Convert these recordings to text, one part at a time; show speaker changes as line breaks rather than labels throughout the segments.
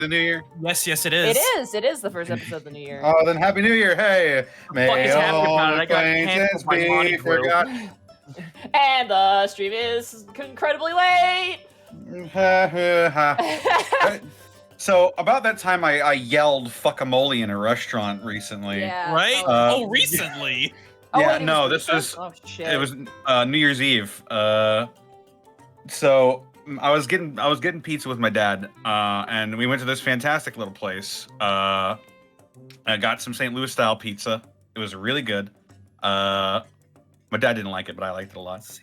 the new year?
Yes, it is.
It is the first episode of the new year.
Oh, then Happy New Year! Hey,
fuck is happening about it? I got
acquaintance
canceled by Monty
be
Blue.
forgot.
And the stream is incredibly late.
So about that time, I yelled "fuckamole" in a restaurant recently.
Yeah.
Right?
Oh,
Recently.
Yeah,
wait,
no,
this
this was
Oh shit.
it was New Year's Eve. So I was getting pizza with my dad, and we went to this fantastic little place. I got some St. Louis style pizza. It was really good. My dad didn't like it, but I liked it a lot.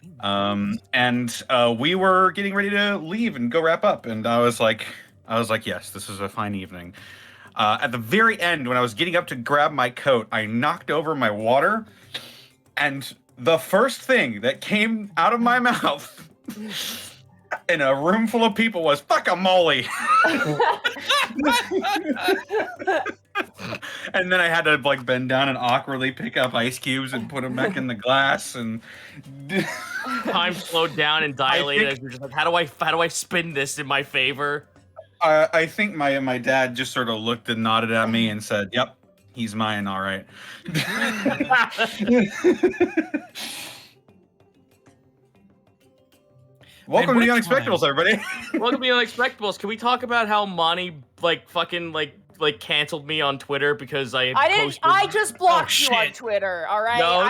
And we were getting ready to leave and go wrap up, and I was like, yes, this is a fine evening. At the very end, when I was getting up to grab my coat, I knocked over my water, and the first thing that came out of my mouth in a room full of people was "fuckamole." And then I had to like bend down and awkwardly pick up ice cubes and put them back in the glass, and
Time slowed down and dilated as you're just like, how do I spin this in my favor?
I think my dad just sort of looked and nodded at me and said, "Yep, he's mine, all right." Welcome to the Unexpectables, everybody.
Welcome to the Unexpectables. Can we talk about how Monty fucking canceled me on Twitter because I posted...
I just blocked you on Twitter. All right.
No.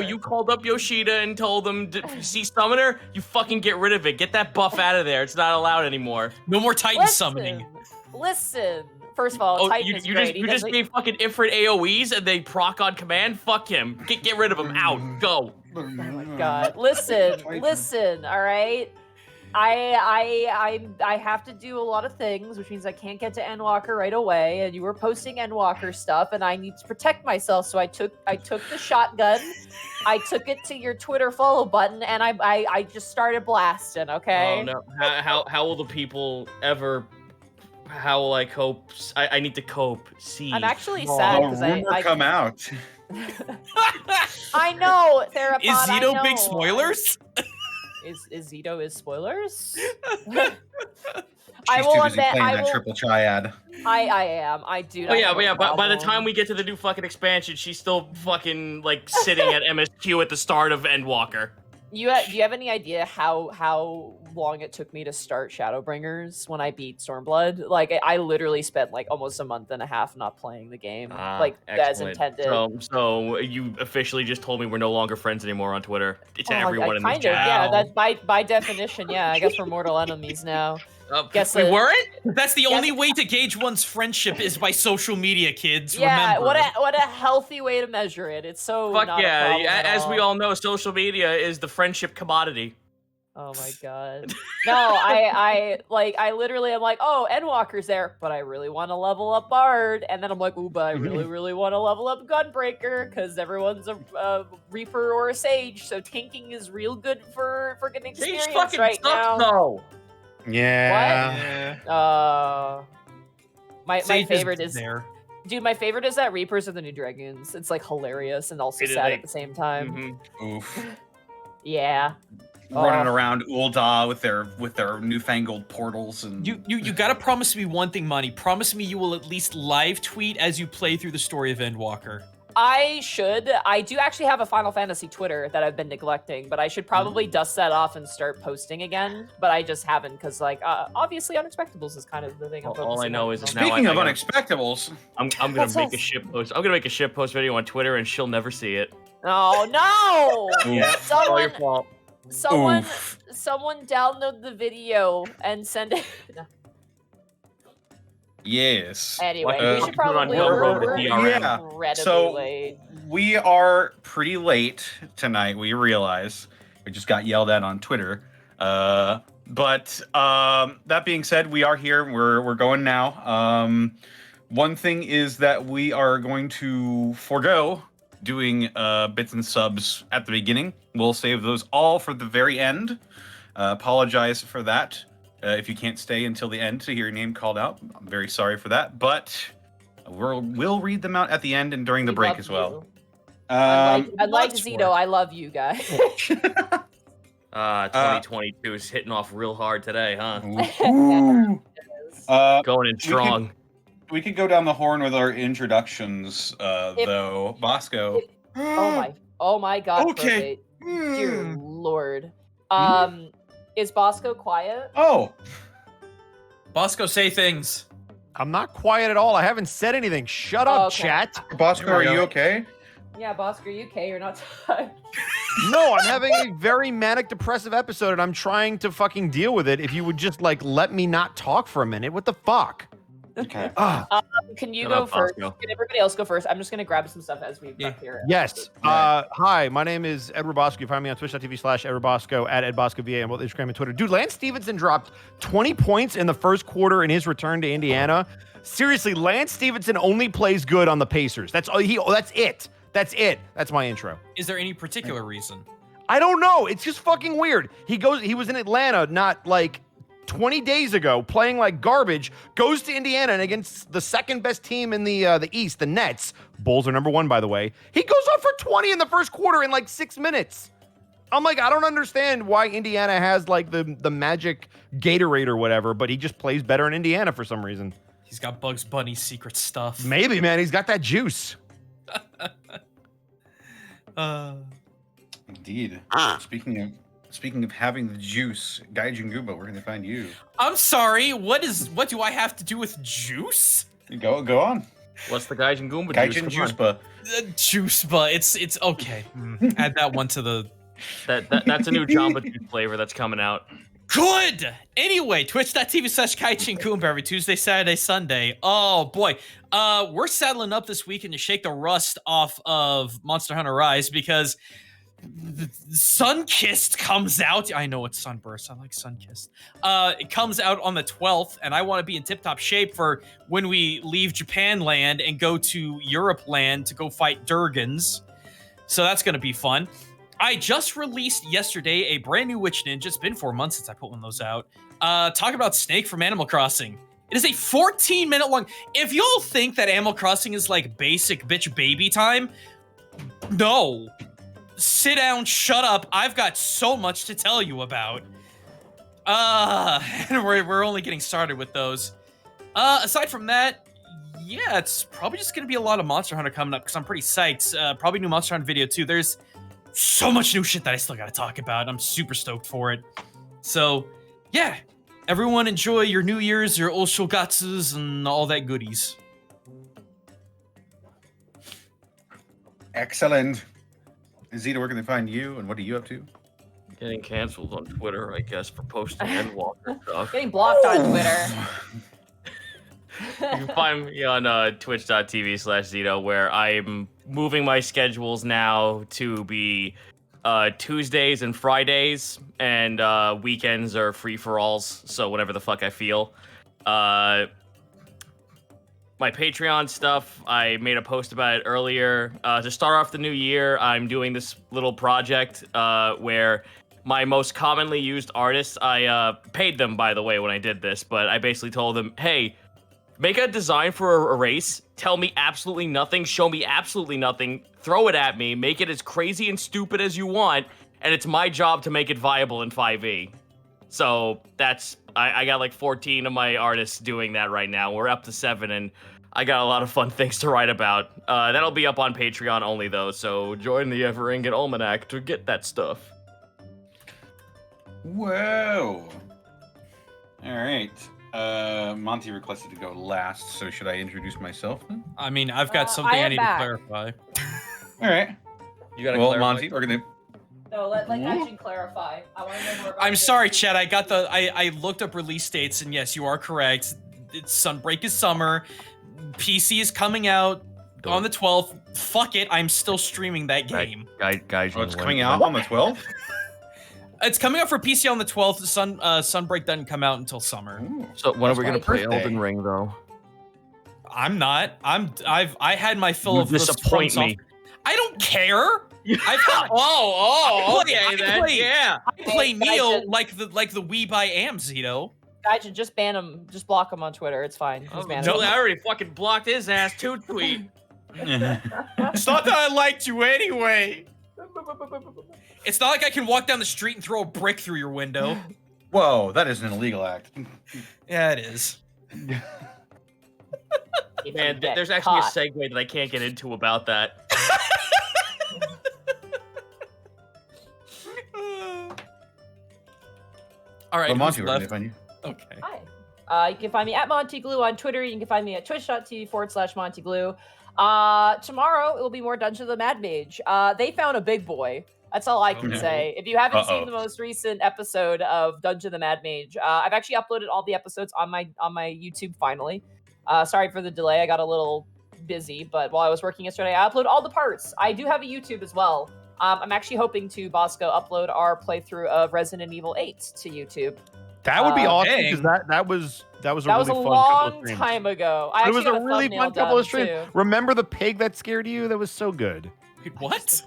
You called up Yoshida and told him, "See Summoner, you fucking get rid of it. Get that buff out of there. It's not allowed anymore."
No more Titan summoning.
Listen. First of all, Titan is great.
You just gave fucking Ifrit AoEs and they proc on command. Fuck him. Get rid of him. Out. Go.
Oh my god. Listen, all right? I have to do a lot of things, which means I can't get to Endwalker right away, and you were posting Endwalker stuff, and I need to protect myself, so I took the shotgun, I took it to your Twitter follow button, and I just started blasting, okay?
Oh no. How will the people ever... How will I cope? I need to cope. See.
I'm actually sad because I
come out.
I know, Therapod,
Is Zito
I know.
big spoilers?
Is Zito is spoilers?
She's too busy playing that triple triad.
I am. I do.
Oh yeah. By the time we get to the new fucking expansion, she's still fucking like sitting at MSQ at the start of Endwalker.
Do you have any idea how long it took me to start Shadowbringers when I beat Stormblood? Like I literally spent like almost a month and a half not playing the game, like as intended.
So you officially just told me we're no longer friends anymore on Twitter. To everyone in this chat.
Yeah, that's by definition. Yeah, I guess we're mortal enemies now.
Guess we weren't?
That's the only way to gauge one's friendship is by social media, kids.
Yeah,
remember.
what a healthy way to measure it. It's so
fuck
not
yeah.
a problem at
As
all.
we all know, social media is the friendship commodity.
Oh my god. No, I literally am like, oh, Endwalker's there, but I really want to level up Bard, and then I'm like, ooh, but I really want to level up Gunbreaker because everyone's a Reaper or a Sage, so tanking is real good for getting experience
fucking
right now.
No.
Yeah.
What? My favorite is
there.
Dude, my favorite is that Reapers are the new Dragoons. It's like hilarious and also sad at the same time.
Oof.
Yeah.
Running around Ul'dah with their newfangled portals and
You gotta promise me one thing, Monty. Promise me you will at least live tweet as you play through the story of Endwalker.
I should. I do actually have a Final Fantasy Twitter that I've been neglecting, but I should probably dust that off and start posting again. But I just haven't because, like, obviously, Unexpectables is kind of the thing.
All I know is
speaking of Unexpectables,
I'm gonna make a ship post. I'm gonna make a ship post video on Twitter, and she'll never see it.
Oh no!
Yeah, it's all your fault.
Someone download the video and send it.
Yes.
Anyway, we should probably late.
We are pretty late tonight. We realize we just got yelled at on Twitter. But that being said, we are here. We're going now. One thing is that we are going to forego doing bits and subs at the beginning. We'll save those all for the very end. Apologize for that. If you can't stay until the end to hear your name called out, I'm very sorry for that. But we'll read them out at the end and during the break as well.
Unlike Zito, I love you guys.
2022 is hitting off real hard today, huh? Going in strong.
We could go down the horn with our introductions, though. Bosco.
Oh my God.
Okay.
Probate. Dear Lord. Is Bosco quiet?
Oh.
Bosco, say things.
I'm not quiet at all. I haven't said anything. Shut up,
Okay.
chat.
Bosco, are you okay?
Yeah, Bosco, are you okay? You're not tired.
No, I'm having a very manic depressive episode and I'm trying to fucking deal with it. If you would just like let me not talk for a minute. What the fuck?
Okay.
Can you
Shut
go
up,
first?
Bosco.
Can everybody else go first? I'm just gonna grab some stuff as we prep here.
Yes. Hi, my name is Edward Bosco. You find me on twitch.tv/Edward Bosco at @EdBoscoVA on both Instagram and Twitter. Dude, Lance Stevenson dropped 20 points in the first quarter in his return to Indiana. Seriously, Lance Stevenson only plays good on the Pacers. That's it. That's it. That's my intro.
Is there any particular reason?
I don't know. It's just fucking weird. He was in Atlanta not like 20 days ago playing like garbage, goes to Indiana and against the second best team in the East, the Nets. Bulls are number 1, by the way. He goes off for 20 in the first quarter in like 6 minutes. I'm like, I don't understand why Indiana has like the magic Gatorade or whatever, but he just plays better in Indiana for some reason.
He's got Bugs Bunny's secret stuff.
Maybe, man. He's got that juice.
Indeed. Speaking of having the juice, Gaijin Goomba, where can they find you?
I'm sorry. What do I have to do with juice?
Go on.
What's the Gaijin Goomba
Gaijin
juice? Come on.
Juicepa.
Juice, but it's okay. Add that one to the.
That's a new Jamba Juice flavor that's coming out.
Good! Anyway, twitch.tv/KaijinKoomba every Tuesday, Saturday, Sunday. Oh boy. We're saddling up this weekend to shake the rust off of Monster Hunter Rise because Sunkissed comes out. I know it's Sunburst. I like Sunkissed. It comes out on the 12th, and I want to be in tip-top shape for when we leave Japan land and go to Europe land to go fight Durgans. So that's going to be fun. I just released yesterday a brand new Witch Ninja. It's been 4 months since I put one of those out. Talk about Snake from Animal Crossing. It is a 14-minute long... If y'all think that Animal Crossing is like basic bitch baby time, no. Sit down, shut up. I've got so much to tell you about. And we're only getting started with those. Aside from that, yeah, it's probably just going to be a lot of Monster Hunter coming up because I'm pretty psyched. Probably new Monster Hunter video too. There's so much new shit that I still got to talk about. I'm super stoked for it. So, yeah. Everyone enjoy your New Year's, your Oshogatsus, and all that goodies.
Excellent. Zeta, where can they find you, and what are you up to?
Getting canceled on Twitter, I guess, for posting Endwalker stuff.
Getting blocked on Twitter.
You can find me on twitch.tv/Zito, where I'm moving my schedules now to be Tuesdays and Fridays, and weekends are free-for-alls, so whenever the fuck I feel. My Patreon stuff, I made a post about it earlier. To start off the new year, I'm doing this little project where my most commonly used artists, I paid them, by the way, when I did this, but I basically told them, hey, make a design for a race, tell me absolutely nothing, show me absolutely nothing, throw it at me, make it as crazy and stupid as you want, and it's my job to make it viable in 5e. So that's, I got like 14 of my artists doing that right now. We're up to 7, and I got a lot of fun things to write about. That'll be up on Patreon only, though, so join the Everingen Almanac to get that stuff.
Whoa. All right. Monty requested to go last, so should I introduce myself then?
I mean, I've got something
I
I
am
need
back.
to clarify.
All right.
You gotta
Well,
clarify.
Monty, we're gonna.
No, let Gaijin clarify. I want to know more about
I'm
this.
sorry, Chad. I looked up release dates, and yes, you are correct. It's Sunbreak is summer. PC is coming out on the 12th. Fuck it, I'm still streaming that game.
Guys,
Oh, it's coming out on the 12th.
It's coming out for PC on the 12th. Sunbreak doesn't come out until summer.
Ooh.
So when are we
That's
gonna
my
play
birthday.
Elden Ring, though?
I'm not. I had my fill
You
of this
disappoint
from
me.
I don't care. I've had,
Oh,
I play-
yeah.
I play
Hey,
Neo
Gaijin.
like the Wii by Amzito.
Gaijin, just ban him. Just block him on Twitter. It's fine. Just ban
No,
him.
I already fucking blocked his ass too, tweet.
It's not that I liked you anyway. It's not like I can walk down the street and throw a brick through your window.
Whoa, that is an illegal act.
Yeah, it is.
If
Man,
you get
there's actually
caught.
a segue that I can't get into about that.
All right,
Well,
who's
Monty, where can they
left?
find you?
Okay.
Hi. You can find me at MontyGlue on Twitter. You can find me at twitch.tv/MontyGlue. Tomorrow it will be more Dungeon of the Mad Mage. They found a big boy. That's all I can
Okay.
say. If you haven't
Uh-oh.
seen the most recent episode of Dungeon of the Mad Mage, I've actually uploaded all the episodes on my YouTube finally. Sorry for the delay. I got a little busy, but while I was working yesterday, I upload all the parts. I do have a YouTube as well. I'm actually hoping to Bosco upload our playthrough of Resident Evil 8 to YouTube.
That would be awesome
dang.
because that was a
That
really
was a
fun couple
long
of streams.
time ago. I
It
actually
was
got
a really
thumbnail
fun couple of
done,
streams.
too.
Remember the pig that scared you? That was so good.
Wait, what?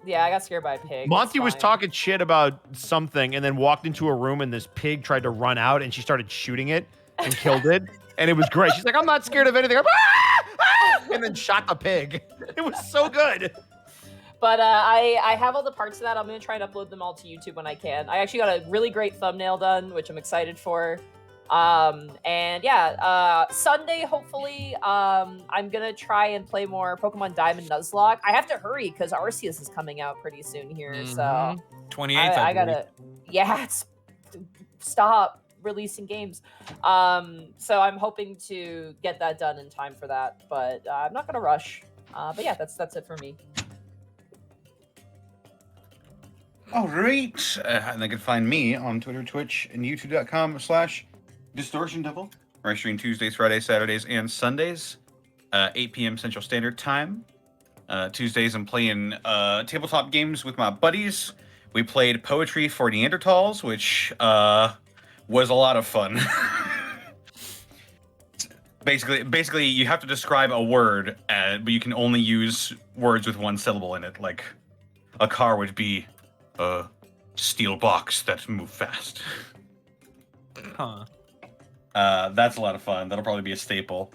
Yeah, I got scared by a pig.
Monty
It's
was
fine.
talking shit about something and then walked into a room and this pig tried to run out and she started shooting it and killed it. And it was great. She's like, I'm not scared of anything. And then shot the pig. It was so good.
But I have all the parts of that. I'm going to try and upload them all to YouTube when I can. I actually got a really great thumbnail done, which I'm excited for. And yeah, Sunday, hopefully, I'm going to try and play more Pokemon Diamond Nuzlocke. I have to hurry because Arceus is coming out pretty soon here. So
28th,
I
I believe.
gotta, yeah, stop releasing games. So I'm hoping to get that done in time for that, but I'm not gonna rush. But yeah, that's it for me.
All right. And they can find me on Twitter, Twitch, and YouTube.com/Distortion Devil, where I stream Tuesdays, Fridays, Saturdays, and Sundays, 8 p.m. Central Standard Time. Tuesdays, I'm playing tabletop games with my buddies. We played Poetry for Neanderthals, which was a lot of fun. Basically, you have to describe a word, but you can only use words with one syllable in it. Like, a car would be a steel box that move fast.
Huh.
That's a lot of fun. That'll probably be a staple.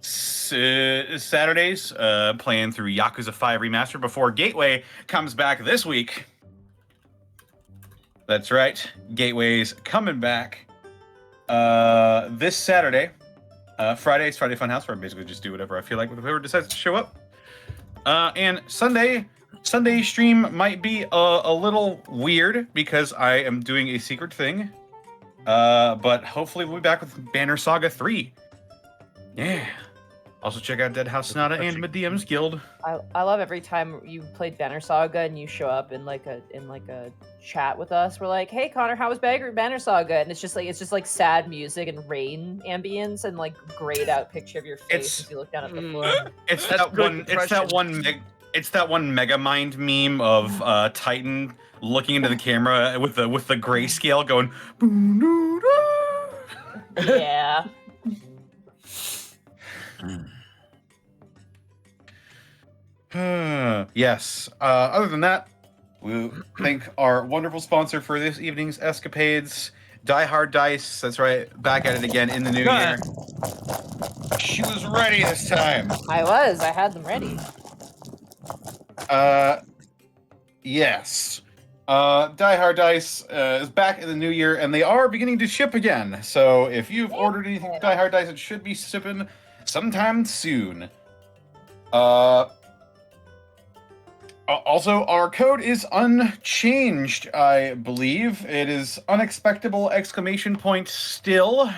Saturdays, playing through Yakuza 5 Remastered before Gateway comes back this week. That's right. Gateway's coming back this Saturday. Friday's Friday Funhouse, where I basically just do whatever I feel like with whoever decides to show up. And Sunday stream might be a little weird because I am doing a secret thing. But hopefully we'll be back with Banner Saga 3. Yeah. Also check out Dead House Sonata and Medem's Guild.
I love every time you played Banner Saga and you show up in like a chat with us. We're like, hey Connor, how was Banner Saga? And it's just like sad music and rain ambience and like grayed out picture of your face as you look down at the floor.
It's
That's
that
good
one. It's that
impression.
one. It's that one Megamind meme of Titan looking into the camera with the grayscale going.
Yeah.
Yes. Other than that, we thank our wonderful sponsor for this evening's escapades, Die Hard Dice. That's right, back at it again in the new year. She was ready this time.
I had them ready.
Yes. Die Hard Dice is back in the new year, and they are beginning to ship again. So if you've ordered anything from Die Hard Dice, it should be shipping sometime soon. Also, our code is unchanged, I believe. It is unexpectable ! Still.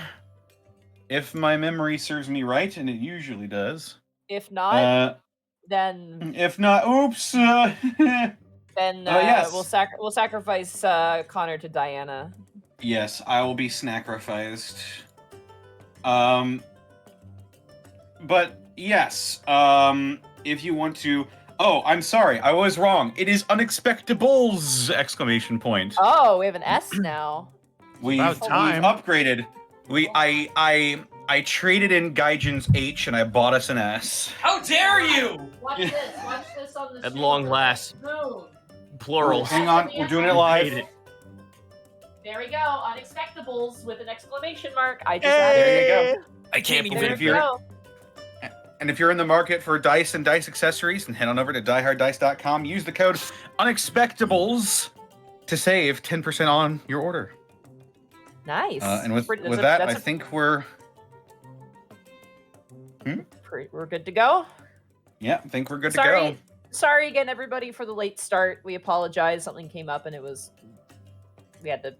If my memory serves me right, and it usually does.
If not, then
If not, oops. Yes.
we'll sacrifice Connor to Diana.
Yes, I will be sacrificed. But yes, if you want to. Oh, I'm sorry, I was wrong. It is Unexpectables! !
Oh, we have an S now.
We've
about time.
upgraded. I traded in Gaijin's H and I bought us an S.
How dare you?
Watch this. Watch this on the
At long last.
Boom.
Plurals.
Hang on, we're doing it live.
Hate it.
There we go. Unexpectables with an exclamation mark. I just
There you go.
I can't
And
even.
if you're and if you're in the market for dice and dice accessories, then head on over to dieharddice.com. Use the code Unexpectables to save 10% on your order.
Nice.
And with
Pretty-
with
that's
that,
a-
I think we're
we're good to go.
yeah, I think we're good to
Sorry,
go.
sorry again, everybody, for the late start. We apologize. Something came up, and we had to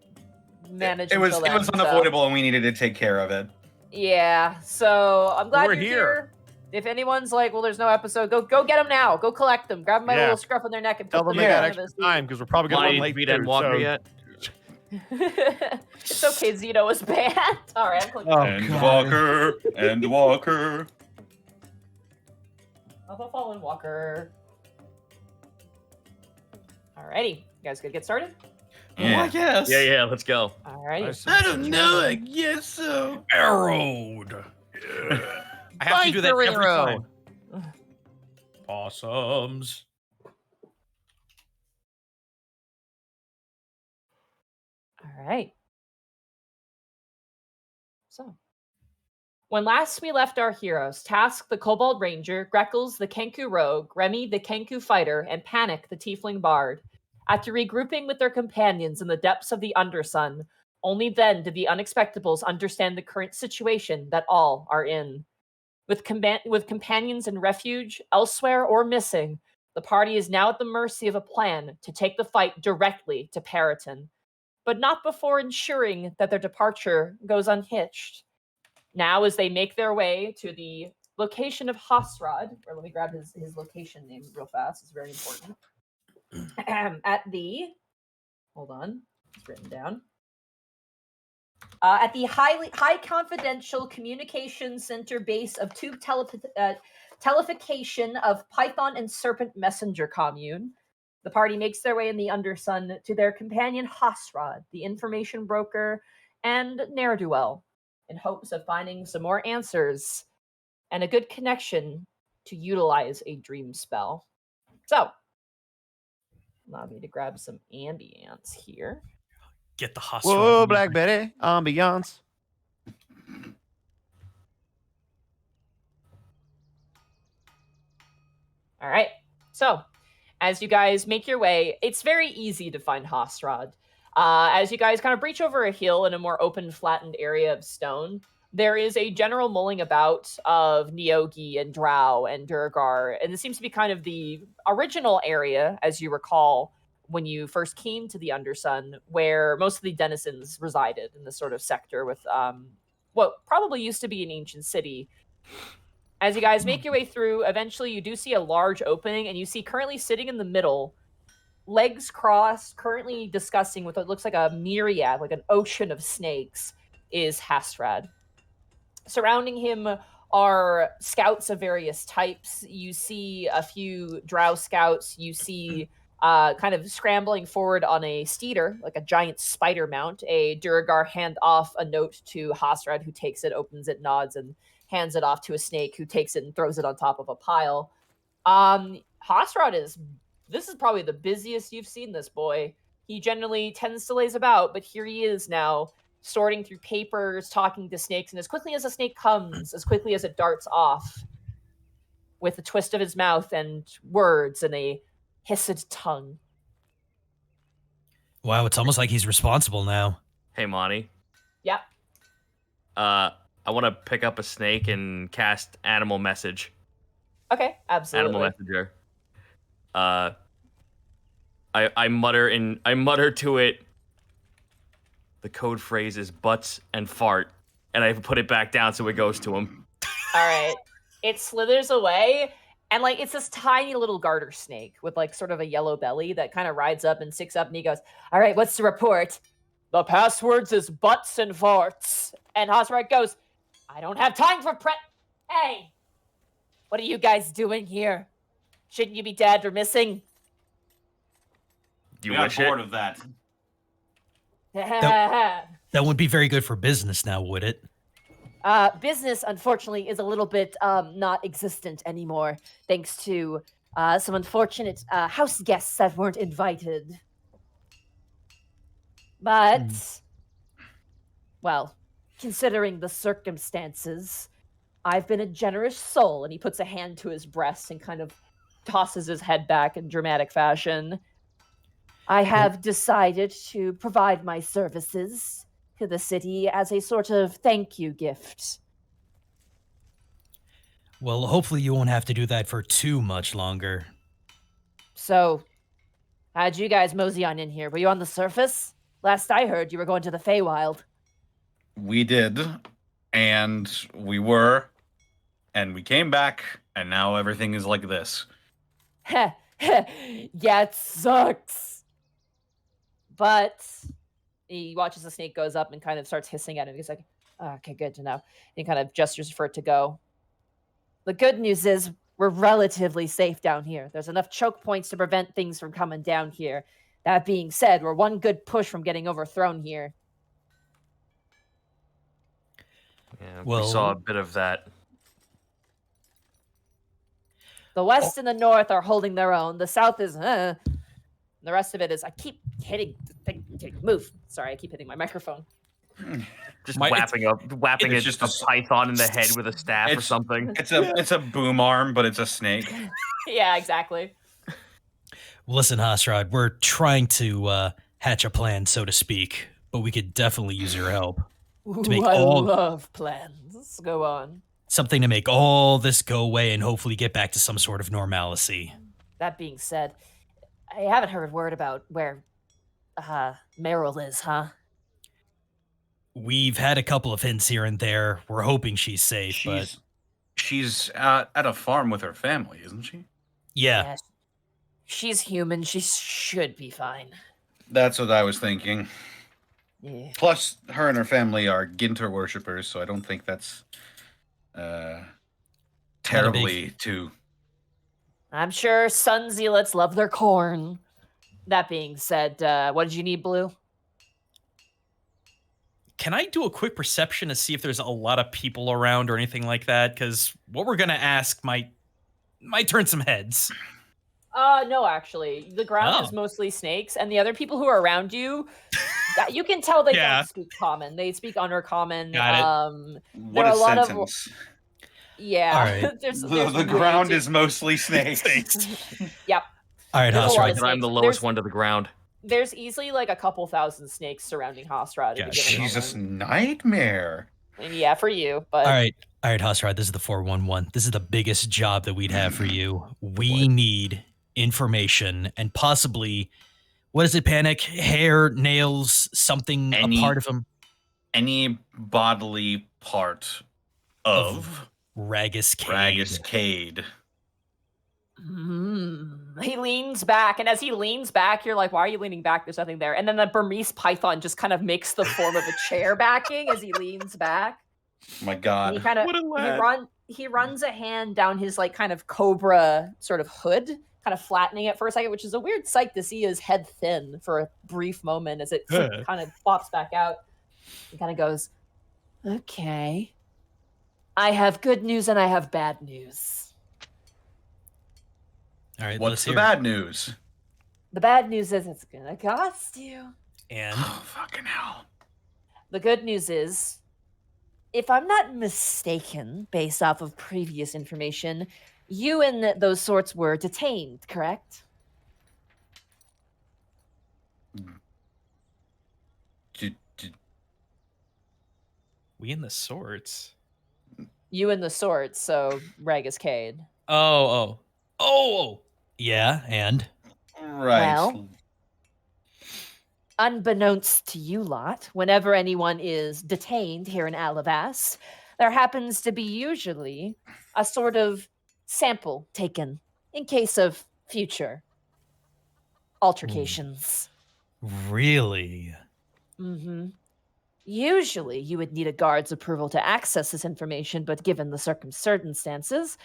manage.
It was
until then, so-
unavoidable, and we needed to take care of it.
Yeah. So I'm glad
We're
you're
here.
here. If anyone's like, well, there's no episode, go get them now. Go collect them. Grab 'em by the
Yeah.
little scruff on their neck and
Tell
put
them
them
they
in
got
front of
extra time because we're probably gonna
Monty,
run late
beat
too.
Endwalker
So.
yet?
It's okay, Zeno was banned. All right, I'm clicking.
Oh,
And
God.
Walker, and Walker.
I'll follow in Walker. Alrighty, you guys good to get started?
Yeah.
guess.
Yeah, let's go.
Alrighty.
I don't know. I guess so. Arrowed. I have to do that
Fight
every
your arrow.
time. Possums.
Alright. So, when last we left our heroes, Task the Kobold Ranger, Greckles the Kenku Rogue, Remy the Kenku Fighter, and Panic the Tiefling Bard, after regrouping with their companions in the depths of the Undersun, only then did the Unexpectables understand the current situation that all are in. With companions in refuge, elsewhere, or missing, the party is now at the mercy of a plan to take the fight directly to Periton, but not before ensuring that their departure goes unhitched. Now, as they make their way to the location of Hosrod, or let me grab his location name real fast, it's very important. Hold on, it's written down. At the high confidential communication center base of Tube Telefication of Python and Serpent Messenger Commune, the party makes their way in the Undersun to their companion Hosrod, the information broker, and ne'er-do-well, in hopes of finding some more answers and a good connection to utilize a dream spell. So, allow me to grab some ambience here.
Get the hustle.
Whoa, Black Betty, ambiance.
All right. So, as you guys make your way, it's very easy to find Hosrod. As you guys kind of breach over a hill in a more open, flattened area of stone, there is a general mulling about of Neogi and Drow and Durgar, and this seems to be kind of the original area, as you recall, when you first came to the Undersun, where most of the denizens resided in this sort of sector with what probably used to be an ancient city. As you guys make your way through, eventually you do see a large opening, and you see currently sitting in the middle, legs crossed, currently discussing with what looks like a myriad, like an ocean of snakes, is Hasrad. Surrounding him are scouts of various types. You see a few drow scouts. You see kind of scrambling forward on a steeder, like a giant spider mount. A Duragar hand off a note to Hasrad, who takes it, opens it, nods, and hands it off to a snake, who takes it and throws it on top of a pile. Hasrad this is probably the busiest you've seen this boy. He generally tends to laze about, but here he is now, sorting through papers, talking to snakes, and as quickly as a snake comes, as quickly as it darts off, with a twist of his mouth and words and a hissed tongue.
Wow, it's almost like he's responsible now.
Hey, Monty.
Yep.
I want to pick up a snake and cast Animal Message.
Okay, absolutely.
Animal Messenger. I mutter to it. The code phrase is butts and fart, and I put it back down so it goes to him.
All right. It slithers away, and like it's this tiny little garter snake with like sort of a yellow belly that kind of rides up and sticks up, and he goes, "All right, what's the report?" "The passwords is butts and farts." And Hosrad goes, "I don't have time for Hey, what are you guys doing here? Shouldn't you be dead or missing?"
Do
We
you
got
wish
bored
it?
of that.
That wouldn't be very good for business now, would it?
Business, unfortunately, is a little bit not existent anymore, thanks to some unfortunate house guests that weren't invited. But, well, considering the circumstances, I've been a generous soul. And he puts a hand to his breast and kind of tosses his head back in dramatic fashion. I have decided to provide my services to the city as a sort of thank you gift.
Well, hopefully you won't have to do that for too much longer.
So, how'd you guys mosey on in here? Were you on the surface? Last I heard, you were going to the Feywild.
We did, and we were, and we came back, and now everything is like this.
Yeah, it sucks. But he watches the snake goes up and kind of starts hissing at him. He's like, okay, good to know. And he kind of gestures for it to go. The good news is we're relatively safe down here. There's enough choke points to prevent things from coming down here. That being said, we're one good push from getting overthrown here.
Yeah,
Well-
we saw a bit of that.
The west and the north are holding their own. The south is, The rest of it is, I keep hitting the thing. Okay, move. Sorry, I keep hitting my microphone.
Just
My-
whapping
it's
just
just
a python in the head with a staff or
It's-
something.
It's a boom arm, but it's a snake.
Yeah, exactly.
Listen, Hasrod, we're trying to hatch a plan, so to speak, but we could definitely use your help.
Ooh,
make
I
all-
love plans. Go on.
Something to make all this go away and hopefully get back to some sort of normalcy.
That being said, I haven't heard a word about where Meryl is, huh?
We've had a couple of hints here and there. We're hoping she's safe, but
She's at a farm with her family, isn't she?
yeah.
She's human. She should be fine.
That's what I was thinking.
Yeah.
Plus, her and her family are Ginter worshippers, so I don't think that's terribly too.
I'm sure sun zealots love their corn. That being said, what did you need, Blue?
Can I do a quick perception to see if there's a lot of people around or anything like that? Because what we're gonna ask might turn some heads.
No, actually. The ground is
Oh.
mostly snakes, and the other people who are around you, you can tell they
Yeah.
don't speak common. They speak undercommon.
Got it.
What
There are
a
a lot of-
sentence.
Yeah.
All right.
there's
The
way
ground
too-
is mostly snakes.
Yep.
All right,
There's a lot
Hasrod.
of
And I'm the
snakes.
lowest
There's-
one to the ground.
There's easily like a couple thousand snakes surrounding Hosrod. at a
Yeah,
given
Jesus,
moment.
nightmare.
And yeah, for you, but
All right, Hasrod, this is the 411. This is the biggest job that we'd have for you. We need information and possibly, what is it, Panic? Hair, nails, something,
Any-
a part of him.
Any bodily part of
Ragus Cade.
Ragus Cade.
He leans back, and as he leans back, you're like, "Why are you leaning back? There's nothing there." And then the Burmese python just kind of makes the form of a chair backing as he leans back.
My
And he
God.
kind of
What a lad.
he runs a hand down his like kind of cobra sort of hood, kind of flattening it for a second, which is a weird sight to see his head thin for a brief moment as it
Yeah.
kind of flops back out. He kind of goes, "Okay, I have good news and I have bad news.
All right,
What's
let's
the
hear.
bad news?
The bad news is it's gonna cost you.
And
Oh, fucking hell.
The good news is, if I'm not mistaken, based off of previous information, you and those sorts were detained, correct?
We in the swords.
You and the sorts, so Ragus Cade.
Oh.
yeah, and
Right.
Well- Unbeknownst to you lot, whenever anyone is detained here in Alavas, there happens to be usually a sort of sample taken in case of future altercations.
really,
Mm-hmm. Usually, you would need a guard's approval to access this information, but given the circumstances,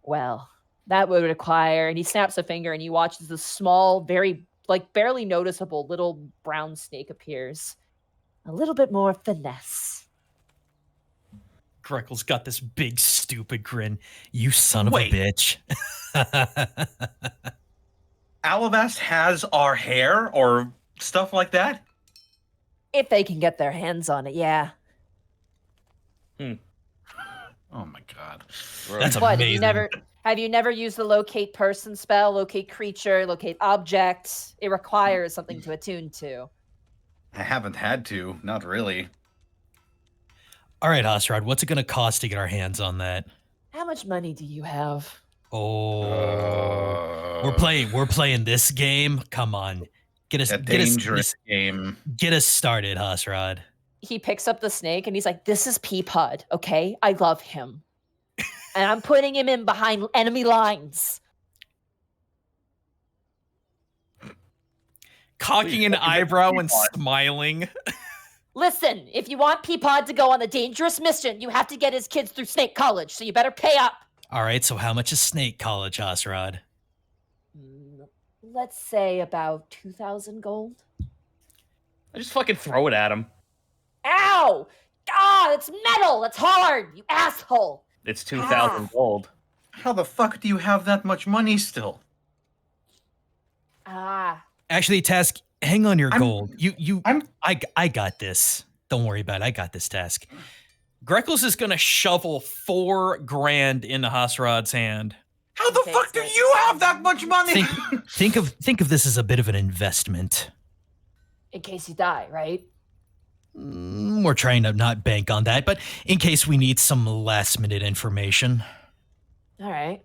well, that would require. And he snaps a finger, and you watch as the small, very barely noticeable little brown snake appears. A little bit more finesse.
Grekel's got this big stupid grin.
you son
Wait.
of a bitch.
Alavast has our hair or stuff like that?
If they can get their hands on it, yeah.
Oh my God.
That's
What,
amazing.
have you never used the locate person spell, locate creature, locate object? It requires something to attune to.
I haven't had to. Not really.
All right, Hosrod, what's it going to cost to get our hands on that?
How much money do you have?
Oh, we're playing this game. Come on,
a dangerous game.
Get us started, Hosrod.
He picks up the snake and he's like, "This is Peapod, okay? I love him, and I'm putting him in behind enemy lines."
Cocking an eyebrow and smiling.
Listen, if you want Peapod to go on the dangerous mission, you have to get his kids through Snake College, so you better pay up.
All right, so how much is Snake College, Hosrod?
Let's say about 2,000 gold.
I just fucking throw it at him.
Ow! God, it's metal! That's hard, you asshole!
It's 2,000 gold.
How the fuck do you have that much money still?
Actually, Task, hang on your gold. I got this. Don't worry about it. I got this, Task.
Greckles is gonna shovel 4 grand into Hosrod's hand.
How the fuck do you have that much money?
Think of this as a bit of an investment.
In case you die, right?
We're trying to not bank on that, but in case we need some last minute information.
All right.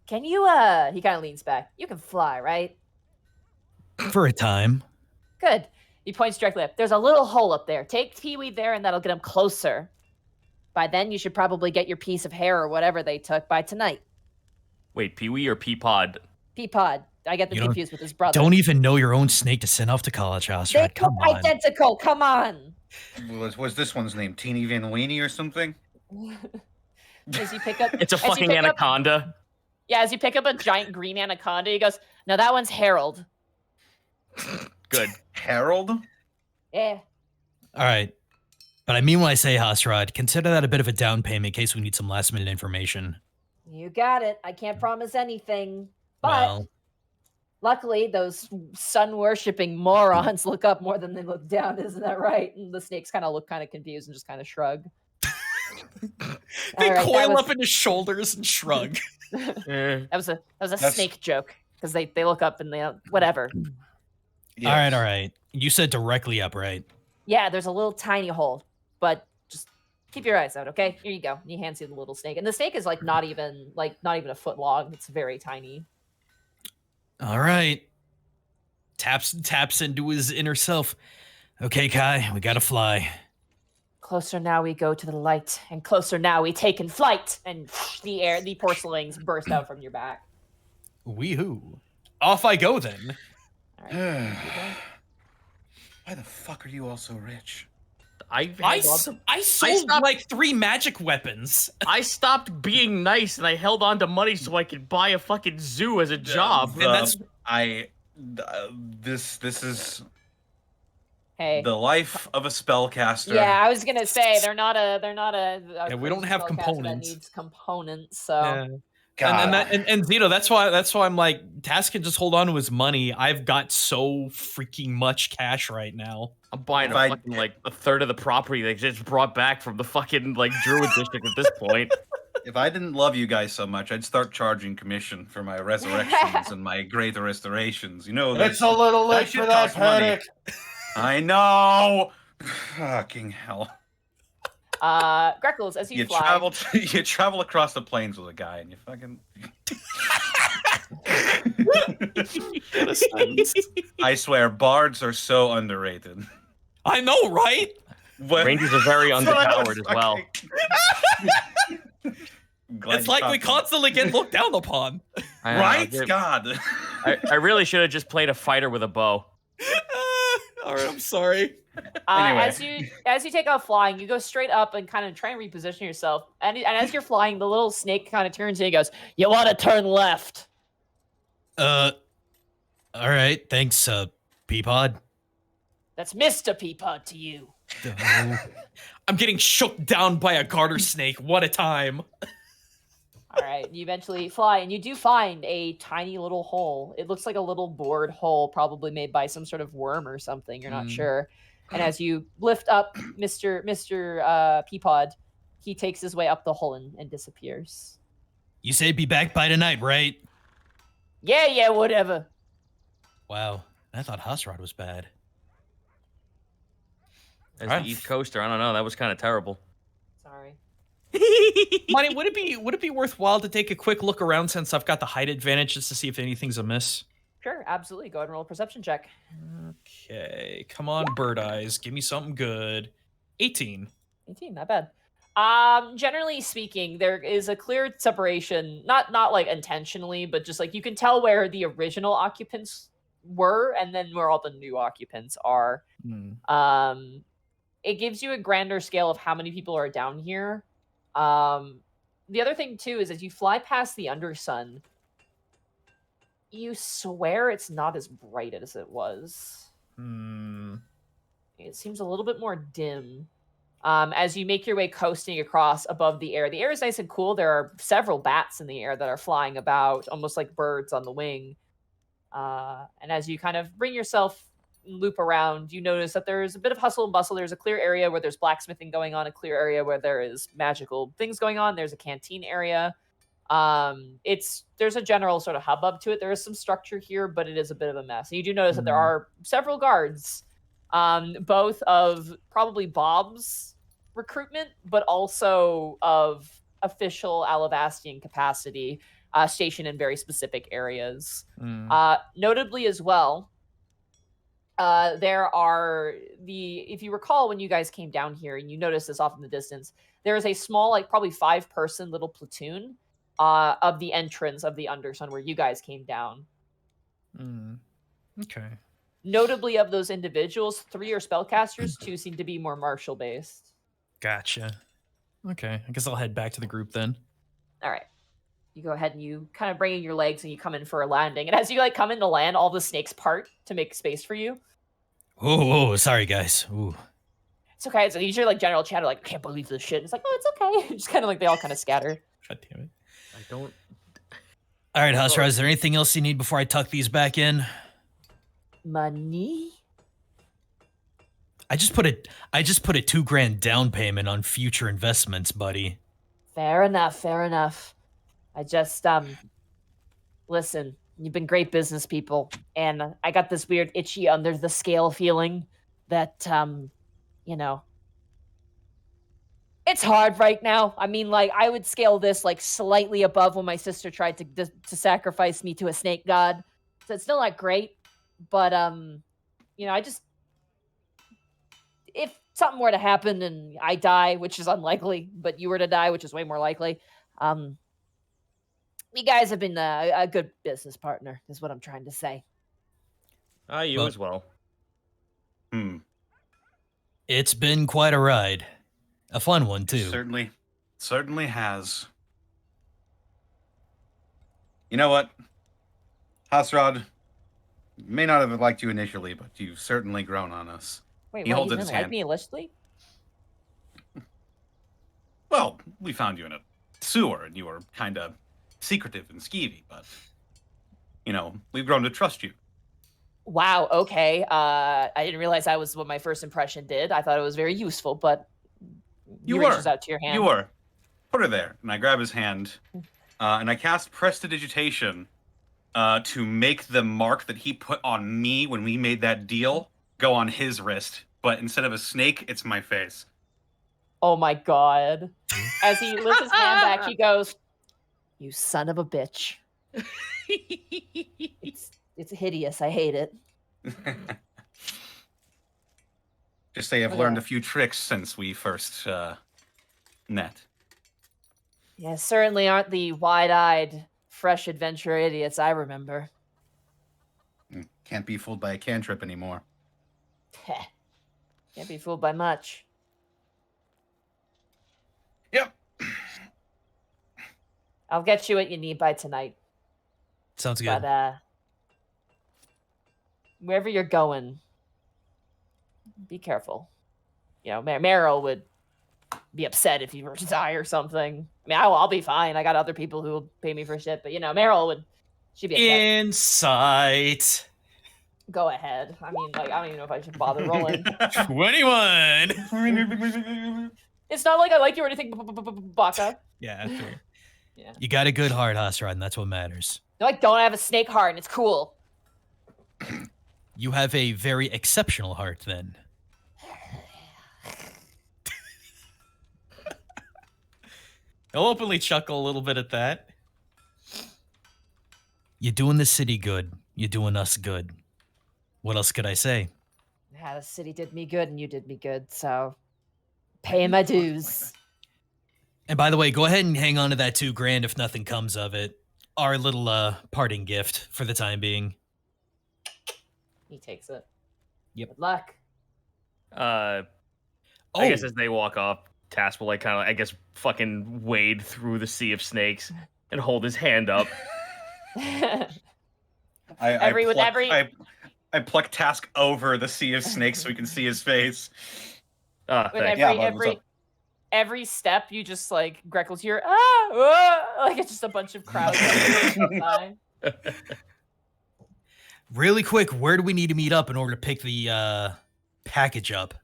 Can you, he kind of leans back. You can fly, right?
For a time.
Good. He points directly up. There's a little hole up there. Take Peewee there and that'll get him closer. By then, you should probably get your piece of hair or whatever they took by tonight.
Wait, Pee-wee or Peapod?
Peapod. I get them confused with his brother.
Don't even know your own snake to send off to college, Hosrod. Come on.
Identical. Come on.
Was this one's name Teeny Van Weenie or something?
As you pick up,
It's a fucking anaconda.
As you pick up a giant green anaconda, he goes, "No, that one's Harold."
Good.
Harold?
Yeah.
All right. But I mean when I say Hosrod, consider that a bit of a down payment in case we need some last minute information.
You got it. I can't promise anything. But luckily, those sun-worshipping morons look up more than they look down. Isn't that right? And the snakes kind of look kind of confused and just kind of shrug.
They coil up in his shoulders and shrug.
That was a snake joke because they look up and they whatever.
Yes. All right. You said directly up, right?
Yeah, there's a little tiny hole, but just keep your eyes out, okay? Here you go. And he hands you the little snake, and the snake is not even a foot long. It's very tiny.
All right. Taps into his inner self. Okay, Kai, we gotta fly.
Closer now we go to the light, and closer now we take in flight. And the porcelains burst out from your back.
Wee-hoo. Off I go then.
All right.
Why the fuck are you all so rich?
I sold like 3 magic weapons.
I stopped being nice and I held on to money so I could buy a fucking zoo as a job.
And that's
this is
the
life of a spellcaster.
Yeah, I was gonna say they're not a
yeah, we don't have components.
That needs components, so.
Yeah. And Zito, that's why I'm like, Task can just hold on to his money. I've got so freaking much cash right now.
I'm buying a third of the property they just brought back from the fucking Druid district at this point.
If I didn't love you guys so much, I'd start charging commission for my resurrections and my greater restorations. You know,
it's a little late for that, Panic.
I know. Fucking hell.
Greckles, as you fly,
you travel across the plains with a guy, and you fucking. I swear, bards are so underrated.
I know, right?
Rangers are very underpowered as well.
It's like we constantly get looked down upon.
Right? God.
I really should have just played a fighter with a bow.
All right, I'm sorry.
Anyway. As you take off flying, you go straight up and kind of try and reposition yourself. And as you're flying, the little snake kind of turns and he goes, "You want to turn left."
All right. Thanks, Peapod.
That's Mr. Peapod to you.
I'm getting shook down by a garter snake. What a time.
All right, you eventually fly, and you do find a tiny little hole. It looks like a little bored hole, probably made by some sort of worm or something. You're not sure. And as you lift up Mr. Peapod, he takes his way up the hole and disappears.
You say be back by tonight, right?
Yeah, whatever.
Wow, I thought Hosrod was bad.
as
Alright.
the East Coaster. I don't know. That was kind of terrible.
Sorry.
Money, would it be worthwhile to take a quick look around since I've got the height advantage just to see if anything's amiss?
Sure, absolutely. Go ahead and roll a perception check.
Okay, come on, bird eyes, give me something good. 18.
18, not bad. Generally speaking, there is a clear separation, not like intentionally, but just like you can tell where the original occupants were and then where all the new occupants are. It gives you a grander scale of how many people are down here. The other thing too is as you fly past the Undersun, you swear it's not as bright as it was. It seems a little bit more dim. As you make your way coasting across above the air. The air is nice and cool. There are several bats in the air that are flying about, almost like birds on the wing. And as you kind of bring yourself loop around, you notice that there's a bit of hustle and bustle. There's a clear area where there's blacksmithing going on, a clear area where there is magical things going on. There's a canteen area. There's a general sort of hubbub to it. There is some structure here, but it is a bit of a mess. And you do notice that there are several guards, both of probably Bob's recruitment, but also of official Alavastian capacity, stationed in very specific areas. Notably as well, there are if you recall when you guys came down here and you notice this off in the distance, there is a small, like probably 5-person little platoon of the entrance of the Undersun where you guys came down.
Okay.
Notably of those individuals, 3 are spellcasters, 2 seem to be more martial based.
Gotcha. Okay, I guess I'll head back to the group then.
All right. You go ahead and you kind of bring in your legs and you come in for a landing. And as you like come in to land, all the snakes part to make space for you.
Oh, sorry guys. Ooh.
It's okay. So you hear like general chatter, like, I can't believe this shit. It's like, oh, it's okay. Just kind of like they all kind of scatter.
God damn it.
I don't.
All right, Hasra, is there anything else you need before I tuck these back in?
Money?
I just put a $2,000 down payment on future investments, buddy.
Fair enough. Fair enough. I just, listen, you've been great business people. And I got this weird itchy under the scale feeling that, you know, it's hard right now. I mean, like, I would scale this like slightly above when my sister tried to sacrifice me to a snake god. So it's still not great, but you know, if something were to happen and I die, which is unlikely, but you were to die, which is way more likely, you guys have been a good business partner, is what I'm trying to say.
You as well.
It's been quite a ride. A fun one, too.
Certainly has. You know what? Hasrad may not have liked you initially, but you've certainly grown on us.
Wait,
He
what,
holds
you
it in
didn't
his
like
hand.
me initially?
Well, we found you in a sewer, and you were kind of secretive and skeevy, but, you know, we've grown to trust you.
Wow, okay. I didn't realize that was what my first impression did. I thought it was very useful, but
You
he
were.
reaches out to your hand.
You were. Put her there. And I grab his hand, and I cast Prestidigitation to make the mark that he put on me when we made that deal go on his wrist. But instead of a snake, it's my face.
Oh my god. As he lifts his hand back, he goes, "You son of a bitch." It's hideous. I hate it.
Just say I've learned a few tricks since we first met.
Yeah, certainly aren't the wide-eyed, fresh adventure idiots I remember.
Can't be fooled by a cantrip anymore.
Heh. Can't be fooled by much.
Yep.
I'll get you what you need by tonight.
Sounds good.
But wherever you're going, be careful. You know, Meryl would be upset if you were to die or something. I mean, I'll be fine. I got other people who will pay me for shit, but you know, she'd be upset.
Insight.
Go ahead. I mean, like, I don't even know if I should bother rolling.
21.
It's not like I like you or anything, Baka.
Yeah, fair.
Yeah.
You got a good heart, Hasrad, and that's what matters.
No, I don't have a snake heart, and it's cool.
You have a very exceptional heart, then.
He'll openly chuckle a little bit at that.
You're doing the city good. You're doing us good. What else could I say?
Yeah, the city did me good and you did me good, so paying my dues.
And by the way, go ahead and hang on to that $2,000 if nothing comes of it. Our little parting gift for the time being.
He takes it.
Yep.
Good luck.
I guess as they walk off, Task will like kind of, I guess, fucking wade through the sea of snakes and hold his hand up.
I pluck Task over the sea of snakes so we can see his face.
With every step, you just like Greckles hear like it's just a bunch of crowds.
Really quick, where do we need to meet up in order to pick the package up?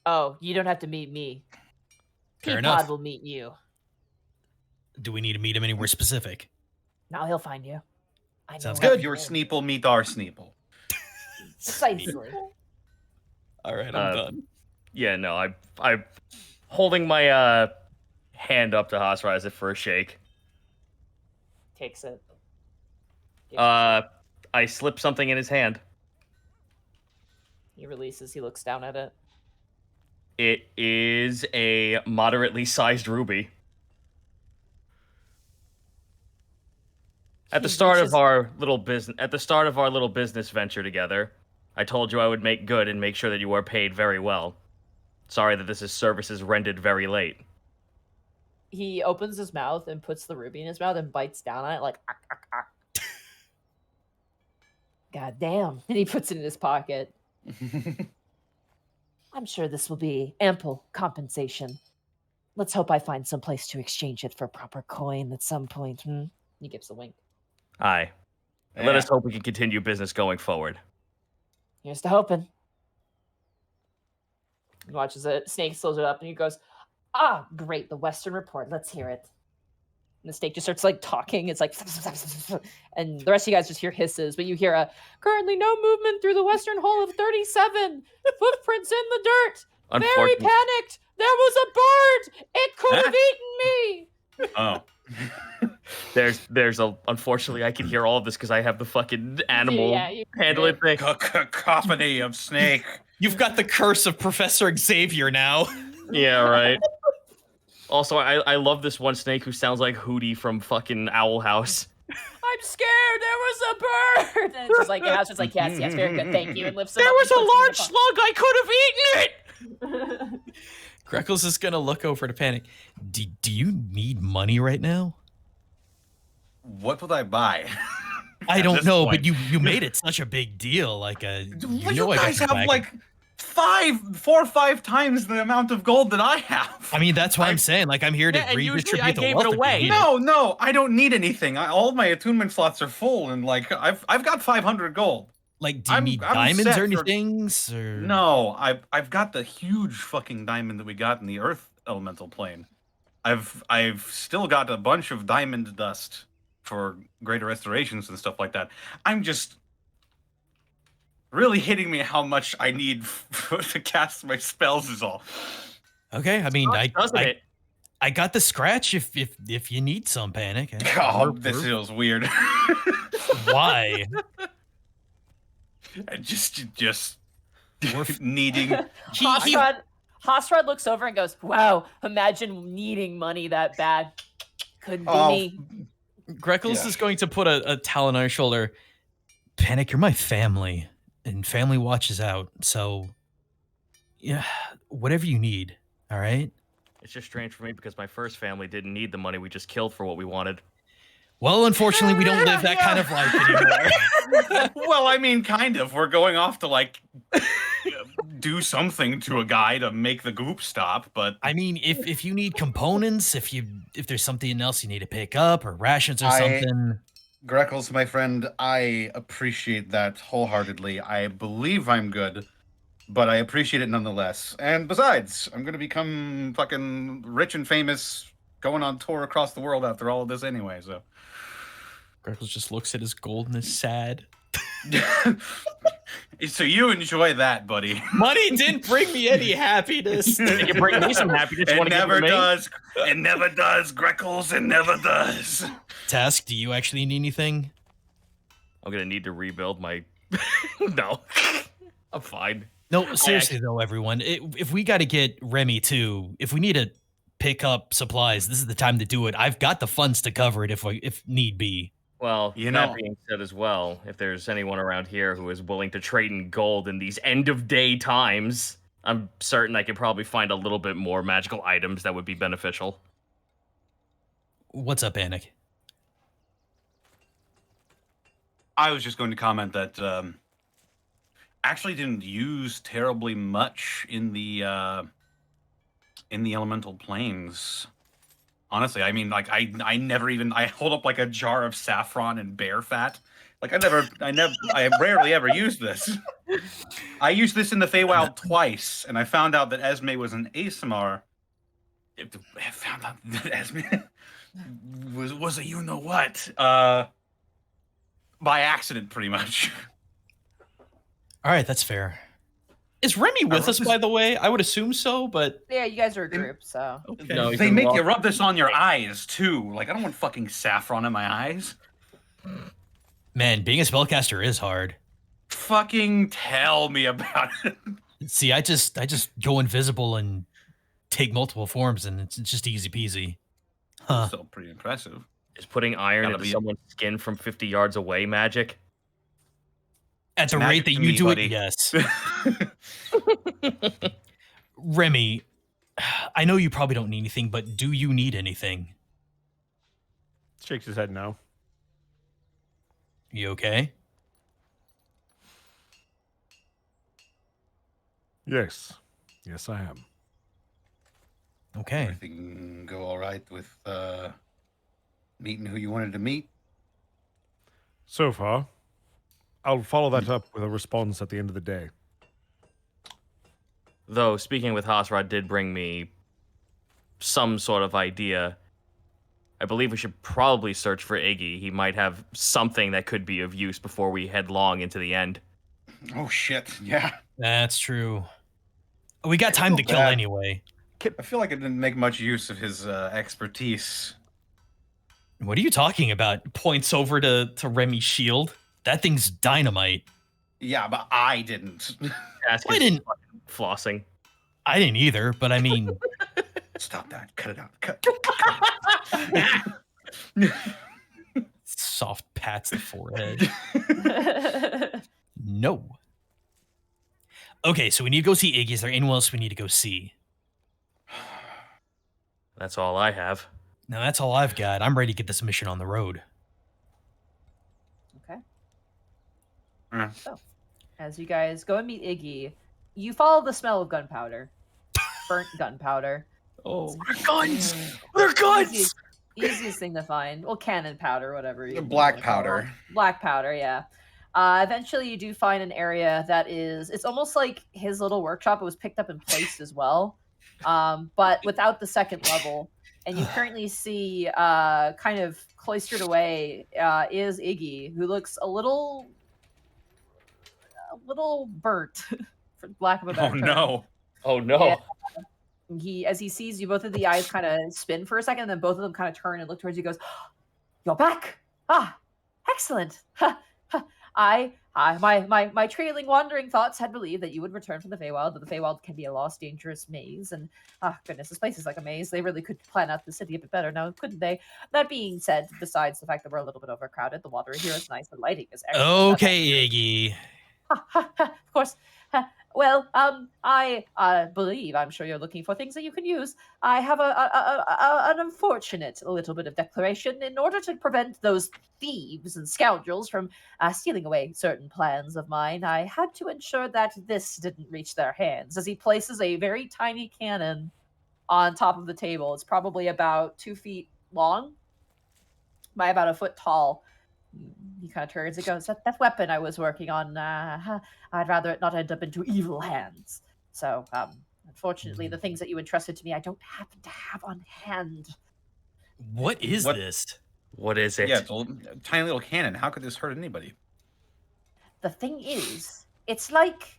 Oh, you don't have to meet me.
Fair enough.
Peapod will meet you.
Do we need to meet him anywhere specific?
Now he'll find you. I know
Sounds
where
good.
you
Your
live.
Sneeple meet our Sneeple.
Precisely.
All right, I'm done.
Yeah, no, I'm holding my hand up to Hosriser for a shake.
Takes it.
I slip something in his hand.
He releases. He looks down at it.
It is a moderately sized ruby. At the start of our little business venture together, I told you I would make good and make sure that you are paid very well. Sorry that this is services rendered very late.
He opens his mouth and puts the ruby in his mouth and bites down on it like. God damn! And he puts it in his pocket. I'm sure this will be ample compensation. Let's hope I find some place to exchange it for proper coin at some point. He gives a wink.
Aye.
Yeah.
Let us hope we can continue business going forward.
Here's to hoping. He watches it. Snake slows it up and he goes, great, the Western Report. Let's hear it. And the snake just starts like talking. It's like, and the rest of you guys just hear hisses, but you hear currently no movement through the Western Hole of 37. Footprints in the dirt. Very panicked. There was a bird. It could have eaten me.
Oh.
Unfortunately, I can hear all of this because I have the fucking animal handling thing.
Cacophony of snake.
You've got the curse of Professor Xavier now.
Yeah, right. Also, I love this one snake who sounds like Hootie from fucking Owl House.
I'm scared. There was a bird. And it's just like, yeah, it's just like, yes, very good, thank you. And lifts it
There
up
was
and
a
puts it in
large
the
slug. I could have eaten it.
Greckles is gonna look over to Panic.
Do you need money right now?
What would I buy?
I
At
don't
this
know,
point.
but you made it such a big deal. Like,
You
I got
guys
your
have
back.
like 4 or 5 times the amount of gold that I have.
I mean, that's what I'm saying. Like, I'm here to
Yeah, and usually I
redistribute the
gave it
wealth. if you
away.
need it.
No, I don't need anything. All my attunement slots are full, and like I've got 500 gold.
Like, do you
I'm-
need
I'm
diamonds
set
or
for-
anything? Or...
No, I've got the huge fucking diamond that we got in the Earth elemental plane. I've still got a bunch of diamond dust for greater restorations and stuff like that. I'm just really hitting me how much I need to cast my spells is all.
Okay, I mean,
Doesn't it?
I got the scratch if you need some, Panic.
Oh, this feels weird.
Why?
just
We're-
needing.
Hosrod looks over and goes, wow, imagine needing money that bad. Couldn't be
Oh,
me.
Greckles
Yeah.
is going to put a towel on your shoulder.
Panic, you're my family, and family watches out. So, yeah, whatever you need. All right.
It's just strange for me because my first family didn't need the money. We just killed for what we wanted.
Well, unfortunately, we don't live that kind of life anymore.
Well, I mean, kind of. We're going off to like do something to a guy to make the goop stop, but
I mean, if you need components, if there's something else you need to pick up or rations or
I-
something.
Greckles, my friend, I appreciate that wholeheartedly. I believe I'm good, but I appreciate it nonetheless. And besides, I'm gonna become fucking rich and famous, going on tour across the world after all of this anyway. So
Greckles just looks at his gold and is sad.
So you enjoy that, buddy.
Money didn't bring me any happiness.
You bring me some happiness.
It
Wanna give
never
to me?
does. It never does, Greckles. It never does.
Task, do you actually need anything?
I'm gonna need to rebuild my. No, I'm fine.
No, seriously though, everyone. If we got to get Remy too, if we need to pick up supplies, this is the time to do it. I've got the funds to cover it if need be.
Well,
You
that
know-
being said as well, if there's anyone around here who is willing to trade in gold in these end of day times, I'm certain I could probably find a little bit more magical items that would be beneficial.
What's up, Anik?
I was just going to comment that actually didn't use terribly much in the elemental planes. Honestly, I mean, like I never even I hold up like a jar of saffron and bear fat. Like I rarely ever use this. I used this in the Feywild twice, and I found out that Esme was an ASMR. I found out that Esme was a you know what by accident, pretty much.
All right, that's fair.
Is Remy with us, by the way? I would assume so, but
Yeah, you guys are a group, so.
okay.
No, he's
They
been
make you
lost.
rub this on your eyes too. Like I don't want fucking saffron in my eyes.
Man, being a spellcaster is hard.
Fucking tell me about it.
See, I just go invisible and take multiple forms, and it's just easy peasy. Huh.
Still pretty impressive.
Is putting iron
Gotta
into
be-
someone's skin from 50 yards away magic?
At the
magic
rate that
to
you
me,
do
buddy.
it, yes. Remy, I know you probably don't need anything, but do you need anything?
Shakes his head no.
You okay?
Yes. Yes, I am.
Okay.
Everything go all right with meeting who you wanted to meet?
So far, I'll follow that up with a response at the end of the day.
Though, speaking with Hasrod did bring me some sort of idea. I believe we should probably search for Iggy. He might have something that could be of use before we head long into the end.
Oh shit! Yeah,
That's true. We got time to
feel
kill
bad.
anyway.
I feel like I didn't make much use of his expertise.
What are you talking about?
Points over to Remy's shield.
That thing's dynamite.
Yeah, but I didn't.
Ask
I
is
didn't-
fucking flossing.
I didn't either, but I mean,
Stop that! Cut it out! Cut.
soft pats the forehead. No. Okay, so we need to go see Iggy. Is there anyone else we need to go see?
That's all I have.
No, that's all I've got. I'm ready to get this mission on the road.
Okay.
Uh.
So, as you guys go and meet Iggy, you follow the smell of gunpowder. Burnt gunpowder.
Oh,
Guns! They're guns!
Easiest thing to find. Well, cannon powder, whatever. You
Black
wanna call it.
powder.
Black powder, yeah. Eventually, you do find an area that is. It's almost like his little workshop. It was picked up and placed as well, but without the second level. And you currently see, kind of cloistered away, is Iggy, who looks a little burnt, for lack of a better
Oh
term.
no!
Oh no.
Yeah. As he sees you, both of the eyes kind of spin for a second, and then both of them kind of turn and look towards you. Goes, "You're back! Ah, excellent! My trailing, wandering thoughts had believed that you would return from the Feywild. But the Feywild can be a lost, dangerous maze, and goodness, this place is like a maze. They really could plan out the city a bit better now, couldn't they? That being said, besides the fact that we're a little bit overcrowded, the water here is nice, the lighting is excellent.
Okay, Iggy.
Of course. Well, I believe, I'm sure you're looking for things that you can use. I have an unfortunate little bit of declaration. In order to prevent those thieves and scoundrels from stealing away certain plans of mine, I had to ensure that this didn't reach their hands. As he places a very tiny cannon on top of the table. It's probably about 2 feet long by about a foot tall. He kind of turns and goes, that weapon I was working on, I'd rather it not end up into evil hands. So, unfortunately, the things that you entrusted to me, I don't happen to have on hand.
What is
What-
this?
What is it?
Yeah, it's a tiny little cannon. How could this hurt anybody?
the thing is, it's like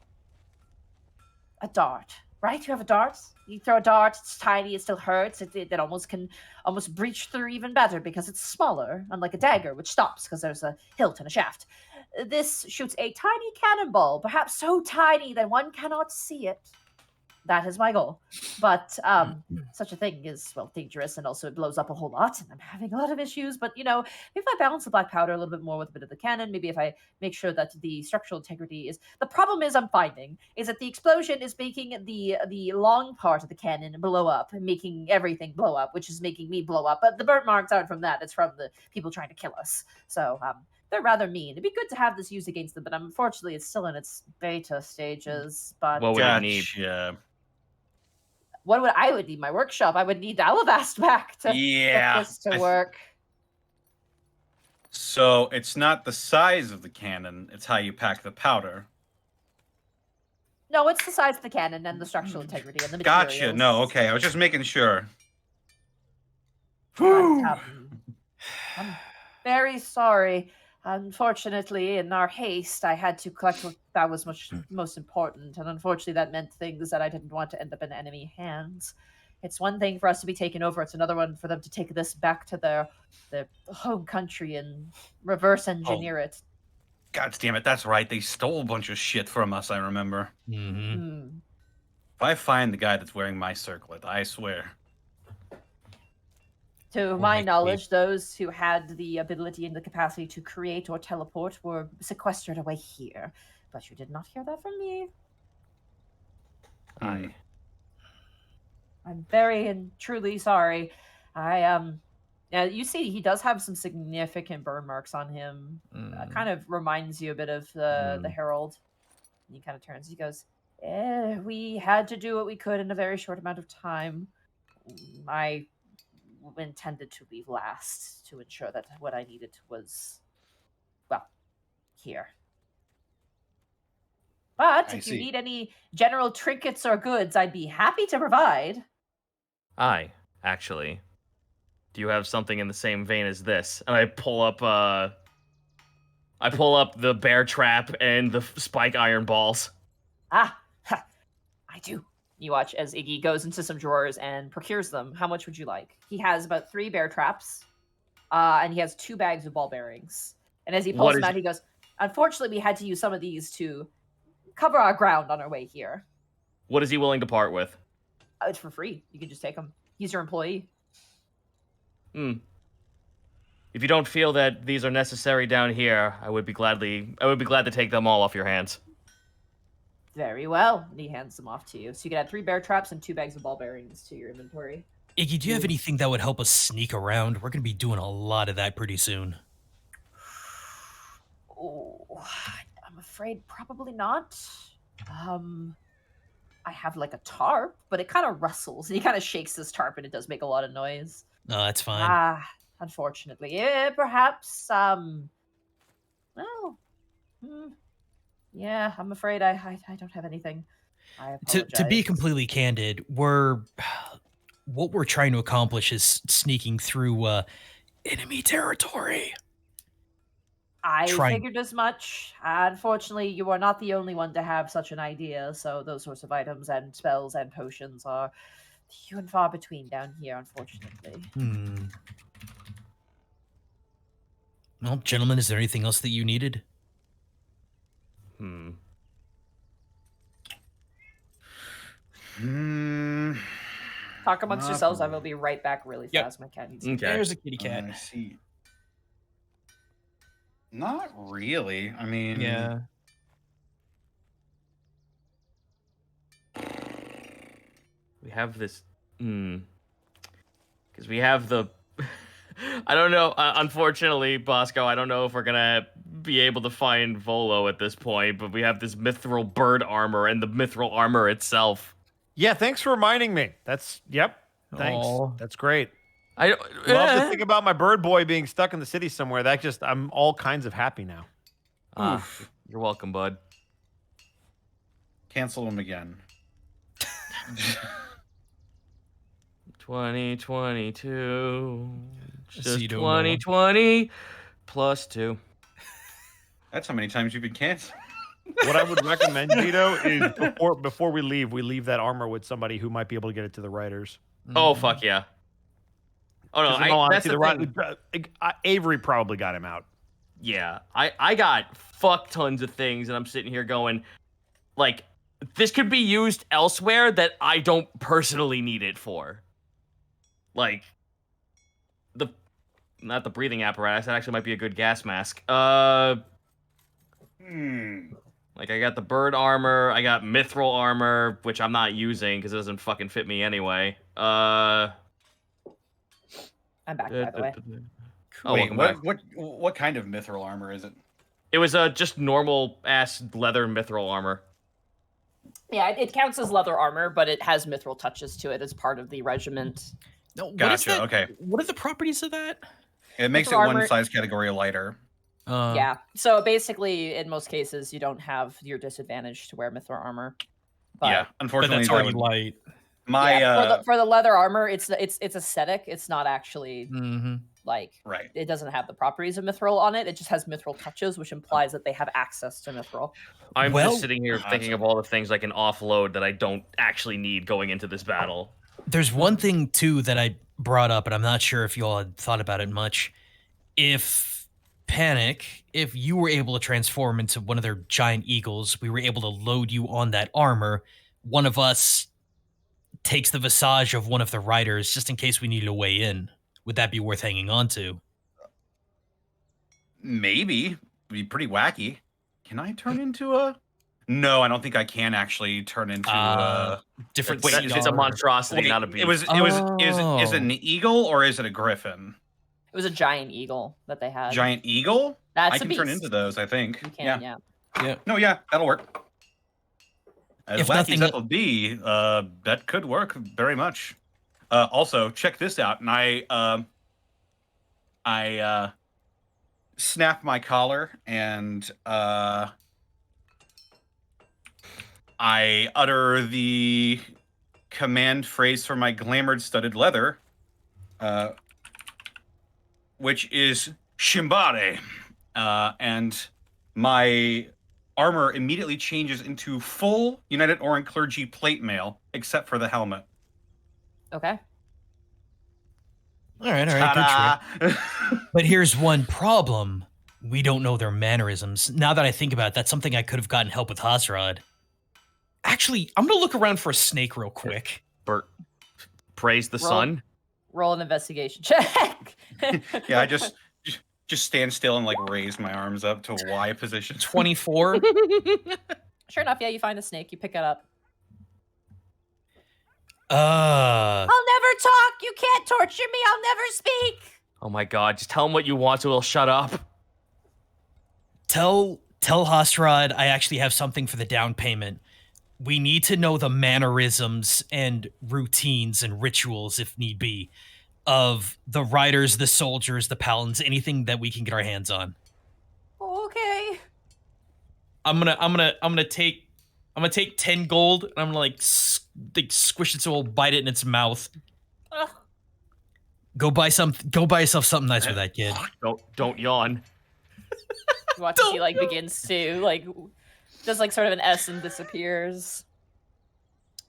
a dart, right? You have a dart. You throw a dart. It's tiny. It still hurts. It can almost breach through even better because it's smaller, unlike a dagger, which stops because there's a hilt and a shaft. This shoots a tiny cannonball, perhaps so tiny that one cannot see it. That is my goal. But such a thing is, well, dangerous, and also it blows up a whole lot, and I'm having a lot of issues. But, maybe if I balance the black powder a little bit more with a bit of the cannon, maybe if I make sure that the structural integrity is... The problem is I'm finding is that the explosion is making the long part of the cannon blow up, and making everything blow up, which is making me blow up. But the burnt marks aren't from that. It's from the people trying to kill us. So, they're rather mean. It'd be good to have this used against them, but unfortunately it's still in its beta stages. But
What would it need?
Gotcha.
I would need my workshop. I would need Alavast back to get this to work.
So it's not the size of the cannon, it's how you pack the powder.
No, it's the size of the cannon and the structural integrity and the materials.
Gotcha. No, okay. I was just making sure.
I'm very sorry. Unfortunately, in our haste, I had to collect what that was most important, and unfortunately that meant things that I didn't want to end up in enemy hands. It's one thing for us to be taken over, it's another one for them to take this back to their home country and reverse engineer it.
God damn it, that's right. They stole a bunch of shit from us, I remember.
Mm-hmm.
If I find the guy that's wearing my circlet, I swear.
To my knowledge, those who had the ability and the capacity to create or teleport were sequestered away here. But you did not hear that from me.
Aye.
I'm very and truly sorry. Yeah, you see, he does have some significant burn marks on him. Kind of reminds you a bit of the Herald. And he kind of turns. He goes, we had to do what we could in a very short amount of time. I intended to leave last to ensure that what I needed was, well, here. But if you need any general trinkets or goods, I'd be happy to provide.
Aye, actually. Do you have something in the same vein as this? And I pull up the bear trap and the spike iron balls.
I do. You watch as Iggy goes into some drawers and procures them. How much would you like? He has about 3 bear traps, and he has 2 bags of ball bearings. And as he pulls them out, he goes, unfortunately, we had to use some of these to cover our ground on our way here.
What is he willing to part with?
It's for free. You can just take them. He's your employee.
If you don't feel that these are necessary down here, I would be glad to take them all off your hands.
Very well. And he hands them off to you. So you can add 3 bear traps and 2 bags of ball bearings to your inventory.
Iggy, do you have anything that would help us sneak around? We're going to be doing a lot of that pretty soon.
Oh, I'm afraid probably not. I have like a tarp, but it kind of rustles. And he kind of shakes this tarp and it does make a lot of noise.
No, that's fine.
Unfortunately. Yeah, perhaps, yeah, I'm afraid I don't have anything. I apologize.
To be completely candid, what we're trying to accomplish is sneaking through enemy territory.
I figured as much. Unfortunately, you are not the only one to have such an idea, so those sorts of items and spells and potions are few and far between down here, unfortunately.
Well, gentlemen, is there anything else that you needed?
Talk amongst yourselves. I will be right back really fast. My cat needs to
There's a kitty cat.
I see. Not really. I mean...
Yeah.
We have this... Because we have the... I don't know. Unfortunately, Bosco, I don't know if we're going to be able to find Volo at this point, but we have this Mithril bird armor and the Mithril armor itself.
Yeah, thanks for reminding me. Thanks.
Aww.
That's great.
I
love to think about my bird boy being stuck in the city somewhere. I'm all kinds of happy now.
You're welcome, bud.
Cancel him again.
2022.
So
Just
you don't know.
2020 plus 2.
That's how many times you've been canceled.
What I would recommend, Vito, is before we leave that armor with somebody who might be able to get it to the writers.
Oh fuck yeah. Oh no,
'Cause in all
that's
honesty,
the thing.
Avery probably got him out.
Yeah, I got fuck tons of things, and I'm sitting here going, like, this could be used elsewhere that I don't personally need it for. Like, not the breathing apparatus. That actually might be a good gas mask. Like I got the bird armor. I got mithril armor, which I'm not using because it doesn't fucking fit me anyway.
I'm back, by the way.
Oh,
Wait,
welcome back.
what kind of mithril armor is it?
It was just normal ass leather mithril armor.
Yeah, it counts as leather armor, but it has mithril touches to it as part of the regiment.
No, what is
Gotcha.
that?
Okay,
What are the properties of that?
it makes
Mithril
it
armor-
one size category lighter.
Yeah, so basically, in most cases, you don't have your disadvantage to wear mithril armor. But,
Yeah,
But
unfortunately,
that's
that
already
would-
light.
my
yeah, for the leather armor, it's aesthetic. It's not actually
Mm-hmm.
like
right.
it doesn't have the properties of mithril on it. It just has mithril touches, which implies that they have access to mithril.
I'm
Well-
just sitting here thinking of all the things I can offload that I don't actually need going into this battle.
There's one thing too that I brought up, and I'm not sure if you all had thought about it much. If you were able to transform into one of their giant eagles, we were able to load you on that armor. One of us takes the visage of one of the riders just in case we needed to weigh in. Would that be worth hanging on to?
Maybe it'd be pretty wacky. Can I turn into a? No, I don't think I can actually turn into
Different
Wait,
It's a
CR.
monstrosity,
Wait,
not a beast.
is it an eagle or is it a griffin?
It was a giant eagle that they had.
Giant eagle?
That's
I
a
can
beast.
turn into those, I think.
You can, yeah.
No, yeah, that'll work. As
If
wacky
nothing
as that'll be, that could work very much. Also, check this out, and I snap my collar and I utter the command phrase for my glamored studded leather, which is Shimbare, and my armor immediately changes into full United Oran Clergy plate mail, except for the helmet.
Okay.
All right, good trick.
Ta-da!
But here's one problem. We don't know their mannerisms. Now that I think about it, that's something I could have gotten help with Hasrad.
Actually, I'm gonna look around for a snake real quick.
Bert, praise the
Roll.
sun.
Roll an investigation check.
Yeah, I just stand still and like raise my arms up to a Y position.
24.
Sure enough, yeah, you find a snake, you pick it up.
Uh,
I'll never talk. You can't torture me. I'll never speak.
Oh my god, just tell him what you want so he'll shut up.
tell Hasrad I actually have something for the down payment. We need to know the mannerisms and routines and rituals, if need be, of the riders, the soldiers, the paladins, anything that we can get our hands on.
Okay.
I'm gonna take 10 gold and I'm gonna like squish it so it'll bite it in its mouth.
Ugh.
Go buy yourself something nice for that kid.
Don't yawn.
You watch as he like begins to like does like sort of an S and disappears.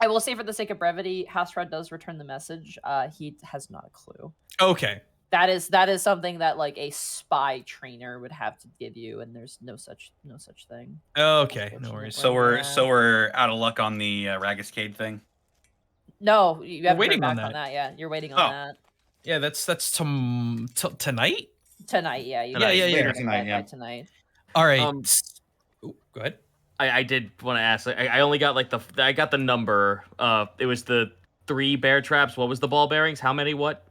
I will say for the sake of brevity, Hasrad does return the message. He has not a clue.
Okay.
That is something that like a spy trainer would have to give you, and there's no such thing.
Okay, no worries.
So we're out of luck on the Ragiscade thing.
No, you haven't
waiting
heard
on
back on
that.
that yet. You're waiting on
Oh.
that
Yeah, that's tonight.
tonight. Yeah, you
Yeah,
guys
yeah,
should
yeah.
get
Tonight,
that
yeah.
by tonight.
All right.
Ooh, go ahead.
I did want to ask. I only got like I got the number. It was the 3 bear traps. What was the ball bearings? How many? What?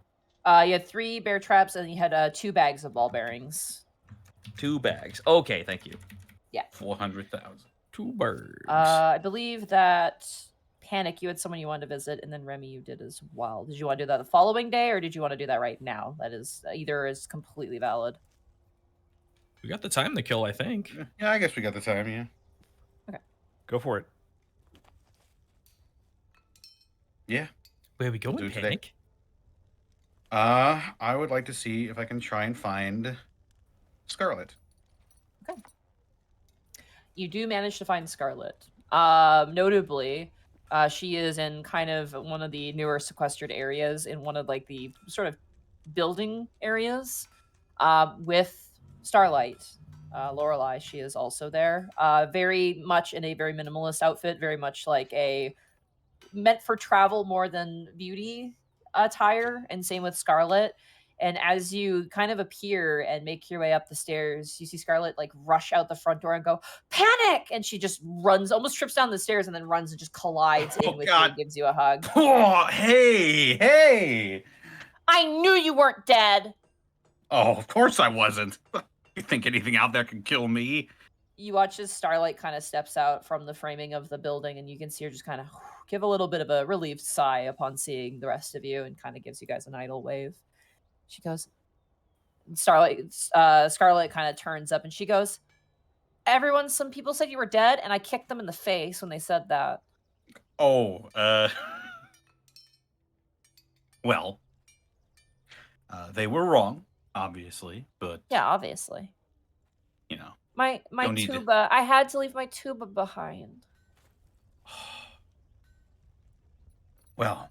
You had 3 bear traps, and you had 2 bags of ball bearings.
2 bags. Okay, thank you.
400,000.
2 birds.
I believe that Panic, you had someone you wanted to visit, and then Remy, you did as well. Did you want to do that the following day, or did you want to do that right now? That is either is completely valid.
We got the time to kill, I think.
Yeah, I guess we got the time. Yeah.
Go for it.
Yeah.
Where are we going,
do it today.
Panic?
I would like to see if I can try and find Scarlet.
You do manage to find Scarlet. Notably, she is in kind of one of the newer sequestered areas in one of like the sort of building areas with Starlight. Lorelei, she is also there. Very much in a very minimalist outfit, very much like a meant for travel more than beauty attire, and same with Scarlet. And as you kind of appear and make your way up the stairs, you see Scarlet like rush out the front door and go, "Panic!" And she just runs, almost trips down the stairs, and then runs and just collides in with you and gives you a hug.
Oh, hey!
I knew you weren't dead.
Oh, of course I wasn't. You think anything out there can kill me?
You watch as Starlight kind of steps out from the framing of the building, and you can see her just kind of give a little bit of a relieved sigh upon seeing the rest of you, and kind of gives you guys an idle wave. She goes, Scarlet kind of turns up and she goes, some people said you were dead, and I kicked them in the face when they said that.
Oh, well, they were wrong, obviously, but
Yeah, obviously.
you know,
My
Don't need to-
tuba, I had to leave my tuba behind.
well,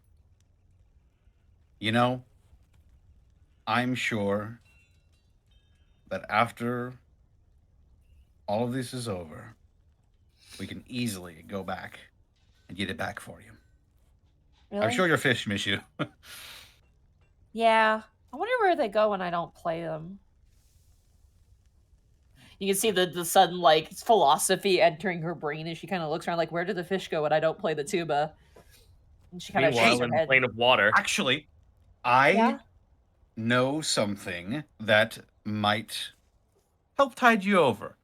you know, I'm sure that after all of this is over, we can easily go back and get it back for you.
Really?
I'm sure your fish miss you.
Yeah. I wonder where they go when I don't play them. You can see the sudden like philosophy entering her brain as she kind of looks around like, where do the fish go when I don't play the tuba? And she kind of shakes
Meanwhile,
her
in a
head.
plane of water.
Actually, I
Yeah?
know something that might help tide you over.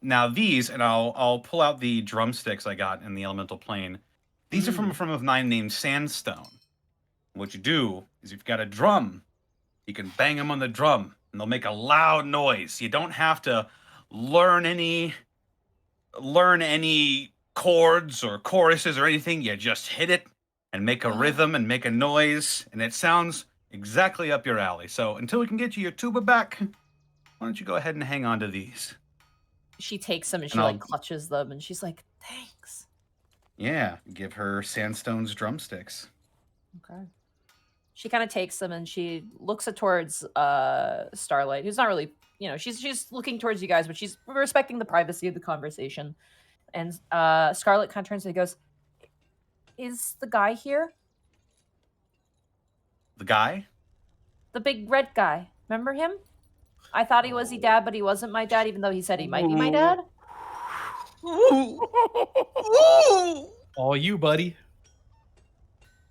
Now these, and I'll pull out the drumsticks I got in the elemental plane. These are from a firm of 9 named Sandstone. What you do is, if you've got a drum, you can bang them on the drum, and they'll make a loud noise. You don't have to learn any chords or choruses or anything. You just hit it and make a rhythm and make a noise, and it sounds exactly up your alley. So until we can get you your tuba back, why don't you go ahead and hang on to these?
She takes them and she
And I'll-
like clutches them and she's like, thanks.
Yeah, give her Sandstone's drumsticks.
Okay. She kind of takes them and she looks towards Starlight, who's not really, she's looking towards you guys, but she's respecting the privacy of the conversation. And Scarlet kind of turns and goes, "Is the guy here?
The guy?
The big red guy. Remember him? I thought he was your dad, but he wasn't my dad, even though he said he might be my dad."
All you, buddy.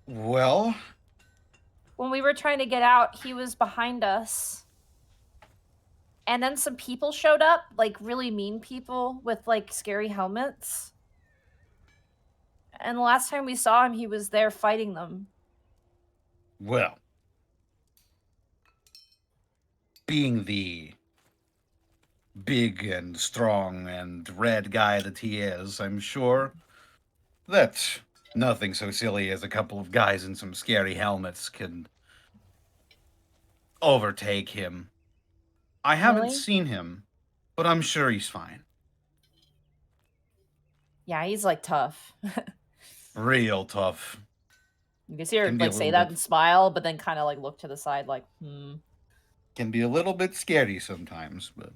Well,
When we were trying to get out, he was behind us. And then some people showed up, like really mean people with like scary helmets. And the last time we saw him, he was there fighting them.
well. Being the big and strong and red guy that he is, I'm sure that nothing so silly as a couple of guys in some scary helmets can overtake him. I haven't
Really?
seen him, but I'm sure he's fine.
Yeah, he's like tough.
Real tough.
You can see her
Can be a
like say
little
that
bit.
and smile, but then kind of like look to the side, like,
Can be a little bit scary sometimes, but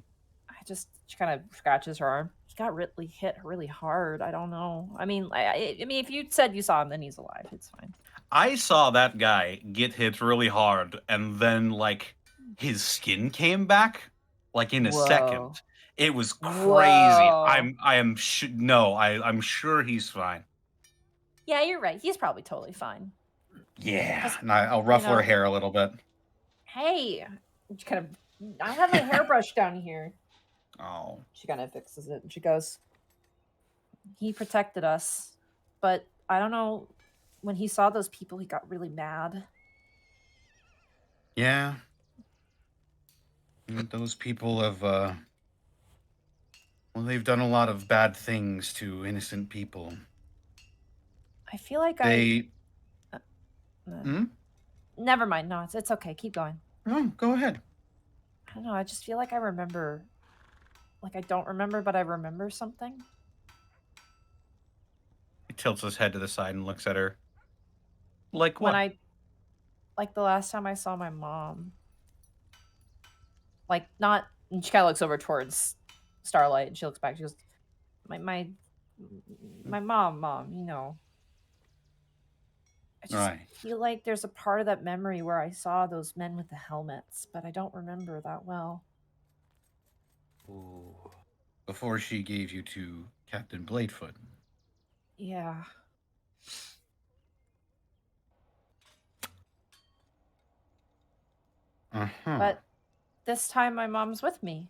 she kind of scratches her arm. He got really hit really hard. I don't know. I mean, I mean, if you said you saw him, then he's alive. It's fine.
I saw that guy get hit really hard, and then like his skin came back, like in a
Whoa.
second. It was crazy.
Whoa.
I'm sure he's fine.
Yeah, you're right. He's probably totally fine.
Yeah, and I'll ruffle her
know-
hair a little bit.
Hey, she kind of. I have my hairbrush down here.
Oh,
She kind of fixes it and she goes, "He protected us, but I don't know. When he saw those people, he got really mad."
yeah. Those people have, well, they've done a lot of bad things to innocent people.
I feel like
They.
Never mind. No, it's okay. Keep going.
Oh, go ahead.
I don't know. I just feel like I remember Like, I don't remember, but I remember something.
He tilts his head to the side and looks at her. Like what?
Like the last time I saw my mom. Like, not, and she kind of looks over towards Starlight, and she looks back. She goes, my mom, you know. I just
Right.
feel like there's a part of that memory where I saw those men with the helmets, but I don't remember that well.
Ooh. Before she gave you to Captain Bladefoot.
Yeah.
Uh-huh.
But this time my mom's with me.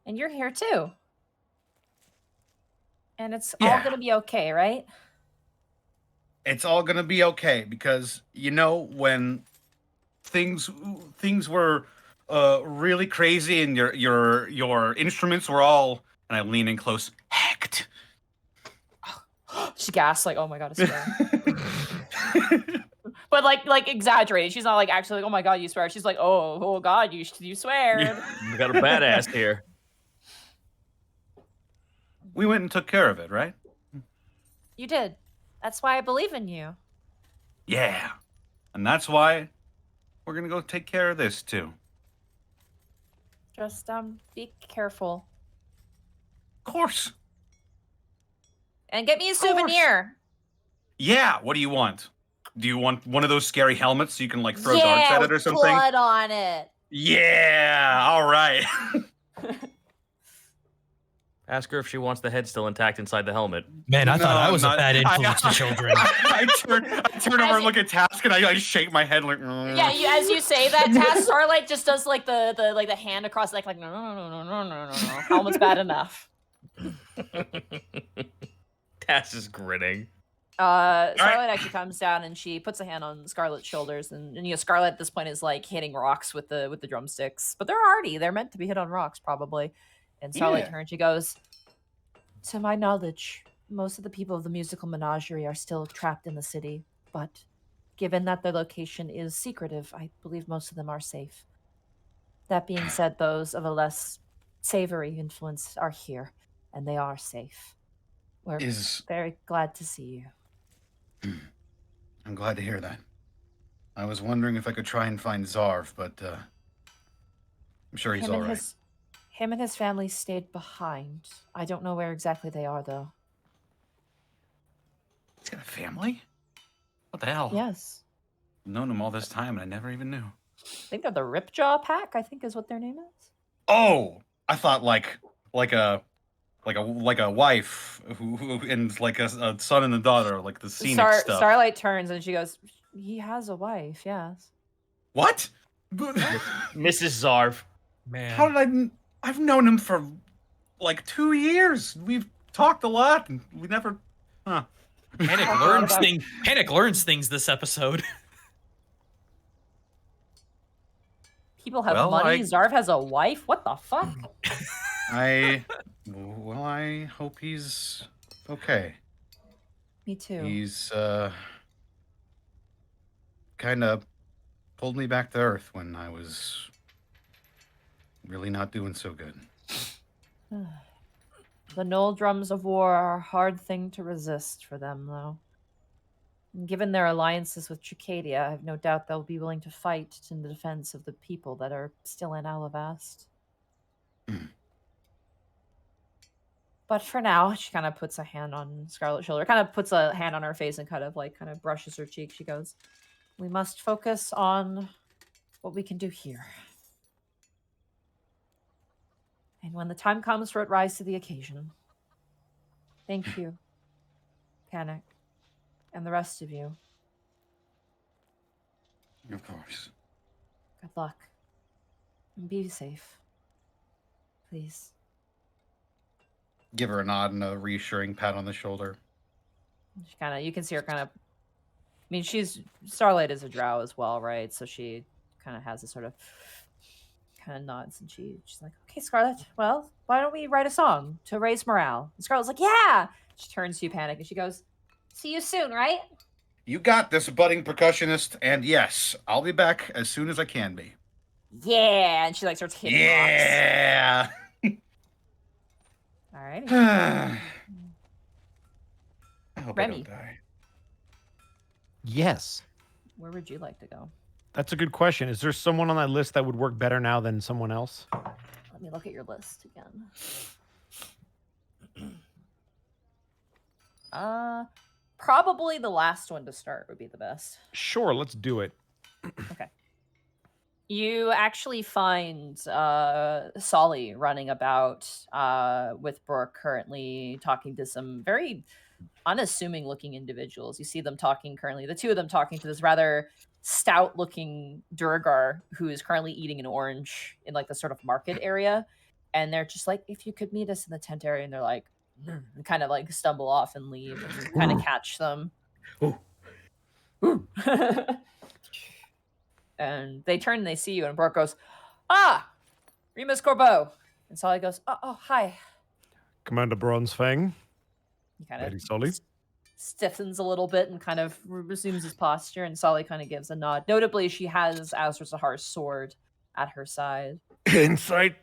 And you're here too. And it's all
Yeah.
gonna be okay, right?
It's all gonna be okay because you know when things were really crazy and your instruments were all, and I lean in close, hacked.
She gasps like, oh my god, it's swear. But like exaggerated. She's not like actually like, oh my god, you swear. She's like, oh god, you swear.
We got a badass here.
We went and took care of it, right?
You did. That's why I believe in you.
Yeah. And that's why we're gonna go take care of this too.
Just be careful.
Of course.
And get me a souvenir.
Yeah, what do you want? Do you want one of those scary helmets so you can like throw darts at it or something?
Blood on it.
Yeah, all right.
Ask her if she wants the head still intact inside the helmet.
Man, I thought
No,
I was a
not-
bad influence to children.
I turn over and look at Task and I shake my head like.
Yeah, as you say that, Taz Starlight just does like the hand across like no. Helmet's bad enough.
Tass is grinning.
Starlight actually comes down and she puts a hand on Scarlet's shoulders, and you know Scarlet at this point is like hitting rocks with the drumsticks, but they're meant to be hit on rocks probably. And Starlight turns, she goes, to my knowledge, most of the people of the musical menagerie are still trapped in the city, but given that their location is secretive, I believe most of them are safe. That being said, those of a less savory influence are here, and they are safe. We're very glad to see you.
I'm glad to hear that. I was wondering if I could try and find Zarv, but I'm sure he's all right.
Him and his family stayed behind. I don't know where exactly they are, though.
He's got a family? What the hell?
Yes.
I've known him all this time and I never even knew.
I think they're the Ripjaw Pack, I think is what their name is.
Oh! I thought like a wife who and like a son and a daughter, like the scenic stuff.
Starlight turns and she goes, he has a wife, yes.
What?
Mrs. Zarv.
Man.
How did I've known him for like 2 years. We've talked a lot and we never
Panic learns things this episode.
People have money. Zarv has a wife. What the fuck?
I hope he's okay.
Me too.
He's kind of pulled me back to earth when I was really not doing so good.
The Knoll drums of war are a hard thing to resist for them, though. And given their alliances with Tricadia, I have no doubt they'll be willing to fight in the defense of the people that are still in Alavast. But for now, she kind of puts a hand on Scarlet's shoulder, kind of puts a hand on her face and kind of brushes her cheek. She goes, we must focus on what we can do here. And when the time comes for it, rise to the occasion. Thank you, Panic, and the rest of you.
Of course.
Good luck. And be safe. Please.
Give her a nod and a reassuring pat on the shoulder.
She you can see her I mean, Starlight is a drow as well, right? So she kind of has a sort of nods and she's like, okay, Scarlet, well, why don't we write a song to raise morale? And Scarlet's like, yeah! She turns to you, Panic, and she goes, see you soon, right?
You got this, budding percussionist, and yes, I'll be back as soon as I can be.
Yeah! And she starts hitting rocks.
Yeah!
All righty.
I hope I
Remy.
don't die.
Yes.
Where would you like to go?
That's a good question. Is there someone on that list that would work better now than someone else?
Let me look at your list again. Probably the last one to start would be the best.
Sure, let's do it.
Okay. You actually find Solly running about with Brooke, currently talking to some very unassuming looking individuals. You see them talking currently, the two of them talking to this rather stout looking Durgar who is currently eating an orange in like the sort of market area. And they're just like, if you could meet us in the tent area. And they're like, and kind of like stumble off and leave, and you kind of catch them. And they turn and they see you, and Brooke goes, "Ah, Remus Corbeau." And Solly goes, "Oh, hi."
Commander Bronzefang.
He kind
Lady
of
Solly.
stiffens a little bit and kind of resumes his posture, and Solly kind of gives a nod. Notably, she has Azra Zahar's sword at her side.
Insight.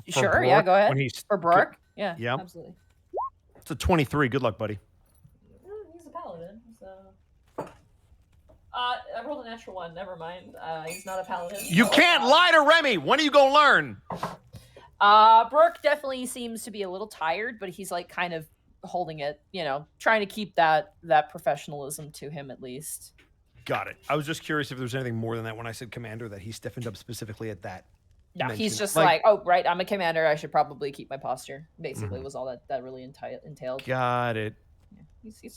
Sure, yeah, go ahead.
When he's,
For Brooke? Yeah,
Yep.
absolutely.
It's a 23. Good luck, buddy.
He's a paladin, so... I rolled a natural one. Never mind. He's not a paladin.
You can't lie to Remy. When are you gonna learn?
Brooke definitely seems to be a little tired, but he's like kind of holding it, trying to keep that professionalism to him at least.
Got it. I was just curious if there was anything more than that when I said commander, that he stiffened up specifically at that.
No,
mention.
he's just like, oh, right, I'm a commander. I should probably keep my posture. Basically,
Mhm.
was all that really entailed.
Got it.
Yeah,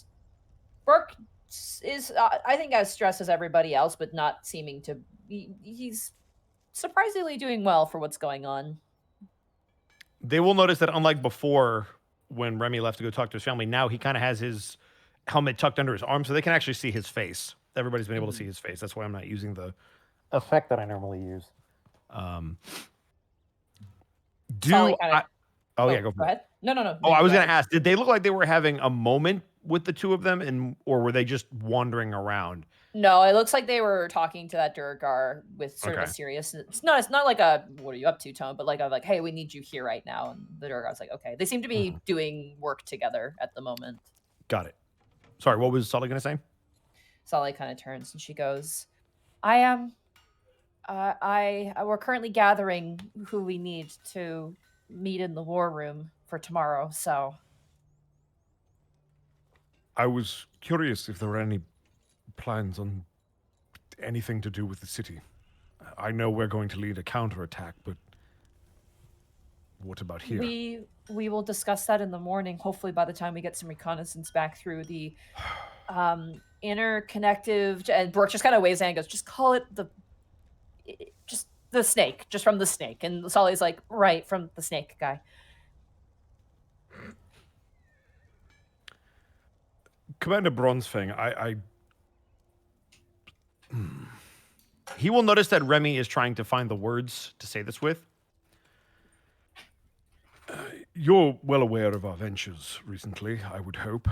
Brooke is, I think, as stressed as everybody else, but not seeming to. He's surprisingly doing well for what's going on.
They will notice that unlike before, when Remy left to go talk to his family, now he kind of has his helmet tucked under his arm, so they can actually see his face. Everybody's been able to see his face. That's why I'm not using the effect that I normally use.
Solly kinda-
Oh, yeah, go
go
for it.
ahead. No.
Oh, I was going to ask, did they look like they were having a moment with the two of them, or were they just wandering around?
No, it looks like they were talking to that Durgar with sort of a
Okay.
serious. It's not like a "what are you up to" tone, but like hey, we need you here right now. And the Durgar's like, okay. They seem to be doing work together at the moment.
Got it. Sorry, what was Sully going to say?
Solly kind of turns and she goes, "I am. We're currently gathering who we need to meet in the war room for tomorrow. So
I was curious if there were any plans on anything to do with the city. I know we're going to lead a counterattack, but what about here?
we will discuss that in the morning. Hopefully, by the time we get some reconnaissance back through the interconnective." And Brooke just kind of waves and goes, "Just call it just the snake, just from the snake." And Solly's like, "Right, from the snake guy."
Commander Bronzefang,
He will notice that Remy is trying to find the words to say this with.
you're well aware of our ventures recently, I would hope.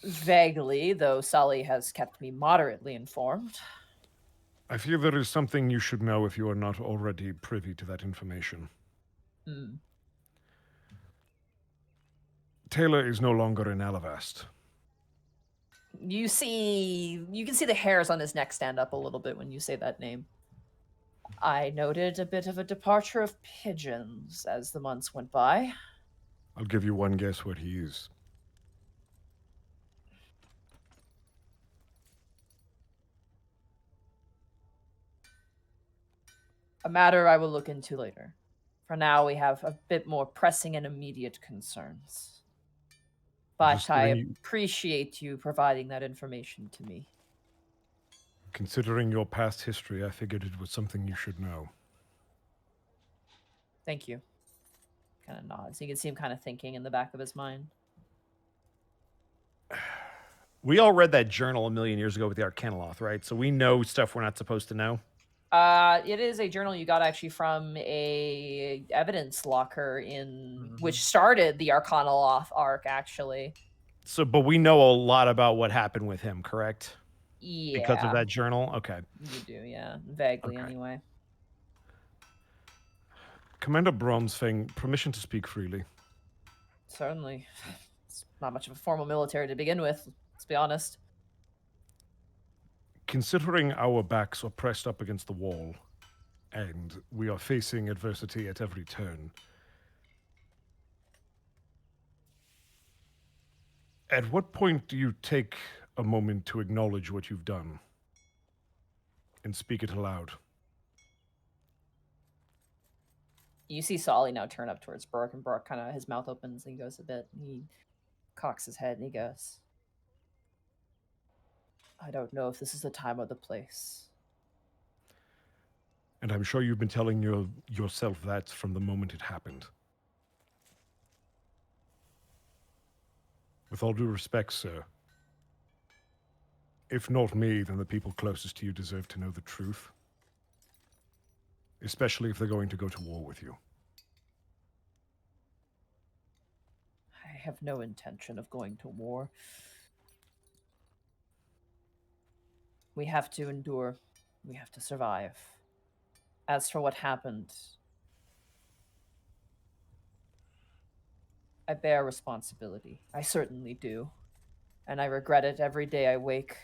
Vaguely, though Solly has kept me moderately informed.
I feel there is something you should know if you are not already privy to that information.
Hmm.
Taylor is no longer in Alavast.
You can see the hairs on his neck stand up a little bit when you say that name. I noted a bit of a departure of pigeons as the months went by.
I'll give you one guess where he is.
A matter I will look into later. For now, we have a bit more pressing and immediate concerns. But
Just
I
giving you-
appreciate you providing that information to me.
Considering your past history, I figured it was something you should know.
Thank you. Kind of nods. You can see him kind of thinking in the back of his mind.
We all read that journal a million years ago with the Arcanoloth, right? So we know stuff we're not supposed to know.
It is a journal you got actually from a evidence locker in which started the Arcanoloth arc, actually.
So, but we know a lot about what happened with him, correct?
Yeah.
Because of that journal? Okay.
You do, yeah. Vaguely,
Okay.
anyway.
Commander Bronzefang, permission to speak freely.
Certainly. It's not much of a formal military to begin with, let's be honest.
Considering our backs are pressed up against the wall, and we are facing adversity at every turn, at what point do you take a moment to acknowledge what you've done and speak it aloud?
You see Solly now turn up towards Brooke, and Brooke kind of, his mouth opens and he goes a bit, and he cocks his head and he goes, I don't know if this is the time or the place.
And I'm sure you've been telling yourself that from the moment it happened. With all due respect, sir, if not me, then the people closest to you deserve to know the truth. Especially if they're going to go to war with you.
I have no intention of going to war. We have to endure. We have to survive. As for what happened, I bear responsibility. I certainly do. And I regret it every day I wake.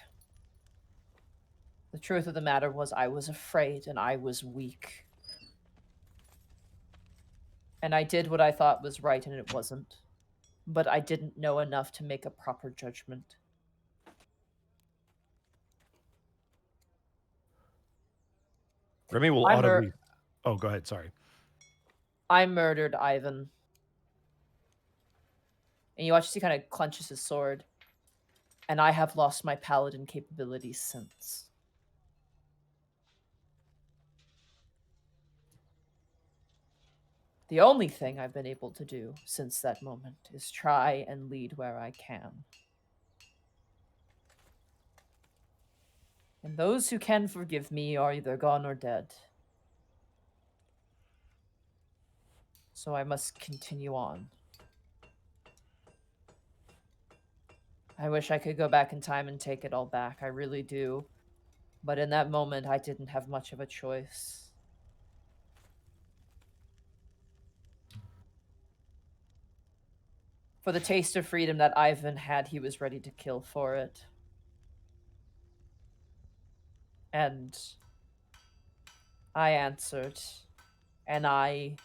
The truth of the matter was I was afraid and I was weak. And I did what I thought was right and it wasn't. But I didn't know enough to make a proper judgment.
Remy will audibly... Oh, go ahead, sorry.
I murdered Ivan. And you watch as he kind of clenches his sword. And I have lost my paladin capabilities since. The only thing I've been able to do since that moment is try and lead where I can. And those who can forgive me are either gone or dead. So I must continue on. I wish I could go back in time and take it all back. I really do. But in that moment, I didn't have much of a choice. For the taste of freedom that Ivan had, he was ready to kill for it. And I answered. And I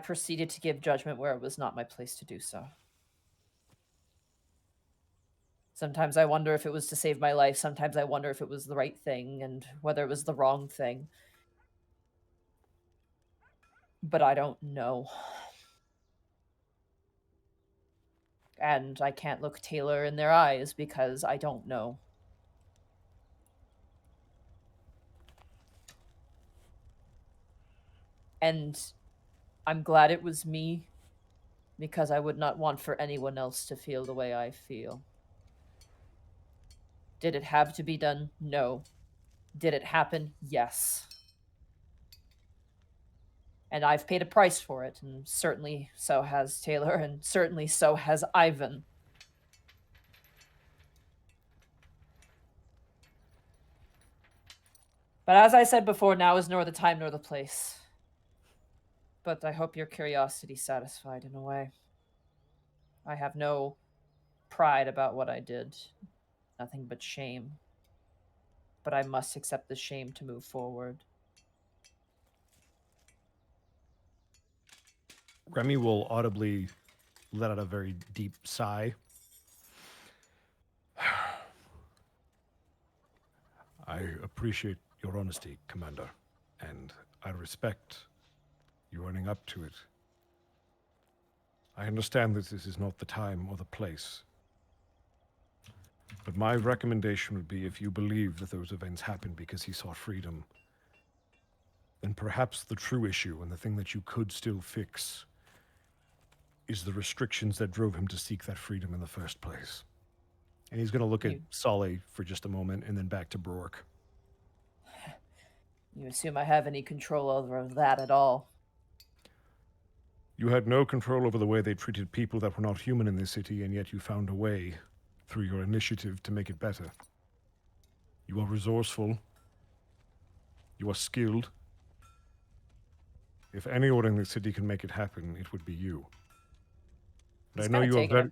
proceeded to give judgment where it was not my place to do so. Sometimes I wonder if it was to save my life. Sometimes I wonder if it was the right thing and whether it was the wrong thing. But I don't know. And I can't look Taylor in their eyes because I don't know. And I'm glad it was me, because I would not want for anyone else to feel the way I feel. Did it have to be done? No. Did it happen? Yes. And I've paid a price for it, and certainly so has Taylor, and certainly so has Ivan. But as I said before, now is nor the time nor the place. But I hope your curiosity's satisfied in a way. I have no pride about what I did. Nothing but shame. But I must accept the shame to move forward.
Remy will audibly let out a very deep sigh. I appreciate your honesty, Commander, and I respect you owning up to it. I understand that this is not the time or the place, but my recommendation would be, if you believe that those events happened because he sought freedom, then perhaps the true issue and the thing that you could still fix is the restrictions that drove him to seek that freedom in the first place. And he's going to look at Solly for just a moment and then back to Brook.
You assume I have any control over that at all?
You had no control over the way they treated people that were not human in this city, and yet you found a way, through your initiative, to make it better. You are resourceful. You are skilled. If anyone in this city can make it happen, it would be you. And
He's
I know
kinda
you are
taken
very.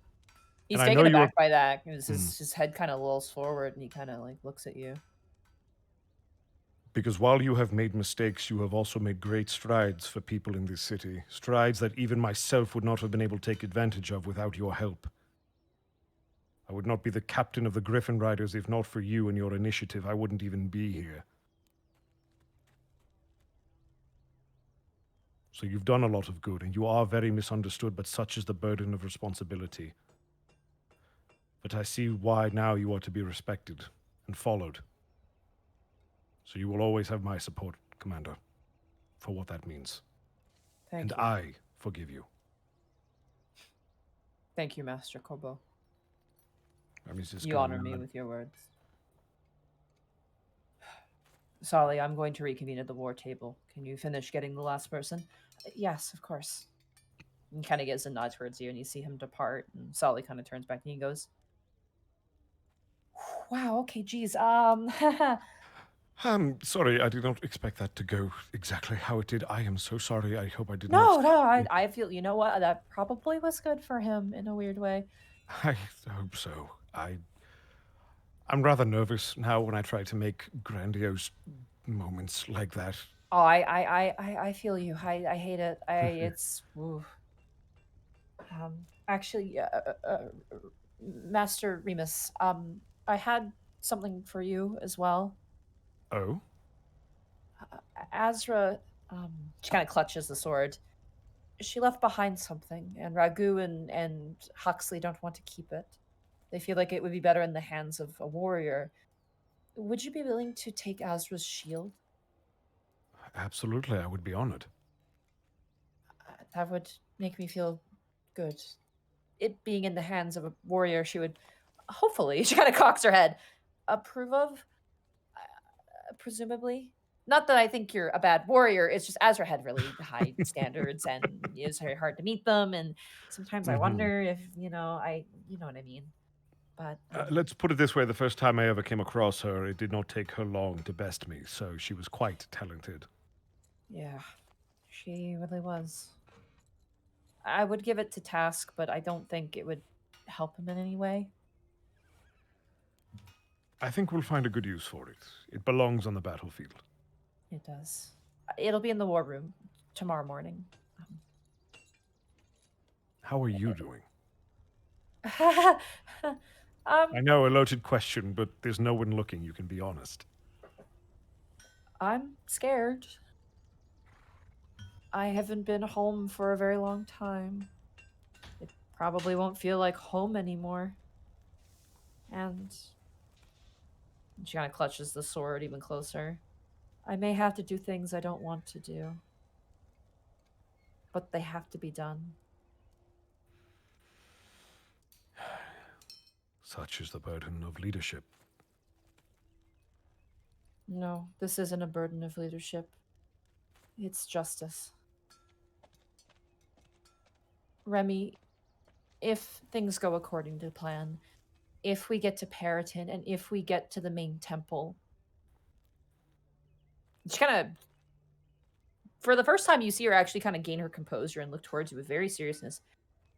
He's
and I know
taken
you are.
aback by that. His head kind of lolls forward, and he kind of like looks at you.
Because while you have made mistakes, you have also made great strides for people in this city. Strides that even myself would not have been able to take advantage of without your help. I would not be the captain of the Griffin Riders if not for you and your initiative. I wouldn't even be here. So you've done a lot of good, and you are very misunderstood, but such is the burden of responsibility. But I see why now you are to be respected and followed. So you will always have my support, Commander, for what that means.
Thank
And
you.
I forgive you.
Thank you, Master Kobo.
I'm just
You
going
honor me
on.
with your words. Solly, I'm going to reconvene at the war table. Can you finish getting the last person? Yes, of course. He kind of gives a nod towards you, and you see him depart. And Solly kind of turns back and he goes, "Wow, okay, geez.
Sorry, I did not expect that to go exactly how it did. I am so sorry. I hope I did
No,
not.
no, I feel, you know what? That probably was good for him in a weird way.
I hope so. I'm rather nervous now when I try to make grandiose moments like that.
Oh, I feel you. I hate it. It's, ooh. Actually, Master Remus, I had something for you as well.
Oh?
Azra, she kind of clutches the sword. She left behind something, and Ragu and Huxley don't want to keep it. They feel like it would be better in the hands of a warrior. Would you be willing to take Azra's shield?
Absolutely, I would be honored.
That would make me feel good. It being in the hands of a warrior, she would hopefully, she kind of cocks her head, approve of, presumably. Not that I think you're a bad warrior, it's just Azra had really high standards and it was very hard to meet them. And sometimes I wonder if, you know what I mean. But
Let's put it this way, the first time I ever came across her, it did not take her long to best me, so she was quite talented.
yeah, she really was. I would give it to Task, but I don't think it would help him in any way.
I think we'll find a good use for it. It belongs on the battlefield.
It does. It'll be in the war room tomorrow morning.
How are you doing?
Um,
I know, a loaded question, but there's no one looking, you can be honest.
I'm scared. I haven't been home for a very long time. It probably won't feel like home anymore. And she kind of clutches the sword even closer. I may have to do things I don't want to do. But they have to be done.
Such is the burden of leadership.
No, this isn't a burden of leadership. It's justice. Remy, if things go according to plan, if we get to Periton and if we get to the main temple, she kind of, for the first time you see her actually kind of gain her composure and look towards you with very seriousness.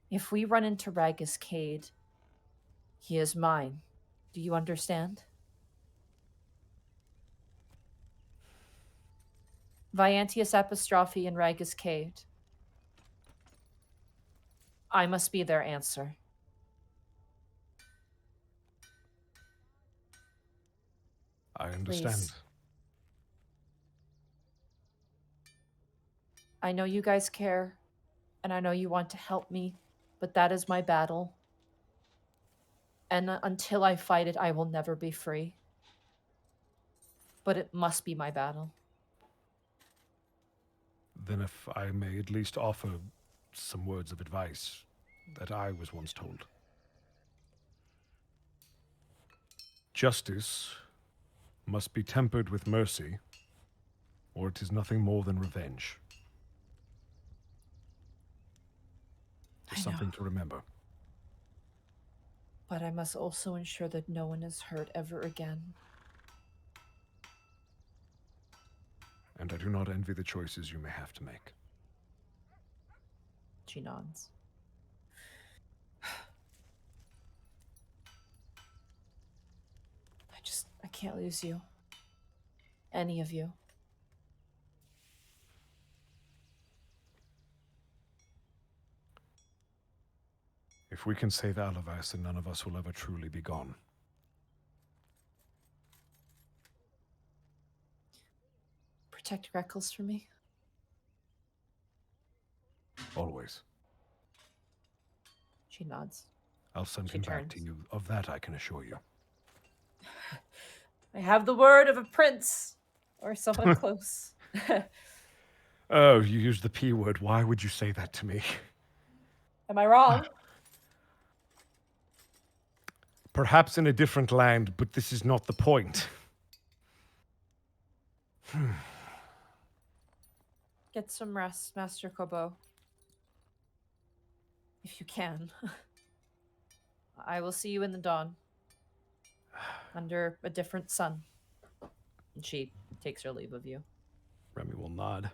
If we run into Ragus Cade, he is mine. Do you understand? Viantius Epistrophe and Ragus Cade. I must be their answer.
I understand.
Please. I know you guys care, and I know you want to help me, but that is my battle. And until I fight it, I will never be free. But it must be my battle.
Then if I may at least offer some words of advice that I was once told. Justice must be tempered with mercy, or it is nothing more than revenge. Just something to remember.
But I must also ensure that no one is hurt ever again.
And I do not envy the choices you may have to make.
She nods. I can't lose you. Any of you.
If we can save Alavis, then none of us will ever truly be gone.
Protect Greckles for me.
Always.
She nods.
I'll send
She
him back to
turns.
you. Of that I can assure you.
I have the word of a prince or someone close.
Oh, you used the P word. Why would you say that to me?
Am I wrong?
Perhaps in a different land, but this is not the point.
Get some rest, Master Kobo. If you can. I will see you in the dawn. Under a different sun. And she takes her leave of you.
Remy will nod.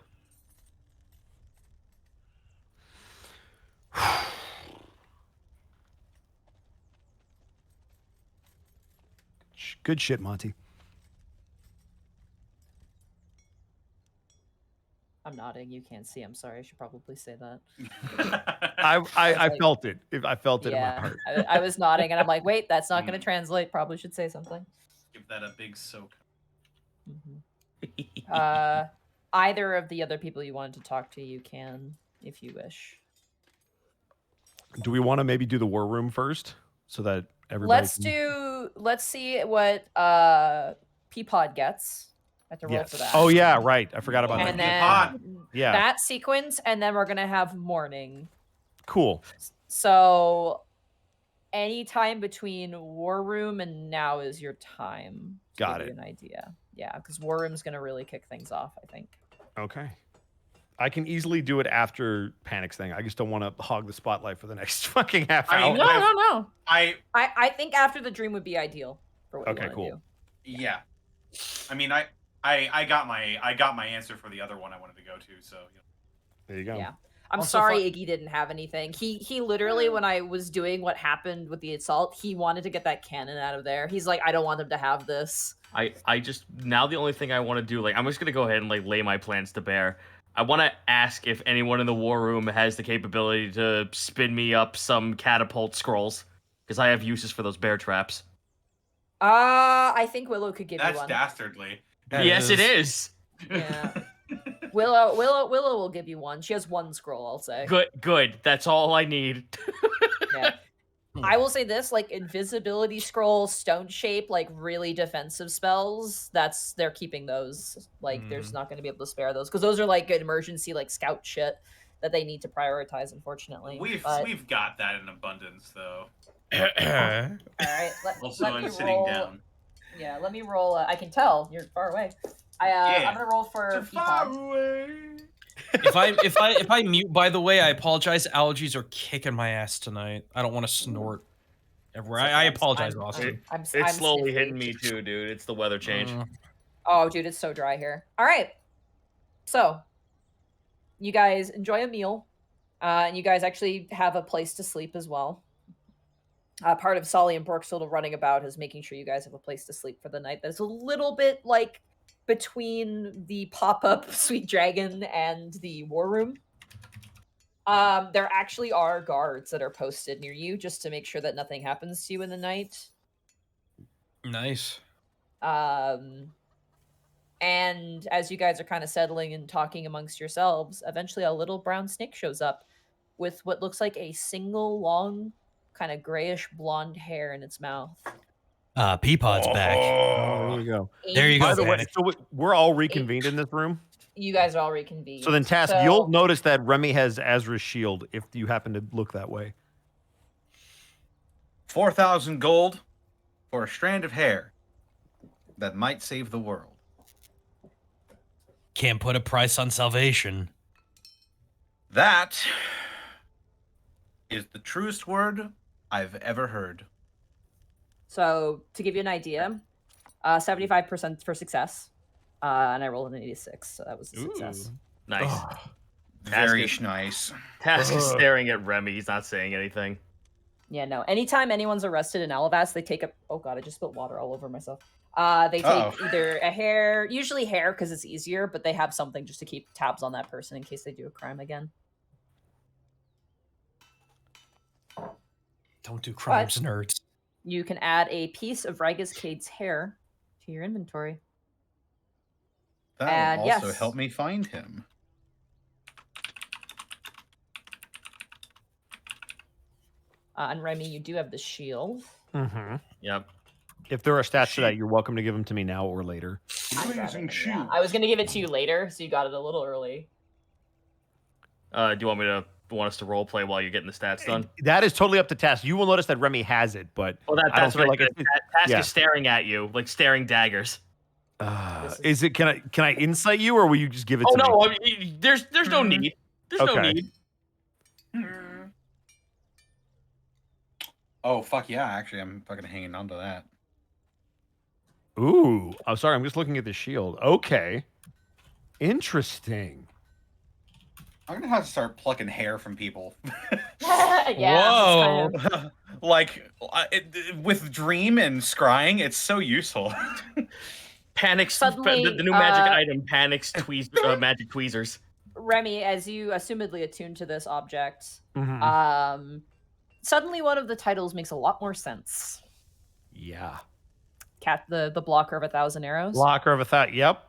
Good shit, Monty.
I'm nodding. You can't see. I'm sorry. I should probably say that.
I
like-
felt it. I felt it in my
Yeah.
heart.
I was nodding and I'm like, wait, that's not going to translate. Probably should say something.
Give that a big soak.
Either of the other people you wanted to talk to, you can, if you wish.
Do we want to maybe do the war room first, so that everybody?
Let's see what Peapod gets. I have to roll for that.
Oh yeah, right. I forgot about
And
that.
then
Yeah.
that sequence, and then we're gonna have morning.
Cool.
So anytime between War Room and now is your time. To
Got
give
it.
you an idea. Yeah, because War Room's gonna really kick things off, I think.
Okay. I can easily do it after Panic's thing. I just don't want to hog the spotlight for the next fucking half
I
hour.
mean,
No.
I
I think after the dream would be ideal for what you
Okay,
wanna
cool.
do.
yeah. I mean, I got my answer for the other one I wanted to go to. So
There you go.
Yeah. I'm
Also
sorry
fu-
Iggy didn't have anything. He literally, when I was doing what happened with the assault, he wanted to get that cannon out of there. He's like, I don't want them to have this.
I just now the only thing I want to do, like, I'm just gonna go ahead and like lay my plans to bear. I want to ask if anyone in the war room has the capability to spin me up some catapult scrolls, because I have uses for those bear traps.
I think Willow could give
that's
you one.
dastardly.
Yes, it is.
Yeah. Willow will give you one. She has one scroll, I'll say.
Good. That's all I need.
Yeah. I will say this, like invisibility scroll, stone shape, like really defensive spells, they're keeping those. Like there's not going to be able to spare those because those are like good emergency like scout shit that they need to prioritize, unfortunately.
We've got that in abundance though.
All right,
Also,
let
I'm
me
sitting
roll.
down.
Yeah, let me roll. I can tell you're far away. I'm gonna roll for Peapod.
away.
If I mute, by the way, I apologize. Allergies are kicking my ass tonight. I don't want to snort everywhere.
It's okay,
I
I'm-
apologize,
I'm-
Austin.
I'm
It's slowly
sniffly.
hitting me too, dude. It's the weather change.
Oh, dude, it's so dry here. All right, so you guys enjoy a meal, and you guys actually have a place to sleep as well. Part of Solly and Brooke's little running about is making sure you guys have a place to sleep for the night. That's a little bit like between the pop-up Sweet Dragon and the War Room. There actually are guards that are posted near you just to make sure that nothing happens to you in the night.
Nice.
And as you guys are kind of settling and talking amongst yourselves, eventually a little brown snake shows up with what looks like a single long, kind of grayish blonde hair in its mouth.
Peapod's back.
Oh, there you go.
There you go,
By the way,
Panic.
so we're all reconvened in this room.
You guys are all reconvened.
So then, Task,
So-
you'll notice that Remy has Azra's shield if you happen to look that way.
4,000 gold for a strand of hair that might save the world.
Can't put a price on salvation.
That is the truest word I've ever heard.
So to give you an idea, 75% for success. And I rolled an 86, so that was a success.
Nice.
Very
Task is-
nice.
Task is staring at Remy. He's not saying anything.
Yeah, no. Anytime anyone's arrested in Alavas, they take a. Oh god, I just spilled water all over myself. They take either a hair, usually hair because it's easier, but they have something just to keep tabs on that person in case they do a crime again.
Don't do crimes, nerds.
You can add a piece of Rygus Cade's hair to your inventory.
That
And
will also
yes.
help me find him.
And Remy, you do have the shield.
Mm-hmm.
Yep.
If there are stats to that, you're welcome to give them to me now or later.
Amazing shield.
I was going to give it to you later, so you got it a little early.
Do you want us to role play while you're getting the stats done?
That is totally up to Task. You will notice that Remy has it, but
Well,
I don't
that's
feel
what
like
Task
yeah.
is staring at you, like staring daggers.
Is it? Can I insight you, or will you just give it
Oh
to me?
no, I mean, there's no need. There's no
Okay.
need.
Oh, fuck yeah. Actually, I'm fucking hanging on to that.
Ooh, I'm sorry. I'm just looking at the shield. Okay, interesting.
I'm going to have to start plucking hair from people.
Yeah.
Whoa.
That's kind of,
Like, with Dream and Scrying, it's so useful.
Panics.
Suddenly,
the new magic item. Panics. Magic tweezers.
Remy, as you assumedly attune to this object,
Mhm.
suddenly one of the titles makes a lot more sense.
Yeah.
The blocker of 1,000 arrows.
Blocker of a thought. Yep.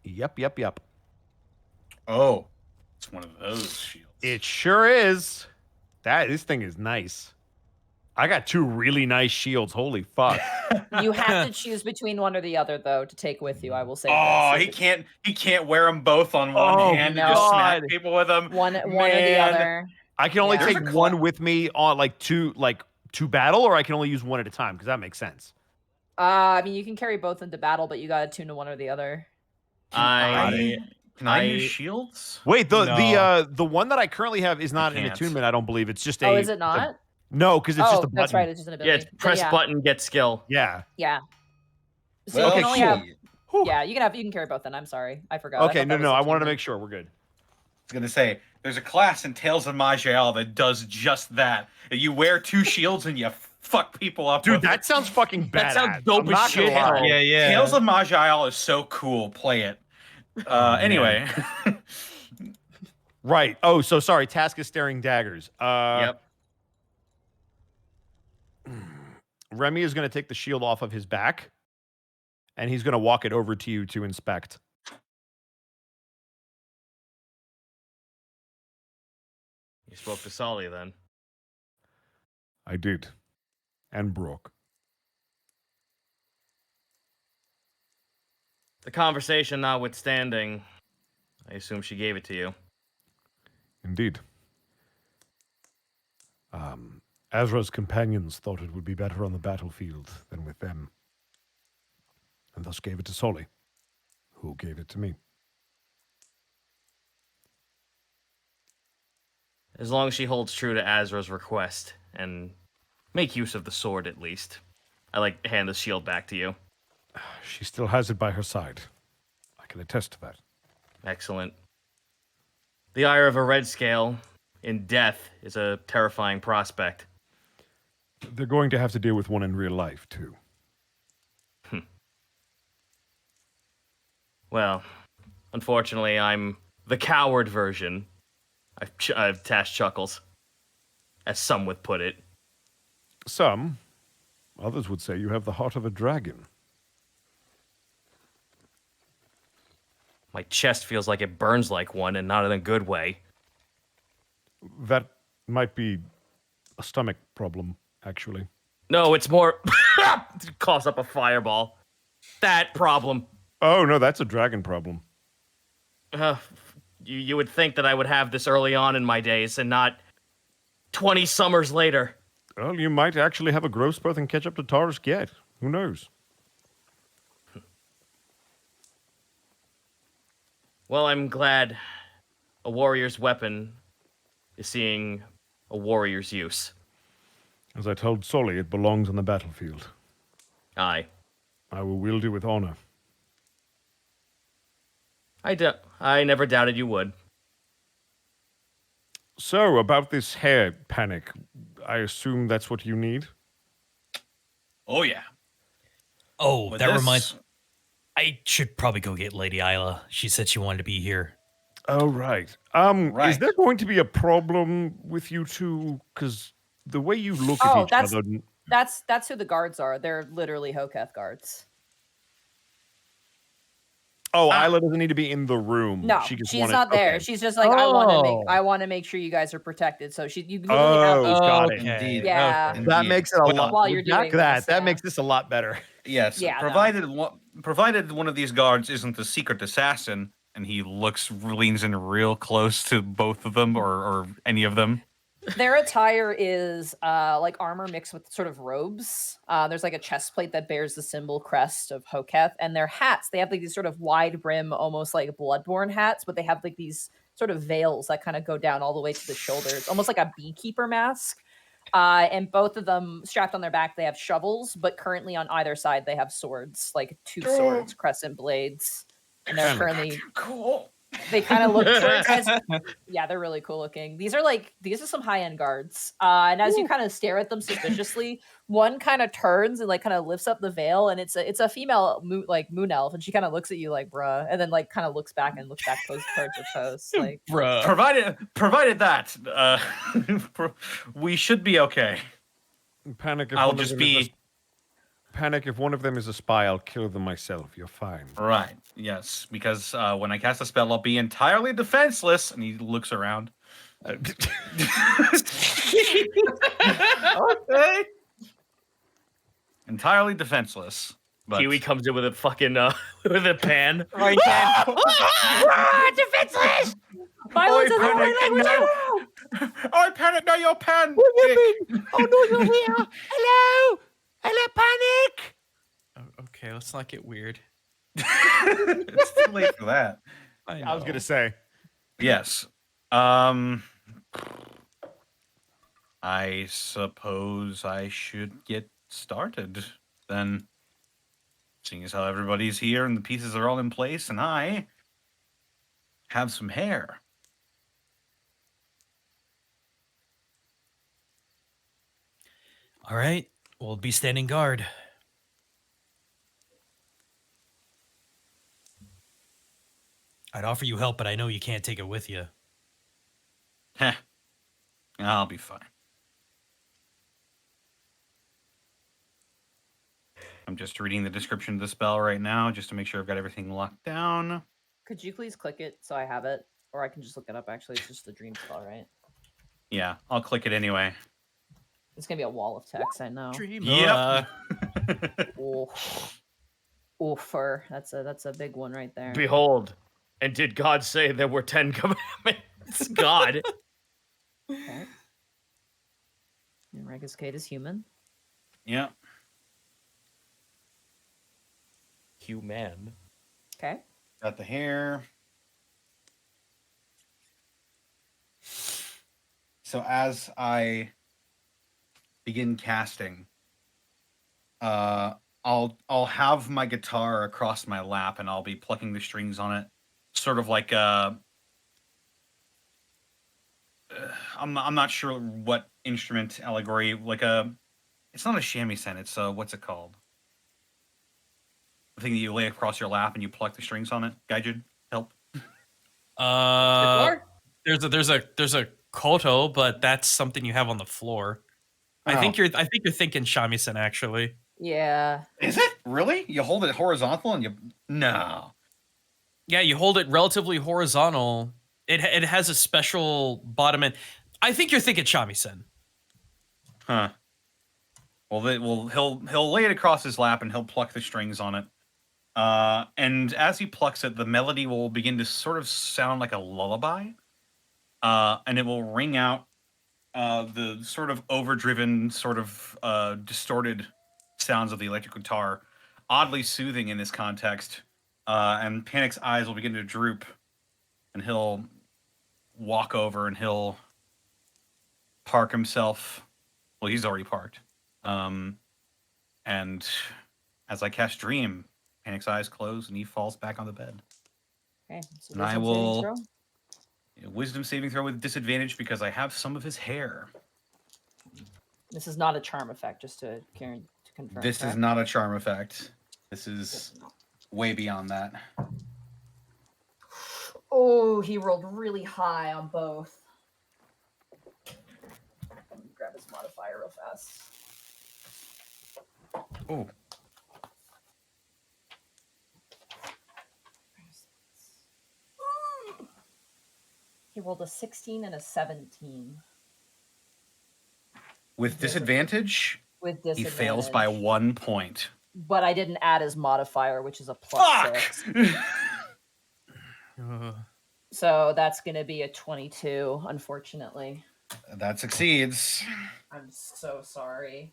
Yep.
Oh, it's one of those shields.
It sure is. This thing is nice. I got 2 really nice shields. Holy fuck.
You have to choose between one or the other, though, to take with you. I will say.
Oh,
this.
he can't wear them both on one
Oh,
hand and just smack
God.
people with them.
One or the
Man.
other.
I can only
Yeah.
take
There's a
one with me on to battle, or I can only use one at a time because that makes sense.
I mean, you can carry both into battle, but you got to tune to one or the other.
Can I
I-
use shields?
Wait,
No.
the one that I currently have is not an
can't.
attunement. I don't believe it's just
Oh, is it not?
No, because it's just a button.
That's right. It's just an
Yeah,
ability.
press
yeah.
button, get skill.
Yeah.
Yeah. So
Well,
you can only have.
Whew.
Yeah, you can carry both. Then I'm sorry, I forgot.
Okay,
thought that was
I
the
wanted to
attunement.
make sure we're good.
I was gonna say there's a class in Tales of Maj'Al that does just that. You wear 2 shields and you fuck people up.
Dude,
with
that
it.
sounds fucking badass.
That sounds dope
I'm
as
not gonna
shit.
lie.
Yeah.
Tales of Maj'Al is so cool. Play it. Anyway.
Right. Oh, so sorry. Task is staring daggers.
Yep.
Remy is going to take the shield off of his back, and he's going to walk it over to you to inspect.
You spoke to Solly then.
I did. And Brooke.
The conversation notwithstanding, I assume she gave it to you.
Indeed. Azra's companions thought it would be better on the battlefield than with them, and thus gave it to Solly, who gave it to me.
As long as she holds true to Azra's request and make use of the sword at least. I hand the shield back to you.
She still has it by her side. I can attest to that.
Excellent. The ire of a red scale in death is a terrifying prospect.
They're going to have to deal with one in real life, too.
Well, unfortunately, I'm the coward version. I've Tash chuckles, as some would put it.
Some, others would say you have the heart of a dragon.
My chest feels like it burns like one, and not in a good way.
That might be a stomach problem, actually.
No, it's more... coughs up a fireball. That problem.
Oh, no, that's a dragon problem.
You would think that I would have this early on in my days, and not 20 summers later.
Well, you might actually have a growth spurt and catch up to Taurus yet. Who knows?
Well, I'm glad a warrior's weapon is seeing a warrior's use.
As I told Solly, it belongs on the battlefield.
Aye.
I will wield it with honor.
I never doubted you would.
So, about this hair panic, I assume that's what you need?
Oh yeah.
Oh,
With
that
this-
reminds. I should probably go get Lady Isla. She said she wanted to be here.
Oh, right. Is
Right.
there going to be a problem with you two? Because the way you look
Oh,
at each
that's-
other...
That's who the guards are. They're literally Hoketh guards.
Oh, Isla doesn't need to be in the room.
No,
she just
she's
wanted,
not there.
okay.
She's just like,
Oh.
I want to make sure you guys are protected. So you literally have
Oh, got it.
Indeed.
Yeah.
Indeed.
That makes it a
Well,
lot.
While you're
Jack
doing
that.
this,
That
yeah.
makes this a lot better.
Yes.
Yeah, no.
Provided one of these guards isn't the secret assassin, and he leans in real close to both of them or any of them.
Their attire is like armor mixed with sort of robes. There's like a chest plate that bears the symbol crest of Hoketh, and their hats, they have like these sort of wide brim, almost like Bloodborne hats, but they have like these sort of veils that kind of go down all the way to the shoulders, almost like a beekeeper mask. And both of them strapped on their back, they have shovels, but currently on either side they have swords, like two swords, crescent blades, and they're currently
Cool.
they kind of look towards guys. Yeah, they're really cool looking. These are some high-end guards. And as you kind of stare at them suspiciously, one kind of turns and like kind of lifts up the veil, and it's a female moon elf, and she kind of looks at you like bruh, and then like kind of looks back towards the post. Like
Bruh.
Provided that we should be okay.
Panic. If
I'll
one of
just
them
be
is Panic. If one of them is a spy, I'll kill them myself. You're fine.
right. Yes, because when I cast a spell, I'll be entirely defenseless. And he looks around. Okay. Entirely defenseless. But
Kiwi comes in with a fucking with a pan.
Right then.
defenseless.
Oi,
Violence is the only
Panic,
language I
no.
know.
Oh, Panic, no, your pen.
Oh no, you're here. Hello, Panic.
Okay, let's not get weird.
It's too late for that.
I was gonna say.
Yes. I suppose I should get started then. Seeing as how everybody's here and the pieces are all in place and I have some hair.
All right, we'll be standing guard. I'd offer you help, but I know you can't take it with you.
Heh. I'll be fine. I'm just reading the description of the spell right now just to make sure I've got everything locked down.
Could you please click it so I have it, or I can just look it up? Actually, it's just the dream spell, right?
Yeah, I'll click it anyway.
It's gonna be a wall of text. I know.
Yep.
Oof. Oofer. That's a big one right there.
Behold, and did God say there were 10 commandments? God.
Okay. And Regus Kate is human.
Yep.
Human.
Okay.
Got the hair. So as I begin casting, I'll have my guitar across my lap and I'll be plucking the strings on it, sort of like I'm not sure what instrument allegory, like it's not a shamisen, it's what's it called? The thing that you lay across your lap and you pluck the strings on it. Gaijin, help.
There's a koto, but that's something you have on the floor. I think you're thinking shamisen actually.
Yeah.
Is it really? You hold it horizontal and you no.
Yeah, you hold it relatively horizontal. It has a special bottom end. I think you're thinking shamisen.
Huh. Well, he'll lay it across his lap and he'll pluck the strings on it. And as he plucks it, the melody will begin to sort of sound like a lullaby. And it will ring out the sort of overdriven, sort of distorted sounds of the electric guitar, oddly soothing in this context. And Panic's eyes will begin to droop, and he'll walk over and he'll park himself. Well, he's already parked. And as I cast Dream, Panic's eyes close and he falls back on the bed.
Okay. So
And I
wisdom saving
will
throw.
wisdom saving throw with disadvantage because I have some of his hair.
This is not a charm effect, just to confirm.
This is
correct?
not a charm effect. This is way beyond that.
Oh, he rolled really high on both. Let me grab his modifier real fast.
Oh.
He rolled a 16 and a 17.
With disadvantage,
With
he
disadvantage.
fails by 1 point.
But I didn't add his modifier, which is a +6. So that's going to be a 22, unfortunately.
That succeeds.
I'm so sorry.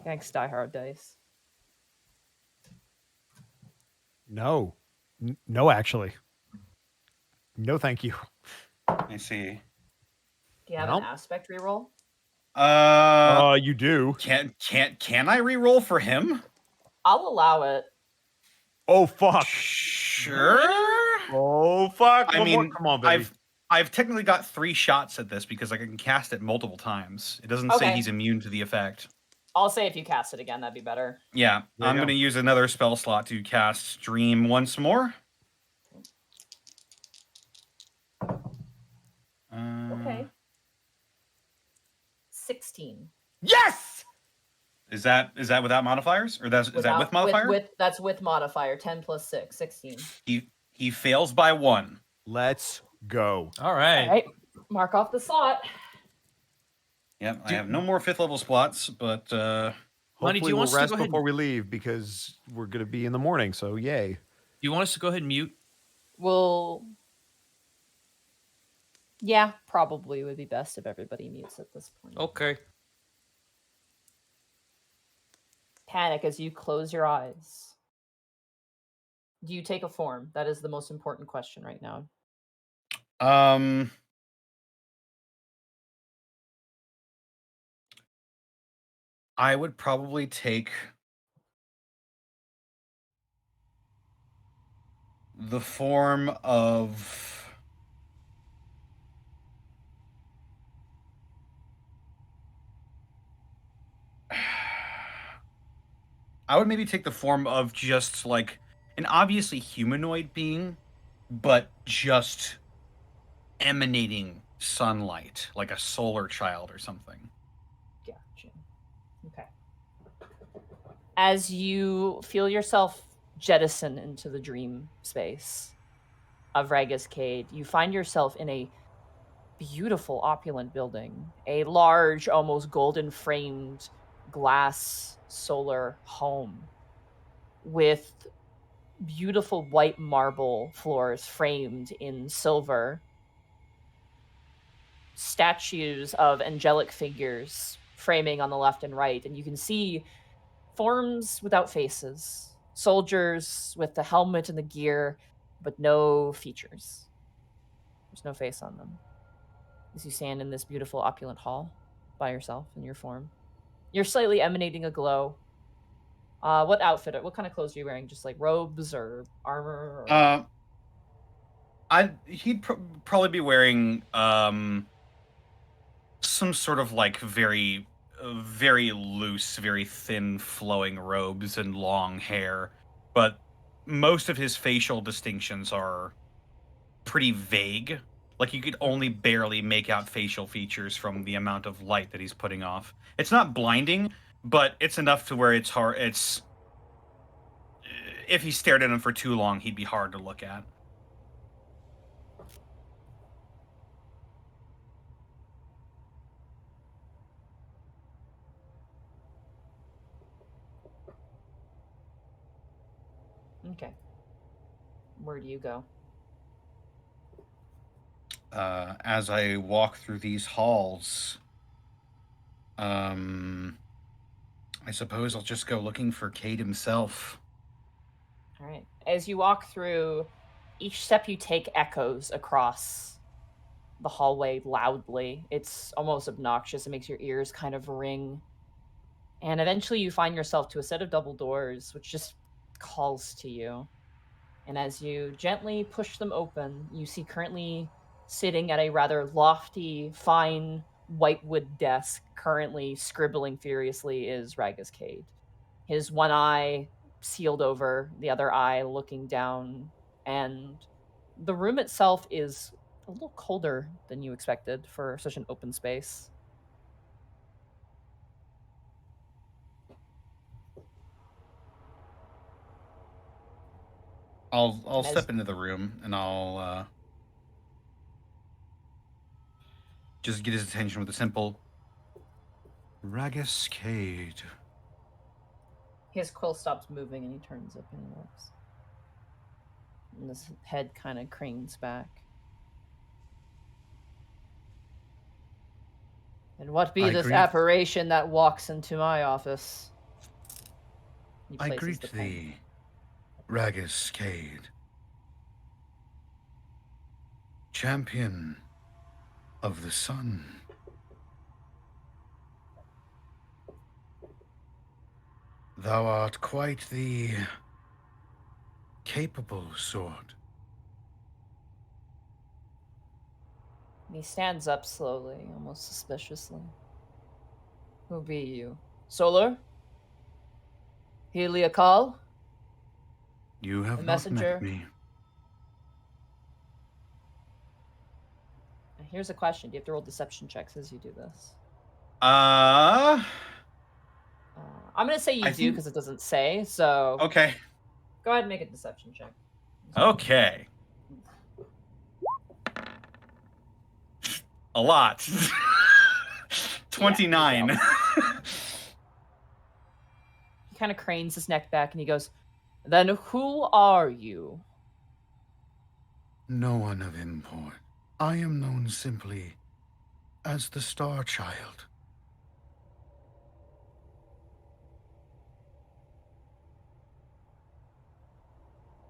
Thanks, Die Hard Dice.
No. No, actually. No, thank you.
I see.
Do you have
Well.
an aspect reroll?
You do.
Can I reroll for him?
I'll allow it.
Oh, fuck.
Sure.
Oh, fuck.
I
One more.
mean,
Come on, baby.
I've technically got 3 shots at this because I can cast it multiple times. It doesn't say
Okay.
he's immune to the effect.
I'll say if you cast it again, that'd be better.
Yeah,
There you
I'm
go.
going to use another spell slot to cast Dream once more.
Okay. 16.
Yes!
Is that without modifiers, or is that with modifier?
That's with modifier. 10 plus 6, 16.
He fails by 1.
Let's go.
All right.
All right. Mark off the slot.
Yep, I have no more 5th level slots, but
Honey, do
Hopefully
you want
we'll
us to
rest
go ahead
before we leave because we're going to be in the morning, so yay.
Do you want us to go ahead and mute?
Well, yeah, probably would be best if everybody mutes at this point.
Okay.
Panic as you close your eyes. Do you take a form? That is the most important question right now.
I would probably take the form of I would maybe take the form of just like an obviously humanoid being, but just emanating sunlight, like a solar child or something.
Gotcha. Okay. As you feel yourself jettison into the dream space of Ragiscade, you find yourself in a beautiful, opulent building. A large, almost golden-framed glass solar home with beautiful white marble floors framed in silver. Statues of angelic figures framing on the left and right, and you can see forms without faces, soldiers with the helmet and the gear, but no features. There's no face on them. As you stand in this beautiful opulent hall by yourself in your form, you're slightly emanating a glow. What outfit? What kind of clothes are you wearing? Just like robes or armor? Or...
He'd probably be wearing some sort of like very loose, very thin flowing robes and long hair, but most of his facial distinctions are pretty vague. Like you could only barely make out facial features from the amount of light that he's putting off. It's not blinding, but it's enough to where it's hard. It's if he stared at him for too long, he'd be hard to look at.
Okay. Where do you go?
As I walk through these halls, I suppose I'll just go looking for Cade himself.
All right. As you walk through, each step you take echoes across the hallway loudly. It's almost obnoxious. It makes your ears kind of ring. And eventually you find yourself to a set of double doors, which just calls to you. And as you gently push them open, you see currently sitting at a rather lofty, fine whitewood desk, currently scribbling furiously, is Ragus Cade. His one eye sealed over, the other eye looking down, and the room itself is a little colder than you expected for such an open space.
I'll
And as-
step into the room and I'll just get his attention with a simple Ragus Cade.
His quill stops moving and he turns up and he looks. And his head kind of cranes back. And what be
I
this
greet-
apparition that walks into my office? He
I
places
greet
the pen.
thee, Ragus Cade, champion of the sun. Thou art quite the capable sort.
He stands up slowly, almost suspiciously. Who be you? Solar? Heliacal?
You have
The
not
messenger?
met me.
Here's a question. Do you have to roll deception checks as you do this? I'm going to say you
I
do
think-
because it doesn't say, so
Okay.
go ahead and make a deception check.
Okay. A lot. 29.
He kind of cranes his neck back and he goes, "Then who are you?"
No one of import. I am known simply as the Star Child.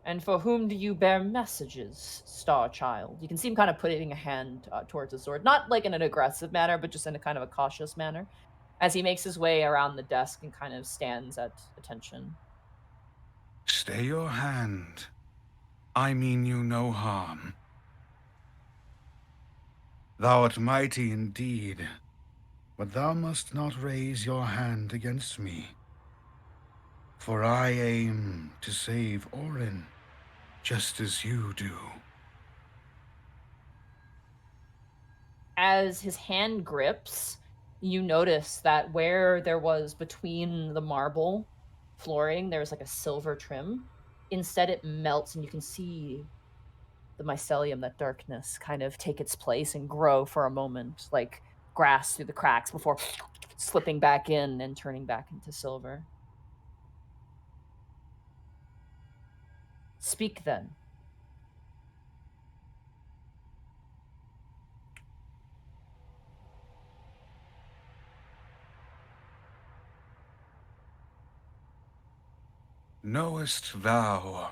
And for whom do you bear messages, Star Child? You can see him kind of putting a hand towards his sword. Not like in an aggressive manner, but just in a kind of a cautious manner. As he makes his way around the desk and kind of stands at attention.
Stay your hand. I mean you no harm. Thou art mighty indeed, but thou must not raise your hand against me. For I aim to save Orin, just as you do.
As his hand grips, you notice that where there was between the marble flooring, there was like a silver trim. Instead, it melts and you can see the mycelium, that darkness, kind of take its place and grow for a moment, like grass through the cracks before slipping back in and turning back into silver. Speak then.
Knowest thou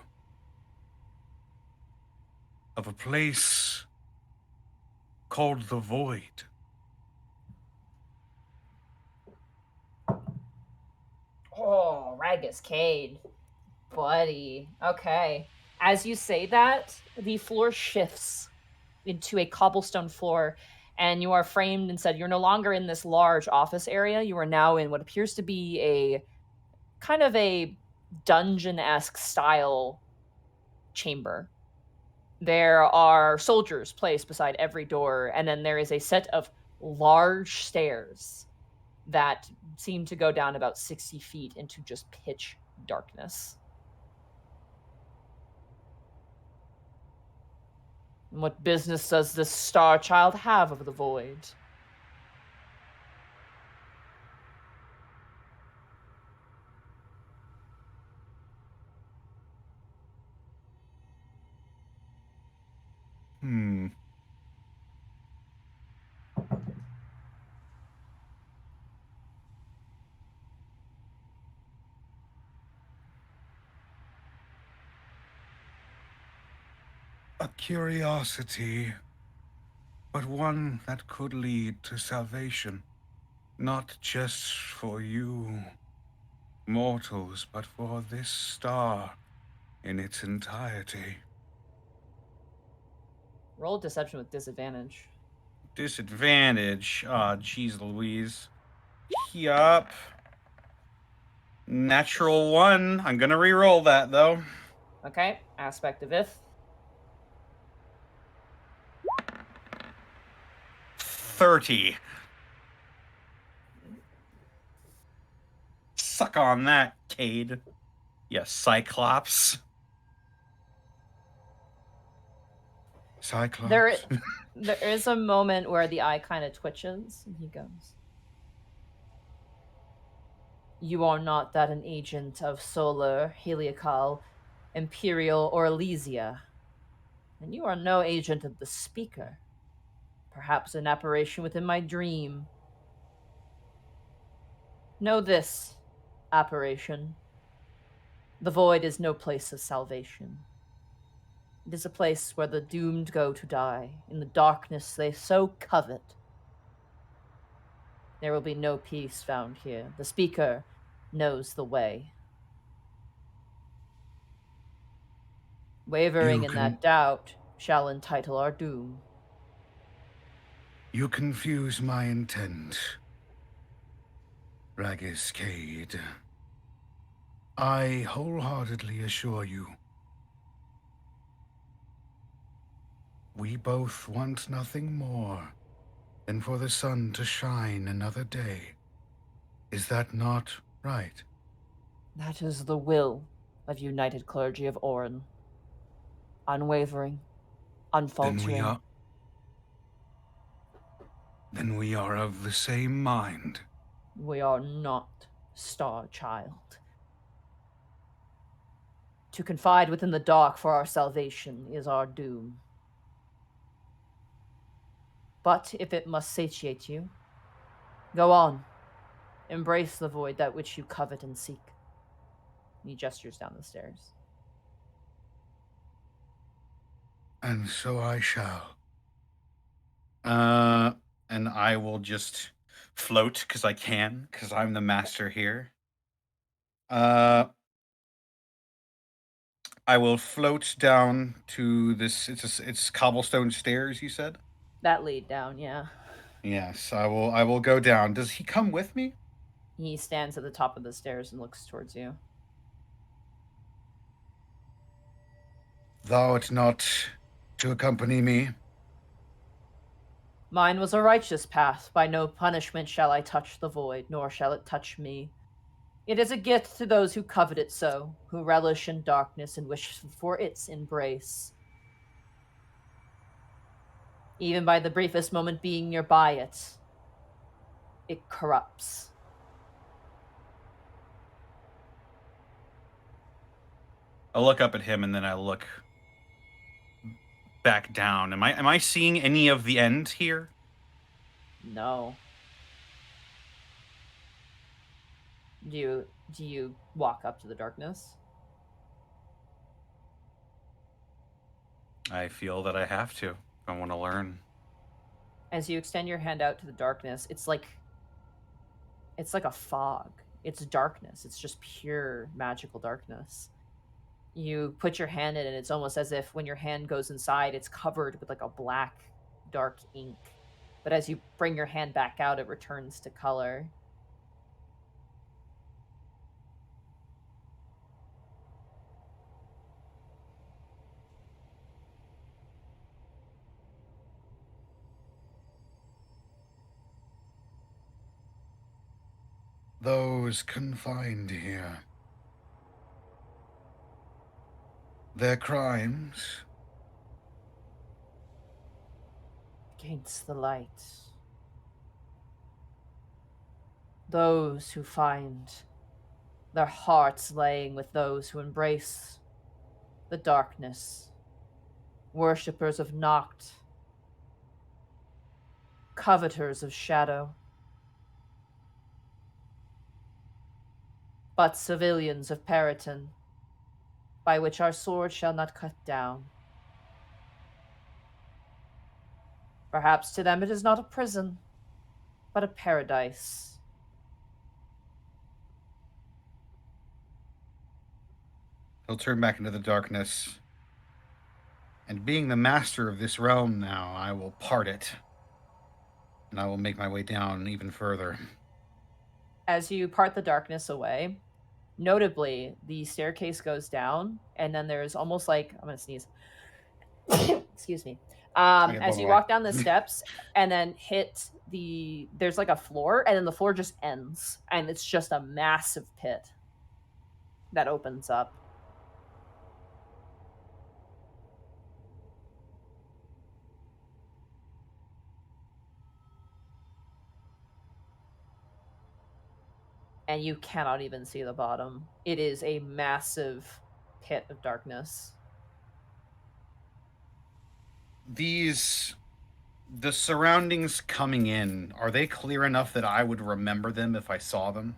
of a place called the Void?
Oh, Ragus Cade. Buddy. Okay. As you say that, the floor shifts into a cobblestone floor, and you are framed and said you're no longer in this large office area. You are now in what appears to be a kind of a dungeon-esque style chamber. There are soldiers placed beside every door, and then there is a set of large stairs that seem to go down about 60 feet into just pitch darkness. And what business does this Star Child have of the Void?
A curiosity, but one that could lead to salvation. Not just for you, mortals but for this star in its entirety.
Roll deception with disadvantage.
Disadvantage. Ah, jeez Louise. Yup. Natural 1. I'm gonna re-roll that, though.
Okay, aspect of Ith.
30. Suck on that, Cade. You Cyclops. Cyclops.
There is a moment where the eye kind of twitches, and he goes, "You are not that an agent of Solar, Heliacal, Imperial, or Elysia, and you are no agent of the Speaker. Perhaps an apparition within my dream. Know this, apparition. The void is no place of salvation. It is a place where the doomed go to die, in the darkness they so covet. There will be no peace found here. The Speaker knows the way. Wavering in that doubt shall entitle our doom."
You confuse my intent, Raggis Cade. I wholeheartedly assure you, we both want nothing more than for the sun to shine another day. Is that not right?
That is the will of United Clergy of Orin. Unwavering, unfaltering.
Then we are of the same mind.
We are not Star Child. To confide within the dark for our salvation is our doom. But if it must satiate you, go on. Embrace the void that which you covet and seek. He gestures down the stairs.
And so I shall. And I will just float because I can, because I'm the master here. I will float down to this. It's cobblestone stairs. You said.
That lead down, yeah.
Yes, I will. I will go down. Does he come with me?
He stands at the top of the stairs and looks towards you.
Thou art not to accompany me.
Mine was a righteous path. By no punishment shall I touch the void, nor shall it touch me. It is a gift to those who covet it so, who relish in darkness and wish for its embrace. Even by the briefest moment being nearby it, it corrupts.
I look up at him and then I look back down. Am I seeing any of the end here?
No. Do you walk up to the darkness?
I feel that I have to if I want to learn.
As you extend your hand out to the darkness, it's like a fog. It's darkness. It's just pure magical darkness. You put your hand in it, and it's almost as if when your hand goes inside, it's covered with like a black, dark ink. But as you bring your hand back out, it returns to color.
Those confined here. Their crimes.
Against the light. Those who find their hearts laying with those who embrace the darkness. Worshippers of Noct. Coveters of shadow. But civilians of Periton, by which our sword shall not cut down. Perhaps to them it is not a prison, but a paradise.
He'll turn back into the darkness. And being the master of this realm now, I will part it. And I will make my way down even further.
As you part the darkness away, notably, the staircase goes down, and then there's almost like, I'm going to sneeze. Excuse me.
Okay,
As
blow
you
away.
walk down the steps and then hit there's like a floor, and then the floor just ends, and it's just a massive pit that opens up. And you cannot even see the bottom. It is a massive pit of darkness.
The surroundings coming in, are they clear enough that I would remember them if I saw them?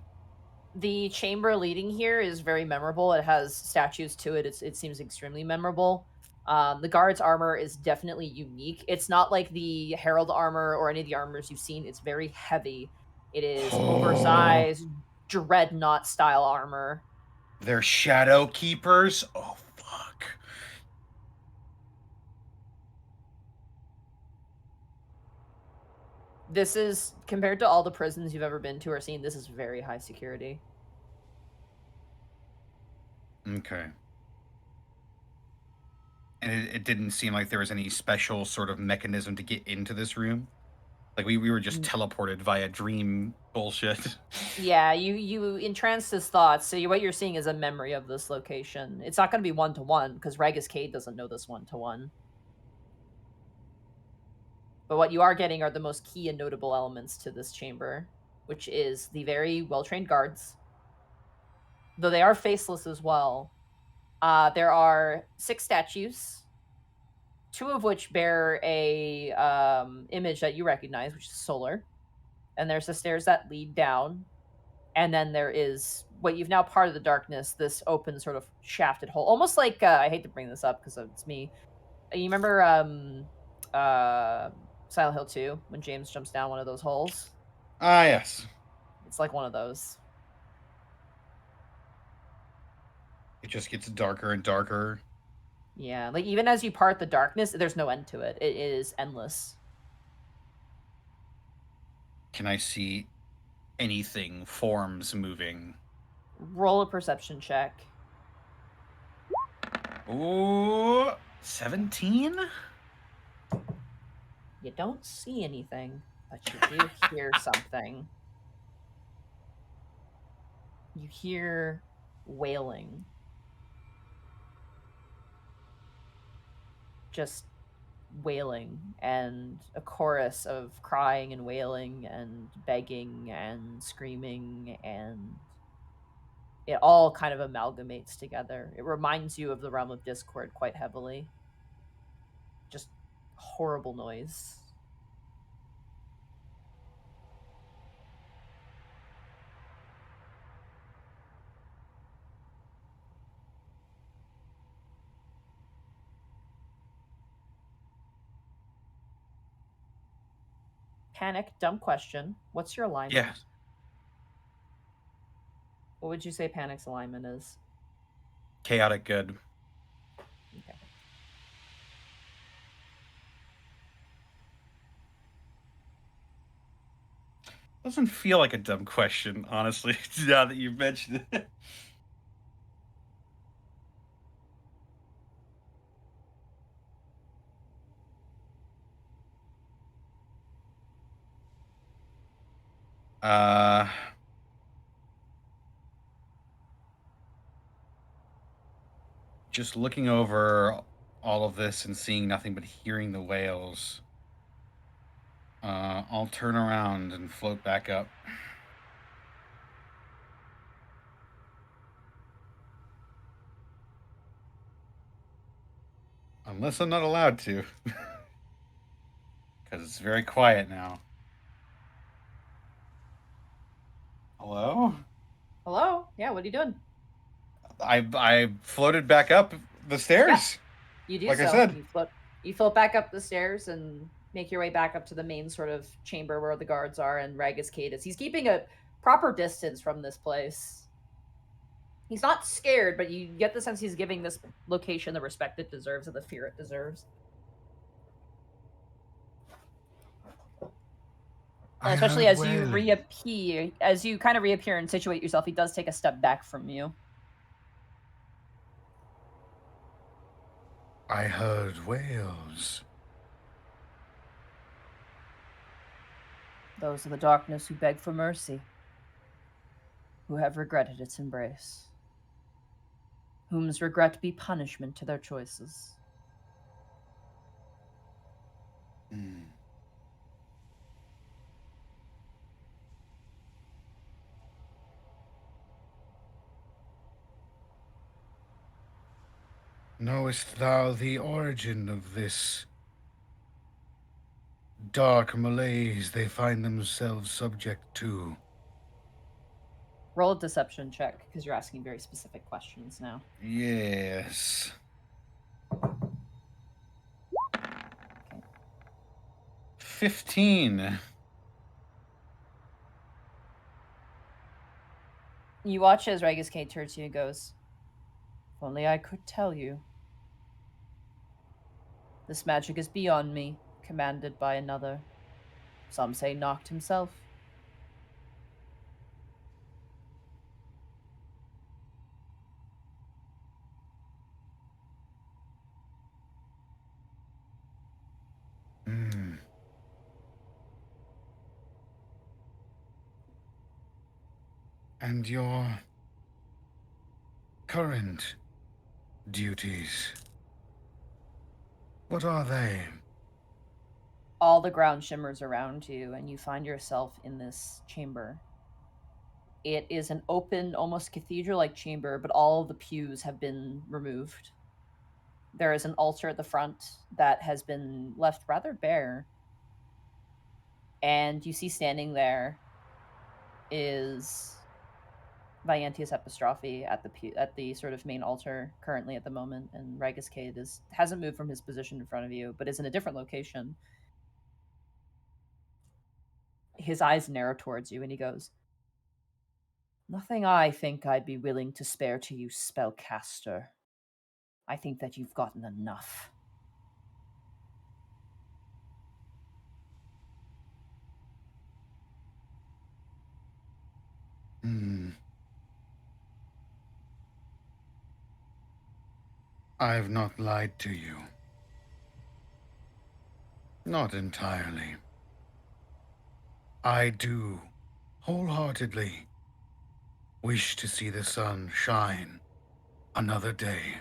The chamber leading here is very memorable. It has statues to it. It seems extremely memorable. The guard's armor is definitely unique. It's not like the herald armor or any of the armors you've seen. It's very heavy. It is oversized, dreadnought style armor.
They're shadow keepers? Oh, fuck.
This is, compared to all the prisons you've ever been to or seen, this is very high security.
Okay. And it didn't seem like there was any special sort of mechanism to get into this room? Like we were just teleported via dream bullshit.
Yeah, you entranced his thoughts, so what you're seeing is a memory of this location. It's not going to be one-to-one, because Ragus Cade doesn't know this one-to-one. But what you are getting are the most key and notable elements to this chamber, which is the very well-trained guards. Though they are faceless as well. There are 6 statues, 2 of which bear a image that you recognize, which is Solar. And there's the stairs that lead down. And then there is what you've now part of the darkness, this open sort of shafted hole. Almost like, I hate to bring this up because it's me. You remember Silent Hill 2 when James jumps down one of those holes?
Ah, yes.
It's like one of those.
It just gets darker and darker.
Yeah, like even as you part the darkness, there's no end to it. It is endless.
Can I see anything, forms moving?
Roll a perception check.
Ooh, 17?
You don't see anything, but you do hear something. You hear wailing. Just wailing, and a chorus of crying and wailing and begging and screaming, and it all kind of amalgamates together. It reminds you of the Realm of Discord quite heavily. Just horrible noise. Panic, dumb question. What's your alignment?
Yeah.
What would you say Panic's alignment is?
Chaotic good.
Okay.
Doesn't feel like a dumb question, honestly, now that you've mentioned it. Just looking over all of this and seeing nothing but hearing the wails, I'll turn around and float back up. Unless I'm not allowed to. Because it's very quiet now. Hello?
Hello? Yeah, what are you doing?
I floated back up the stairs.
You do
Like I
so.
said.
You float back up the stairs and make your way back up to the main sort of chamber where the guards are, and Ragus Cade is. He's keeping a proper distance from this place. He's not scared, but you get the sense he's giving this location the respect it deserves and the fear it deserves. And especially as you reappear, as you kind of reappear and situate yourself, he does take a step back from you.
I heard wails.
Those of the darkness who beg for mercy, who have regretted its embrace, whom's regret be punishment to their choices.
Hmm. Knowest thou the origin of this dark malaise they find themselves subject to?
Roll a deception check, because you're asking very specific questions now.
Yes.
Okay.
15.
You watch as Ragus K turns to you and goes, "If only I could tell you. This magic is beyond me, commanded by another. Some say Noct himself.
Hmm. And your current duties, what are they?
All the ground shimmers around you, and you find yourself in this chamber. It is an open, almost cathedral-like chamber, but all of the pews have been removed. There is an altar at the front that has been left rather bare. And you see standing there is Viantius Epistrophe at the sort of main altar currently at the moment, and Ragus Cade hasn't moved from his position in front of you, but is in a different location. His eyes narrow towards you, and he goes, "Nothing I think I'd be willing to spare to you, spellcaster. I think that you've gotten enough."
Hmm. I've not lied to you. Not entirely. I do, wholeheartedly, wish to see the sun shine another day.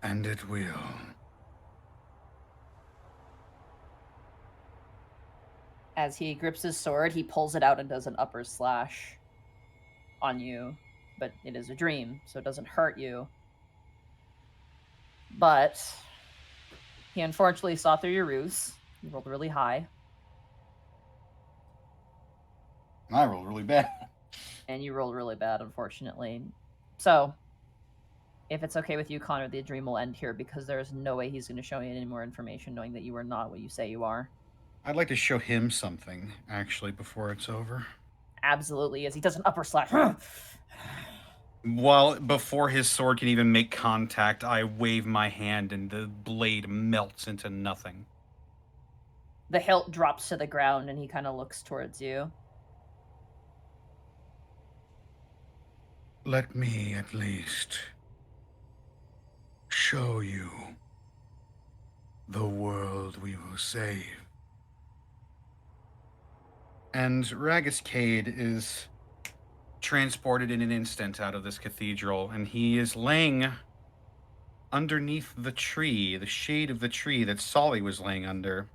And it will.
As he grips his sword, he pulls it out and does an upper slash on you. But it is a dream, so it doesn't hurt you. But he unfortunately saw through your ruse. You rolled really high.
I rolled really bad.
And you rolled really bad, unfortunately. So, if it's okay with you, Connor, the dream will end here because there is no way he's going to show you any more information knowing that you are not what you say you are.
I'd like to show him something, actually, before it's over.
Absolutely, as he does an upper slash.
Well, before his sword can even make contact, I wave my hand and the blade melts into nothing.
The hilt drops to the ground and he kind of looks towards you.
Let me, at least, show you the world we will save.
And Ragus Cade is transported in an instant out of this cathedral, and he is laying underneath the tree, the shade of the tree that Solly was laying under.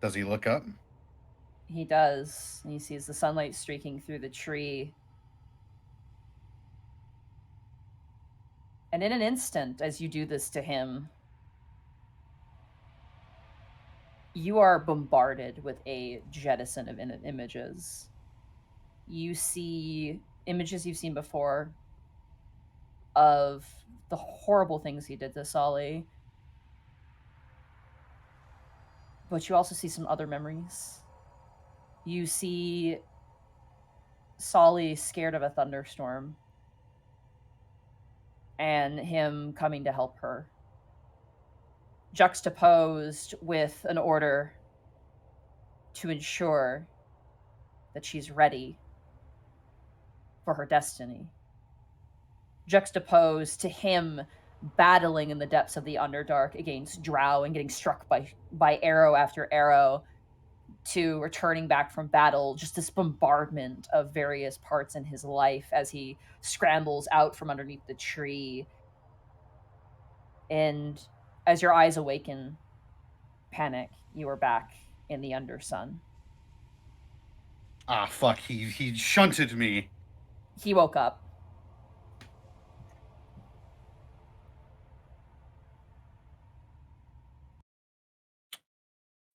Does he look up?
He does, and he sees the sunlight streaking through the tree. And in an instant, as you do this to him, you are bombarded with a jettison of images. You see images you've seen before. of the horrible things he did to Solly. But you also see some other memories. You see Solly scared of a thunderstorm and him coming to help her, juxtaposed with an order to ensure that she's ready for her destiny, juxtaposed to him battling in the depths of the Underdark against Drow and getting struck by arrow after arrow, to returning back from battle, just this bombardment of various parts in his life as he scrambles out from underneath the tree. And as your eyes awaken, Panic, you are back in the Undersun.
Ah, fuck, he shunted me.
He woke up.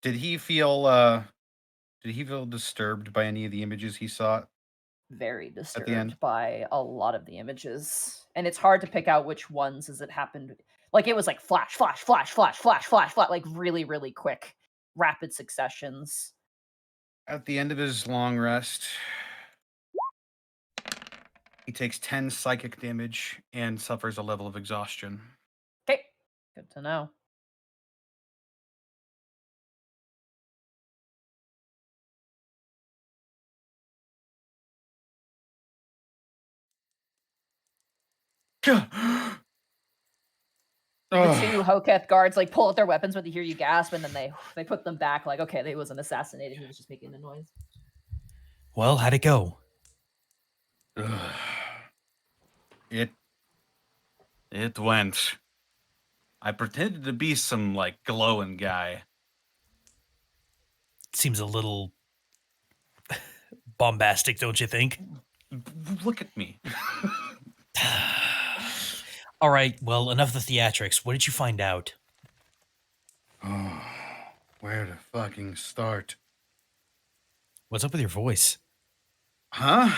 Did he feel disturbed by any of the images he saw?
Very
end?
disturbed by a lot of the images. And it's hard to pick out which ones as it happened. Like, it was like flash, flash, flash, flash, flash, flash, flash, like really, really quick, rapid successions.
At the end of his long rest, he takes 10 psychic damage and suffers a level of exhaustion.
Okay, good to know. The two Hoketh guards like pull out their weapons when they hear you gasp, and then they put them back. Like, okay, he wasn't assassinated; he was just making the noise.
Well, how'd it go?
It went. I pretended to be some like glowing guy.
Seems a little bombastic, don't you think?
Look at me.
All right, well, enough of the theatrics. What did you find out?
Oh, where to fucking start?
What's up with your voice?
Huh?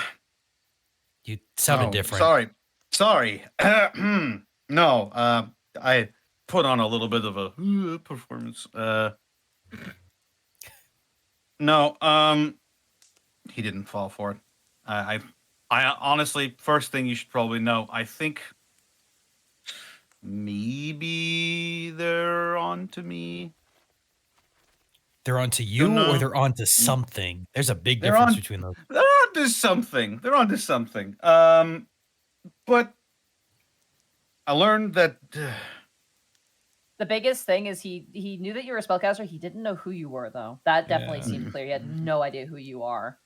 You sounded different.
Sorry. No, I put on a little bit of a performance. No, he didn't fall for it. I honestly, first thing you should probably know, I think maybe they're on to me.
They're onto you
No.
or they're onto something. There's a big
They're
difference
on-
between those.
They're onto something. But I learned that
The biggest thing is he knew that you were a spellcaster. He didn't know who you were, though. That definitely seemed clear. He had no idea who you are.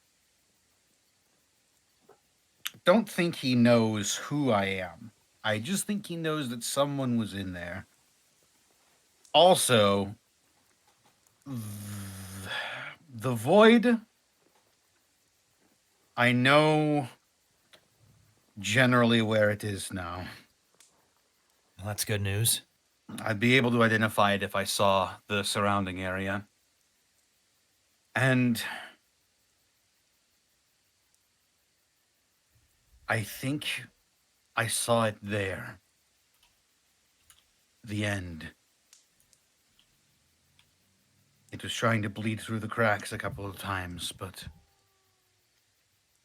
don't think he knows who I am. I just think he knows that someone was in there. Also, the void, I know generally where it is now.
Well, that's good news.
I'd be able to identify it if I saw the surrounding area. And I think I saw it there. The end. It was trying to bleed through the cracks a couple of times, but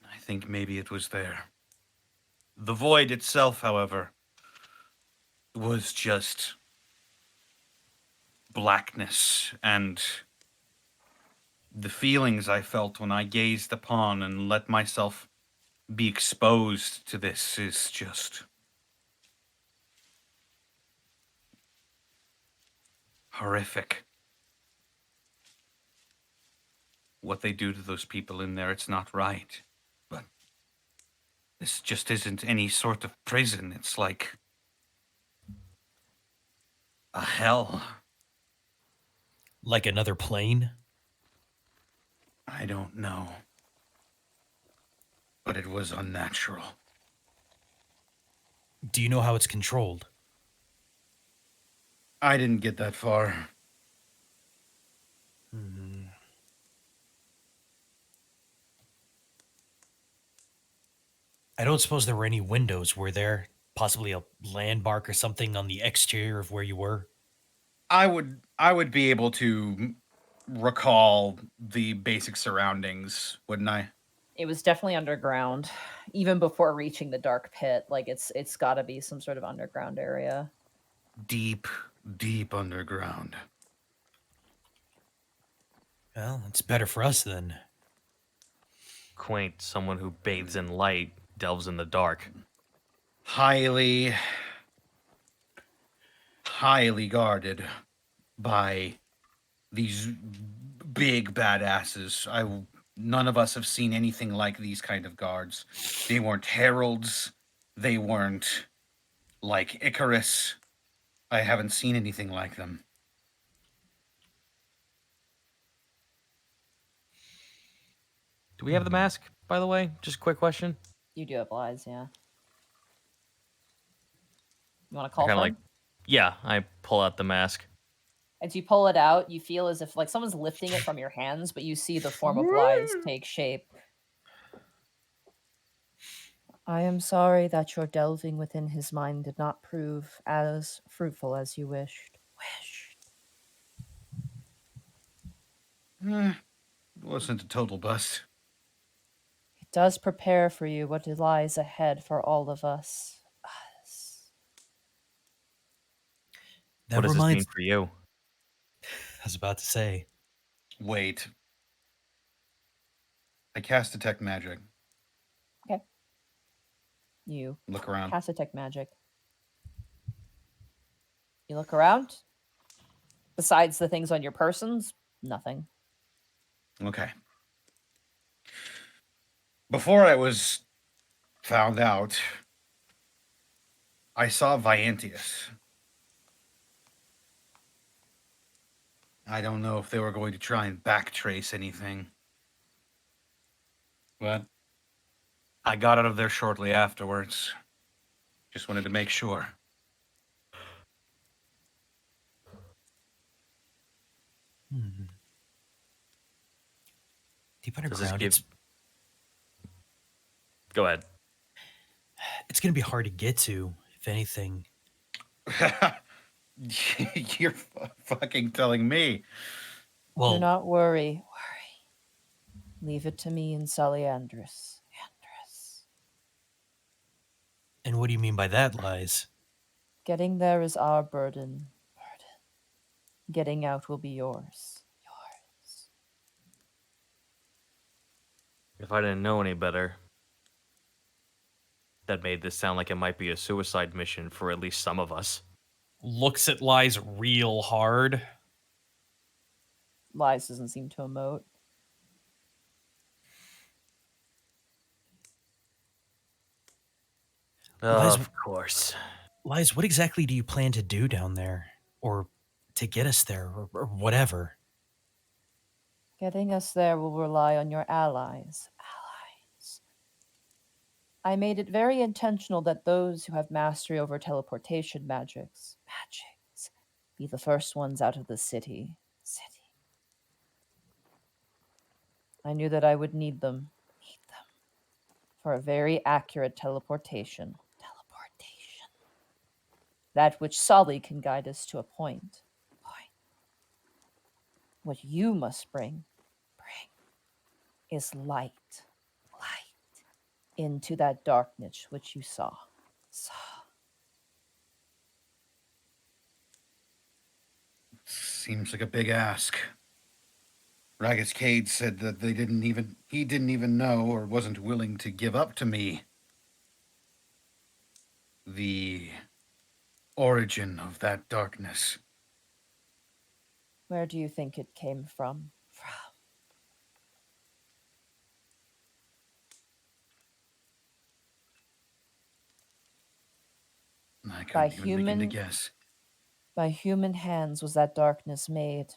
I think maybe it was there. The void itself, however, was just blackness, and the feelings I felt when I gazed upon and let myself be exposed to this is just horrific. What they do to those people in there, it's not right. But this just isn't any sort of prison. It's like a hell.
Like another plane?
I don't know. But it was unnatural.
Do you know how it's controlled?
I didn't get that far.
I don't suppose there were any windows, were there? possibly a landmark or something on the exterior of where you were?
I would be able to recall the basic surroundings, wouldn't I?
It was definitely underground, even before reaching the dark pit. Like it's got to be some sort of underground area.
Deep, deep underground.
Well, it's better for us then.
Quaint, someone who bathes in light delves in the dark.
Highly, highly guarded by these big badasses. None of us have seen anything like these kind of guards. They weren't heralds. They weren't like Icarus. I haven't seen anything like them.
Do we have the mask, by the way? Just a quick question.
You do have lies, yeah. You want to
I
call
kind
for
of
him?
like, yeah, I pull out the mask.
As you pull it out, you feel as if like someone's lifting it from your hands, but you see the form of lies take shape. I am sorry that your delving within his mind did not prove as fruitful as you wished.
It wasn't a total bust.
It does prepare for you what lies ahead for all of us.
That
What does this mean
reminds.
for you?
I was about to say.
Wait. I cast Detect Magic.
You
Look around.
cast Detect Magic. You look around. Besides the things on your persons, nothing.
Okay. Before I was found out, I saw Viantius. I don't know if they were going to try and backtrace anything. But I got out of there shortly afterwards. Just wanted to make sure.
Deep
Does this
underground.
give... Go ahead.
It's going to be hard to get to, if anything.
You're fucking telling me.
Well,
Do not worry. Leave it to me and Andrus.
and what do you mean by that, Lies?
Getting there is our burden. Getting out will be yours.
If I didn't know any better, that made this sound like it might be a suicide mission for at least some of us.
Looks at Lies real hard.
Lies doesn't seem to emote.
Lies-
Of course.
Lies, what exactly do you plan to do down there? Or to get us there, or whatever?
Getting us there will rely on your allies. I made it very intentional that those who have mastery over teleportation magics be the first ones out of the city. I knew that I would need them for a very accurate teleportation. That which Solly can guide us to a point. What you must bring is light into that darkness which you saw.
Seems like a big ask. Ragus Cade said that he didn't even know or wasn't willing to give up to me the origin of that darkness.
Where do you think it came from?
I
By
couldn't even begin to guess.
By human hands was that darkness made.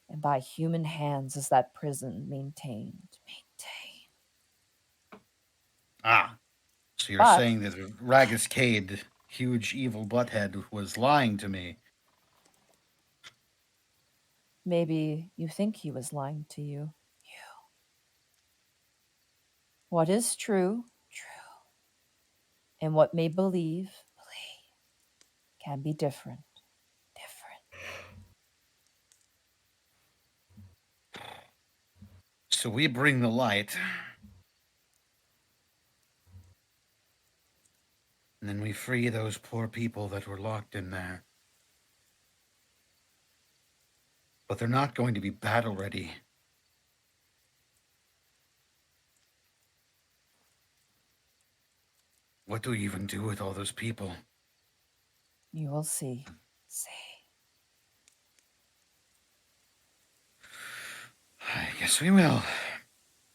And by human hands is that prison maintained.
Ah, so you're
But-
saying that Ragus Cade, huge evil butthead, was lying to me.
Maybe you think he was lying to you. What is true And what may believe can be different.
So we bring the light. And then we free those poor people that were locked in there. But they're not going to be battle ready. What do we even do with all those people?
You will see.
I guess we will.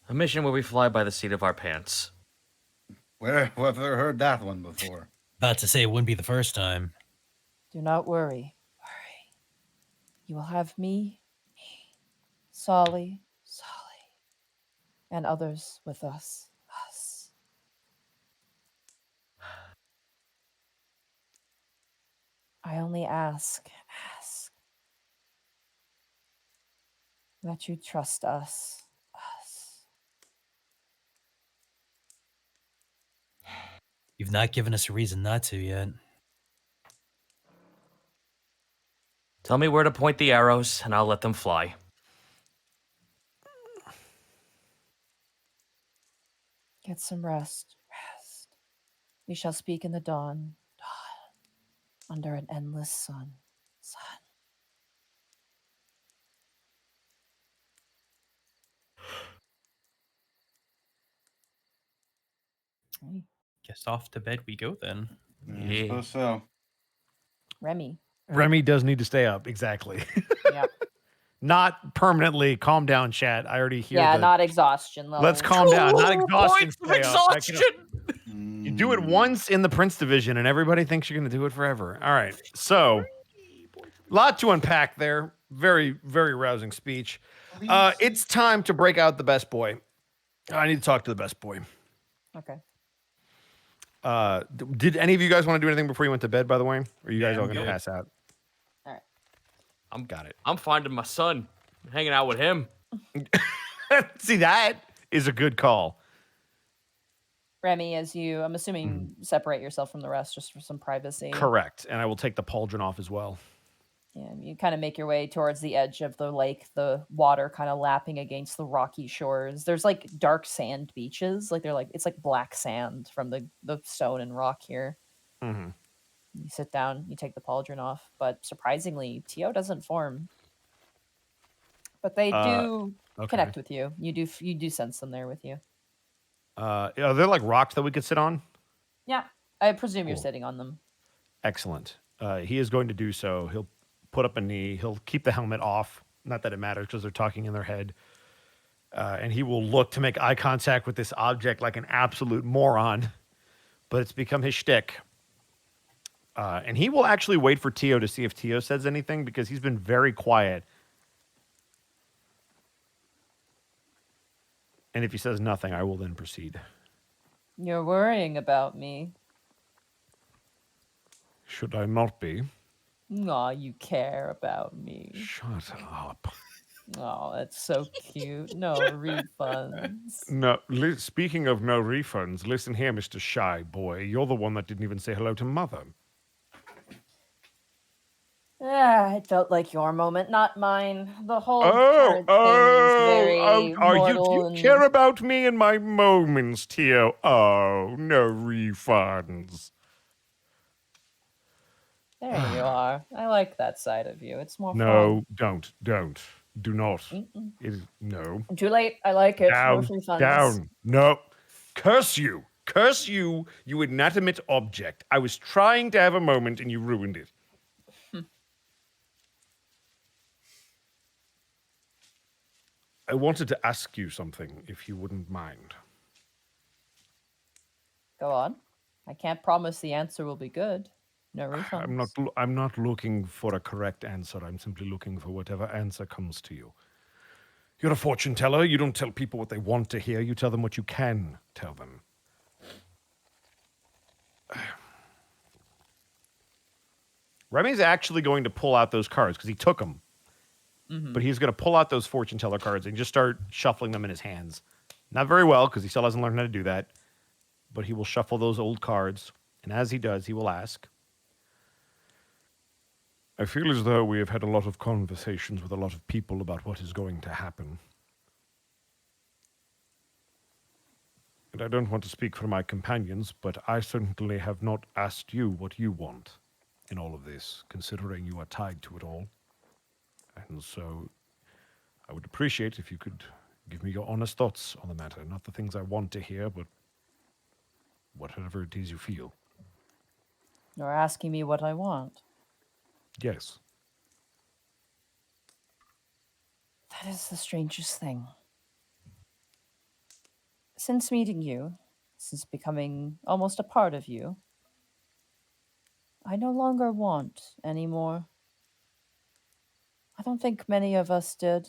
A mission where we fly by the seat of our pants.
Where have I ever heard that one before?
About to say it wouldn't be the first time.
Do not worry. You will have me, Solly, and others with us. I only ask that you trust us.
You've not given us a reason not to yet.
Tell me where to point the arrows, and I'll let them fly.
Get some rest. We shall speak in the dawn. Under an endless sun.
Guess off to bed we go then.
I suppose so.
Remy
does need to stay up. Exactly.
Yeah.
Not permanently. Calm down, chat. I already hear.
Yeah, not exhaustion level.
Let's calm down. Not exhaustion.
Points of
stay up. I can-
exhaustion.
You do it once in the Prince division, and everybody thinks you're going to do it forever. All right. So, lot to unpack there. Very, very rousing speech. It's time to break out the best boy. I need to talk to the best boy.
Okay.
Did any of you guys want to do anything before you went to bed, by the way? Or are you guys all going to pass out?
All right.
Got it.
I'm finding my son, hanging out with him.
See, that is a good call.
Remy, as you, I'm assuming, separate yourself from the rest just for some privacy.
Correct. And I will take the pauldron off as well.
Yeah, you kind of make your way towards the edge of the lake, the water kind of lapping against the rocky shores. There's like dark sand beaches. It's like black sand from the stone and rock here.
Mm-hmm.
You sit down, you take the pauldron off, but surprisingly, Tio doesn't form. But they do connect with you. You do sense them there with you.
Are there like rocks that we could sit on?
Yeah, I presume you're
Cool.
sitting on them.
Excellent. He is going to do so. He'll put up a knee. He'll keep the helmet off. Not that it matters because they're talking in their head. And he will look to make eye contact with this object like an absolute moron. But it's become his shtick. And he will actually wait for Tio to see if Tio says anything because he's been very quiet. And if he says nothing, I will then proceed.
You're worrying about me.
Should I not be?
Aw, you care about me.
Shut up.
Oh, that's so cute. No refunds.
No, speaking of no refunds, listen here, Mr. Shy Boy. You're the one that didn't even say hello to Mother.
It felt like your moment, not mine. The whole parent thing is very mortal
you care about me and my moments, Tio. Oh, no refunds.
There you are. I like that side of you. It's more
No, don't. Do not.
fun.
No.
Too late. I like it.
Down,
No free funds.
down. No. Curse you. Curse you, you inanimate object. I was trying to have a moment and you ruined it. I wanted to ask you something, if you wouldn't mind.
Go on. I can't promise the answer will be good. No refunds.
I'm not looking for a correct answer. I'm simply looking for whatever answer comes to you. You're a fortune teller. You don't tell people what they want to hear. You tell them what you can tell them.
Remy's actually going to pull out those cards because he took them. But he's going to pull out those fortune teller cards and just start shuffling them in his hands. Not very well because he still hasn't learned how to do that. but he will shuffle those old cards, and as he does, he will ask.
I feel as though we have had a lot of conversations with a lot of people about what is going to happen. And I don't want to speak for my companions, but I certainly have not asked you what you want in all of this, considering you are tied to it all. And so I would appreciate if you could give me your honest thoughts on the matter. Not the things I want to hear, but whatever it is you feel.
You're asking me what I want.
Yes.
That is the strangest thing. Since meeting you, since becoming almost a part of you, I no longer want anymore. I don't think many of us did.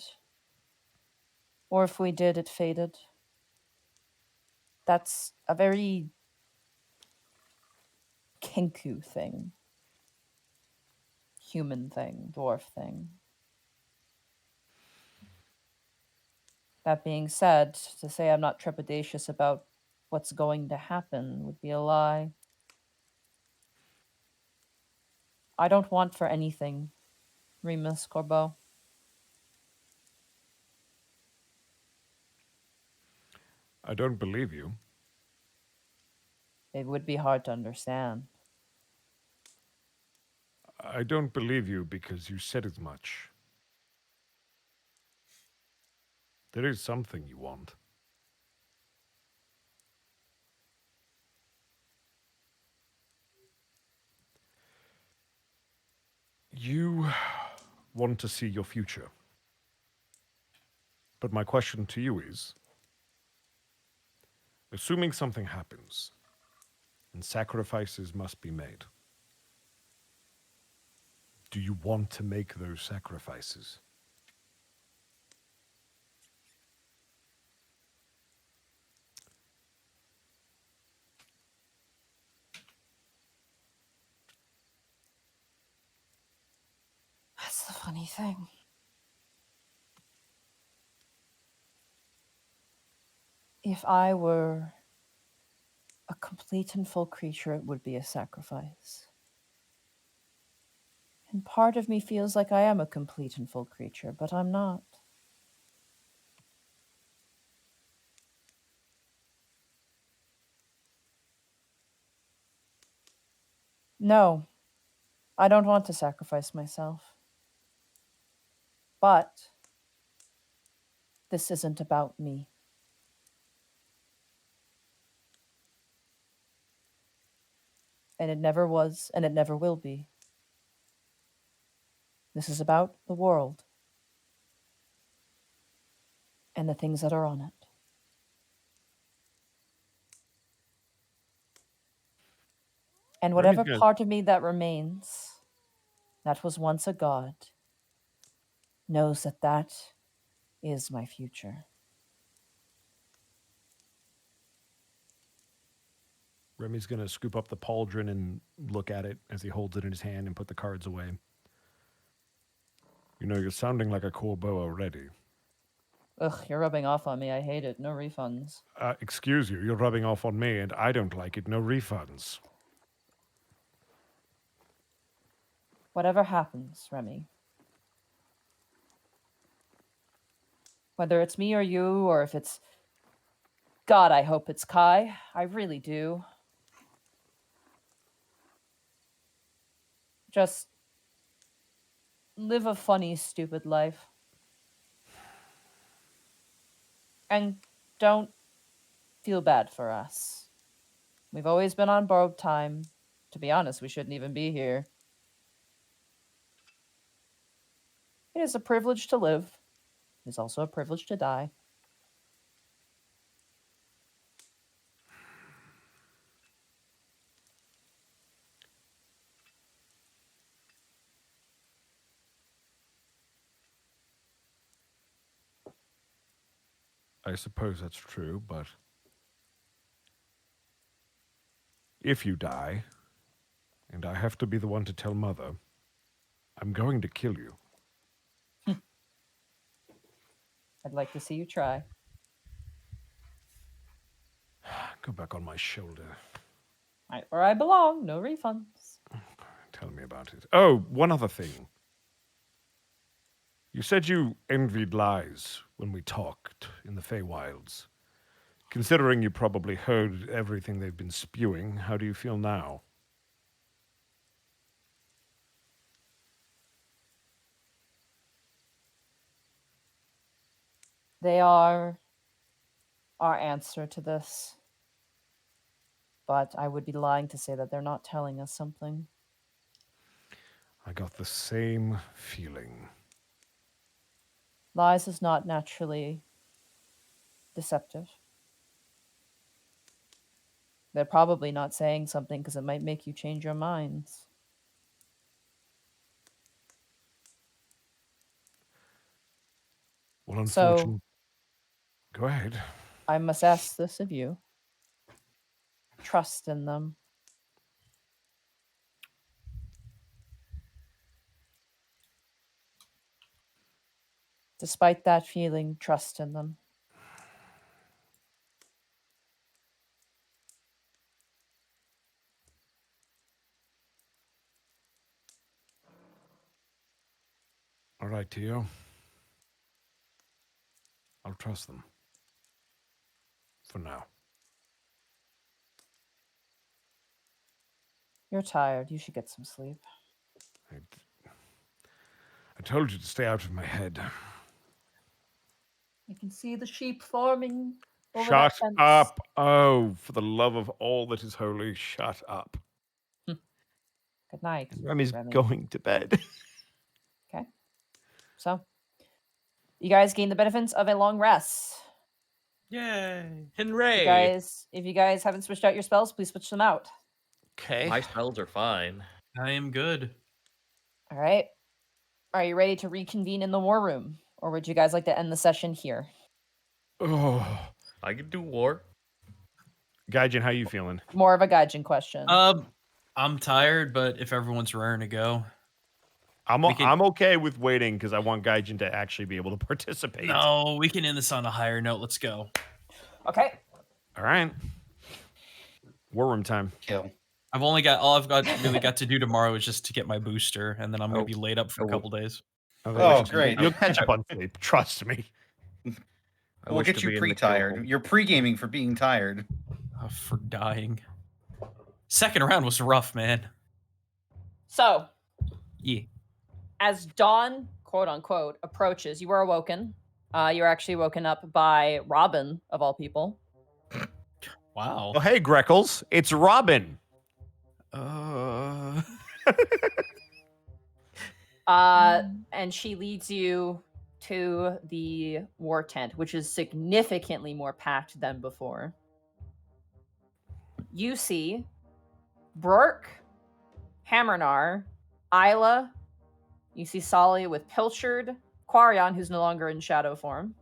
Or if we did, it faded. That's a very Kenku thing. Human thing, dwarf thing. That being said, to say I'm not trepidatious about what's going to happen would be a lie. I don't want for anything, Remus Corbeau.
I don't believe you.
It would be hard to understand.
I don't believe you because you said as much. There is something you want. You want to see your future. But my question to you is, assuming something happens and sacrifices must be made, do you want to make those sacrifices?
That's the funny thing. If I were a complete and full creature, it would be a sacrifice. And part of me feels like I am a complete and full creature, but I'm not. No, I don't want to sacrifice myself. But this isn't about me. And it never was, and it never will be. This is about the world and the things that are on it. And whatever
Remy's gonna-
part of me that remains, that was once a god, knows that that is my future.
Remy's going to scoop up the pauldron and look at it as he holds it in his hand and put the cards away.
You know, you're sounding like a Corbeau already.
Ugh, you're rubbing off on me. I hate it. No refunds.
Excuse you, you're rubbing off on me, and I don't like it. No refunds.
Whatever happens, Remy. Whether it's me or you, or if it's... God, I hope it's Kai. I really do. Just live a funny, stupid life. And don't feel bad for us. We've always been on borrowed time. To be honest, we shouldn't even be here. It is a privilege to live. It is also a privilege to die.
I suppose that's true, but if you die, and I have to be the one to tell Mother, I'm going to kill you.
I'd like to see you try.
Go back on my shoulder.
Right where I belong. No refunds.
Tell me about it. Oh, one other thing. You said you envied lies when we talked in the Feywilds. Considering you probably heard everything they've been spewing, how do you feel now?
They are our answer to this. But I would be lying to say that they're not telling us something.
I got the same feeling.
Lies is not naturally deceptive. They're probably not saying something because it might make you change your minds.
Well,
So-
unfortunately. Go ahead.
I must ask this of you. Trust in them. Despite that feeling, trust in them.
All right, Tio. I'll trust them. For now.
You're tired. You should get some sleep.
I told you to stay out of my head.
I can see the sheep forming over
Shut
that fence.
up. Oh, for the love of all that is holy, shut up.
Good night.
Remy's
Remy.
going to bed.
Okay. So, you guys gain the benefits of a long rest.
Yay!
You
Hooray!
guys, if you guys haven't switched out your spells, please switch them out.
Okay.
My spells are fine.
I am good.
All right. Are you ready to reconvene in the war room? Or would you guys like to end the session here?
Oh.
I could do war.
Gaijin, how you feeling?
More of a Gaijin question.
I'm tired, but if everyone's raring to go.
I'm
We can-
I'm okay with waiting because I want Gaijin to actually be able to participate.
No, we can end this on a higher note. Let's go.
Okay.
All right. War room time.
Kill.
All I've got really got to do tomorrow is just to get my booster, and then I'm gonna
Oh.
be laid up for a
Oh.
couple days.
Oh, great.
You'll catch up on sleep. Trust me.
I
We'll
wish
get
to
you
be in the
pre-tired.
kill.
You're pre-gaming for being tired.
For dying. Second round was rough, man.
So,
Yeah.
as dawn, quote unquote, approaches, you are awoken. You're actually woken up by Robin, of all people.
Wow.
Oh, hey, Greckles. It's Robin.
And she leads you to the war tent, which is significantly more packed than before. You see Brork, Hammernar, Isla. You see Solly with Pilchard, Quarion, who's no longer in shadow form.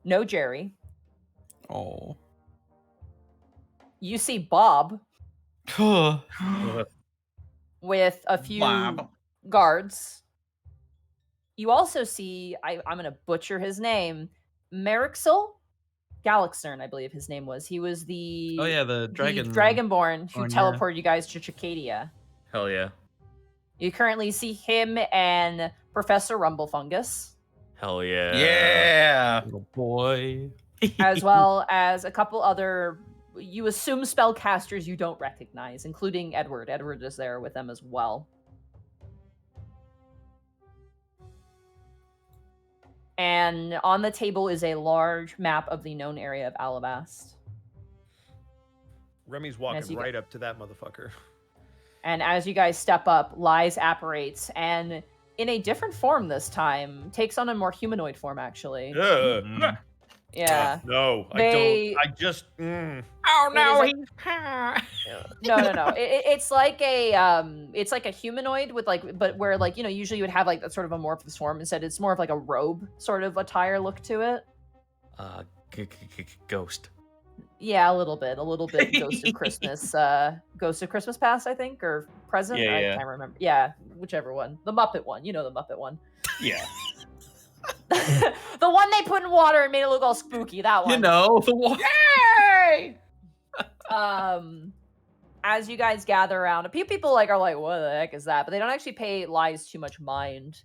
No Jerry.
Oh.
You see Bob with a few
Bob.
guards. You also see, I'm going to butcher his name, Merixel Galaxern, I believe his name was. He was the
Oh yeah, the dragon.
Dragonborn who
Born, yeah.
teleported you guys to Tricadia.
Hell yeah.
You currently see him and Professor Rumblefungus,
Hell yeah.
Yeah.
Little boy.
as well as a couple other, you assume spellcasters you don't recognize, including Edward. Edward is there with them as well. And on the table is a large map of the known area of Alabast.
Remy's
As
walking
you
right up to that motherfucker.
And as you guys step up, Lies apparates, and in a different form this time, takes on a more humanoid form, actually.
Mm.
Yeah.
No,
They-
I don't. I just.
Oh
no,
he.
No. It's like a humanoid with but where usually you would have like that sort of amorphous form. Instead, it's more of like a robe sort of attire look to it.
Ghost.
Yeah, a little bit. Ghost of Christmas Past, I think, or Present.
Yeah,
I
yeah.
can't remember. Yeah, whichever one. The Muppet one. You know the Muppet one.
Yeah.
The one they put in water and made it look all spooky. That one.
You know, the one.
Yay! As you guys gather around, a few people are like, what the heck is that? But they don't actually pay lies too much mind.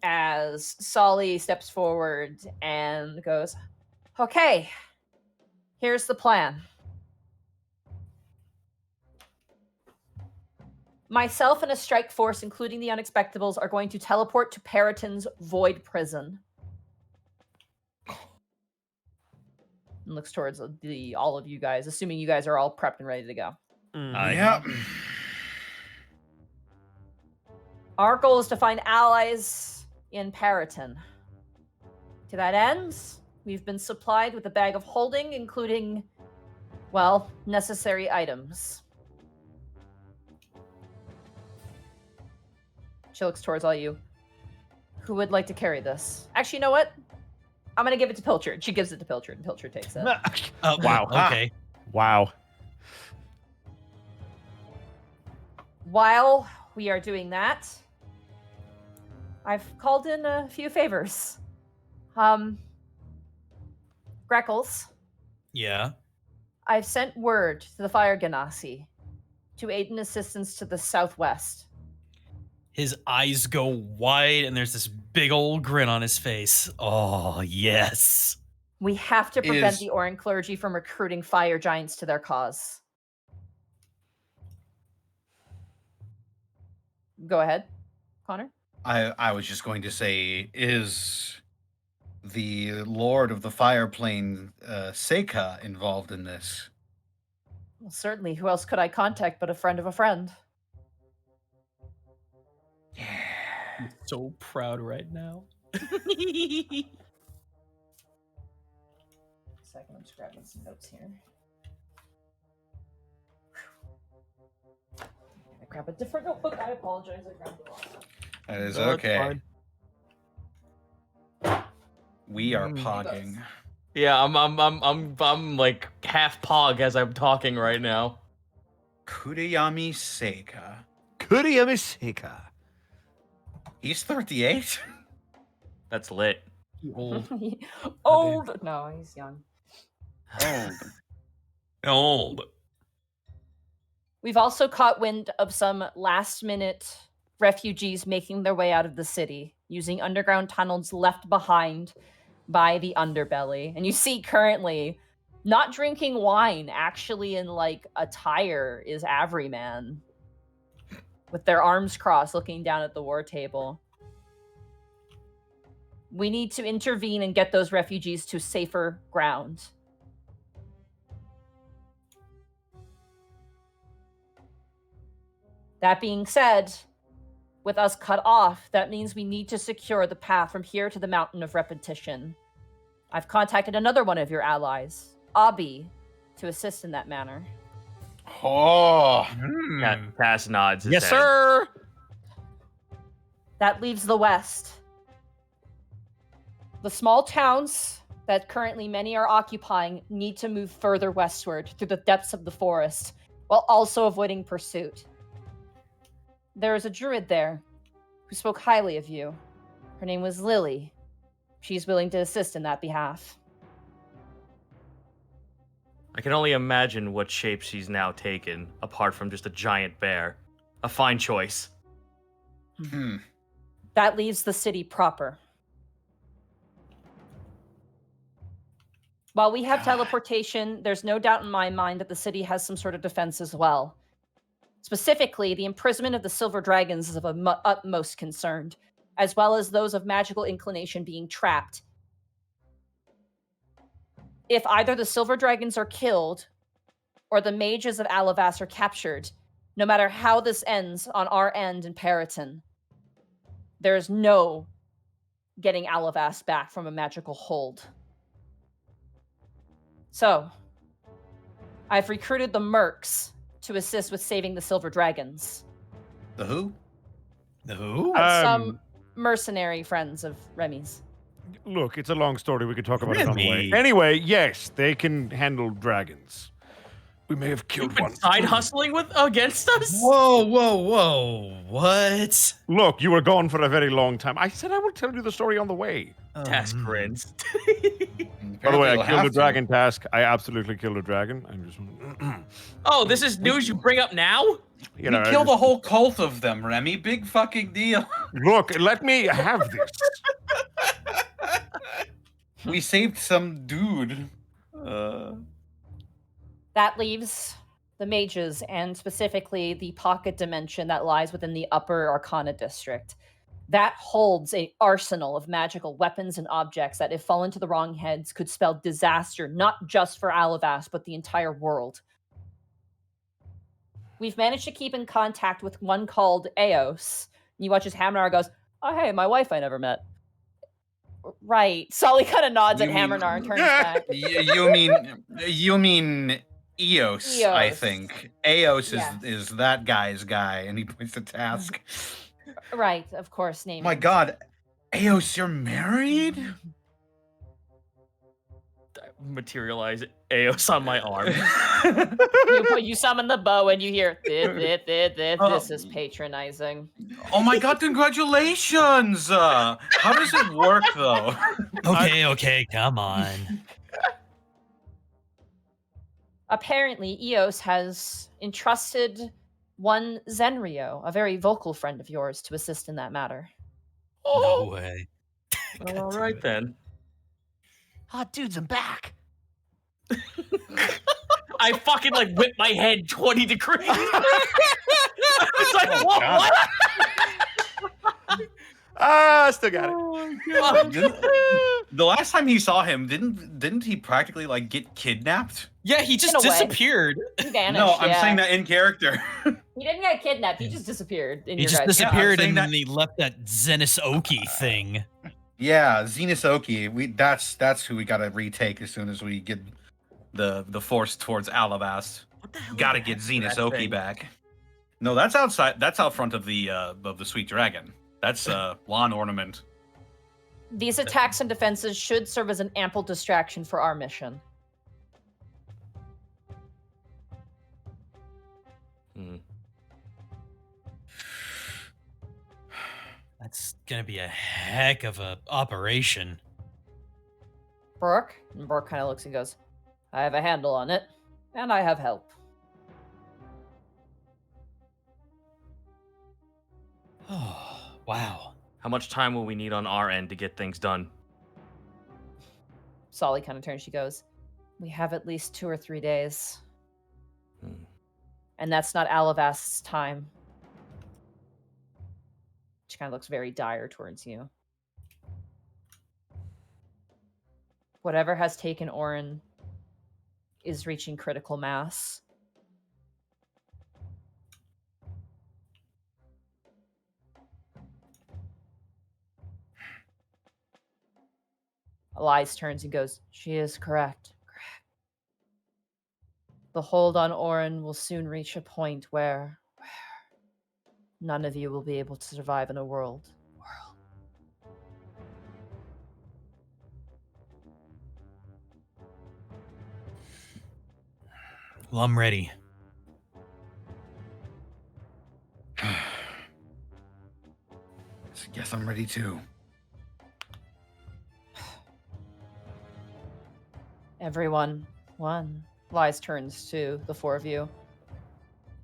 As Solly steps forward and goes, okay, here's the plan. Myself and a strike force, including the Unexpectables, are going to teleport to Periton's Void Prison. And looks towards all of you guys, assuming you guys are all prepped and ready to go.
Yeah.
Our goal is to find allies in Periton. To that end, we've been supplied with a bag of holding, including, well, necessary items. She looks towards all you. Who would like to carry this? Actually, you know what? I'm going to give it to Pilchard. She gives it to Pilchard, and Pilchard takes it.
Wow.
Okay.
Wow.
While we are doing that, I've called in a few favors. Greckles,
Yeah.
I've sent word to the Fire Ganassi to aid in assistance to the southwest.
His eyes go wide, and there's this big old grin on his face. Oh, yes.
We have to prevent
Is-
the Orin clergy from recruiting fire giants to their cause. Go ahead, Connor.
I was just going to say, is the Lord of the Fire Plane, Seika, involved in this?
Well, certainly. Who else could I contact but a friend of a friend?
I'm so proud right now.
Second, I'm just grabbing some notes here. I grab a different notebook. I apologize. I grabbed the wrong one.
That is
No, it's
okay.
fine.
We are pogging.
Yeah, I'm like half pog as I'm talking right now.
Kuriyami Seika.
Kuriyami Seika.
He's 38?
That's lit.
Old.
Old. No, he's young.
Oh.
Old.
We've also caught wind of some last-minute refugees making their way out of the city using underground tunnels left behind by the underbelly. And you see currently, not drinking wine, actually in like attire, is Averyman, with their arms crossed, looking down at the war table. We need to intervene and get those refugees to safer ground. That being said, with us cut off, that means we need to secure the path from here to the Mountain of Repetition. I've contacted another one of your allies, Abi, to assist in that manner.
Oh.
Cass nods his
Yes,
head.
sir.
That leaves the West. The small towns that currently many are occupying need to move further westward through the depths of the forest, while also avoiding pursuit. There is a druid there who spoke highly of you. Her name was Lily. She's willing to assist in that behalf.
I can only imagine what shape she's now taken, apart from just a giant bear. A fine choice.
Hmm.
That leaves the city proper. While we have teleportation, there's no doubt in my mind that the city has some sort of defense as well. Specifically, the imprisonment of the silver dragons is of utmost concern, as well as those of magical inclination being trapped. If either the silver dragons are killed, or the mages of Alavas are captured, no matter how this ends on our end in Periton, there's no getting Alavas back from a magical hold. So, I've recruited the mercs to assist with saving the silver dragons.
The who?
The who?
Some mercenary friends of Remy's.
Look, it's a long story. We could talk about it another way.
Remy.
Anyway, yes, they can handle dragons. We may have killed
You've been
one.
side hustling against us?
Whoa. What?
Look, you were gone for a very long time. I said I will tell you the story on the way.
Task grins.
By the way, I
Apparently
killed
you'll
a
have to.
dragon task. I absolutely killed a dragon. I'm just,
Oh, this is news you bring up now?
you know,
We
I
killed a
just-
whole cult of them, Remy. Big fucking deal.
Look, let me have this.
We saved some dude.
That leaves the mages, and specifically the pocket dimension that lies within the Upper Arcana District. That holds an arsenal of magical weapons and objects that, if fallen to the wrong heads, could spell disaster, not just for Alavast, but the entire world. We've managed to keep in contact with one called Eos. And you watch as Hamnar goes, "Oh, hey, my wife I never met." Right. Sully kind of nods
You
at
mean-
Hamnar and turns back.
You mean Eos, I
Eos.
think. Eos
Yes.
is that guy's guy, and he points to Task.
Right, of course,
Oh
name.
my god. Eos, you're married?
Materialize Eos on my arm.
You summon the bow and you hear, this is patronizing.
Oh my god, congratulations! How does it work, though?
Okay, come on.
Apparently, Eos has entrusted one Zenrio, a very vocal friend of yours, to assist in that matter.
No way.
Well, all right then.
Hot dudes, I'm back.
I fucking like whipped my head 20 degrees. I was like, what?
God.
I still got it.
The last time he saw him, didn't he practically like get kidnapped?
Yeah, he just
In a way.
disappeared.
He vanished,
No, I'm
yeah.
saying that in character.
He didn't get kidnapped, he just disappeared. In
He
your
just
guys'
disappeared
saying
and then
that-
he left that Zenis Oki thing.
Yeah, Xenosoki. That's who we gotta retake as soon as we get the force towards Alavast.
What the hell
Gotta
is
get
that
Xenosoki
thing?
back. No, that's outside. That's out front of the Sweet Dragon. That's lawn ornament.
These attacks and defenses should serve as an ample distraction for our mission.
Hmm.
That's gonna be a heck of a operation.
Brooke? And Brooke kind of looks and goes, I have a handle on it, and I have help.
Oh, wow.
How much time will we need on our end to get things done?
Solly kind of turns, she goes, we have at least 2 or 3 days.
Hmm.
And that's not Alavast's time. She kind of looks very dire towards you. Whatever has taken Orin is reaching critical mass. Elias turns and goes, she is correct. The hold on Orin will soon reach a point where none of you will be able to survive in a world.
Well, I'm ready.
Guess I'm ready too.
Everyone, one. Lies turns to the 4 of you.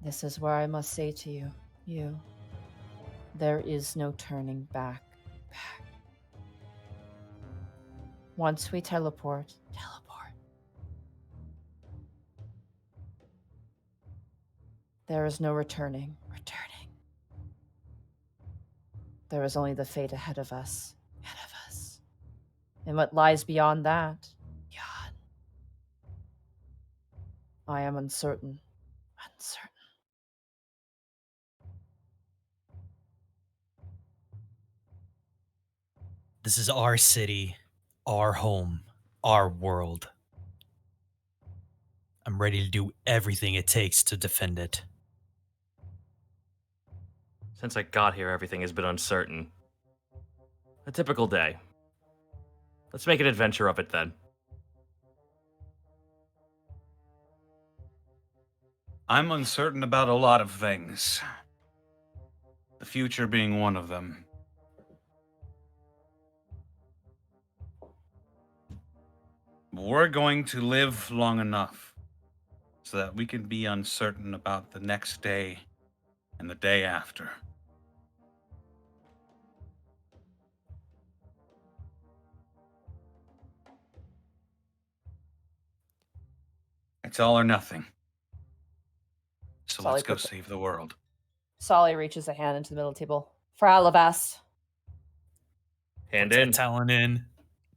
This is where I must say to you, there is no turning back. Once we teleport. There is no returning. There is only the fate ahead of us. And what lies beyond that, I am uncertain.
This is our city, our home, our world. I'm ready to do everything it takes to defend it.
Since I got here, everything has been uncertain. A typical day. Let's make an adventure of it then.
I'm uncertain about a lot of things. The future being one of them. We're going to live long enough so that we can be uncertain about the next day and the day after. It's all or nothing. So
Solly
let's go
puts it-
save the world.
Solly reaches a hand into the middle of the table. For Alavas.
Hand
Puts that
in.
talent in.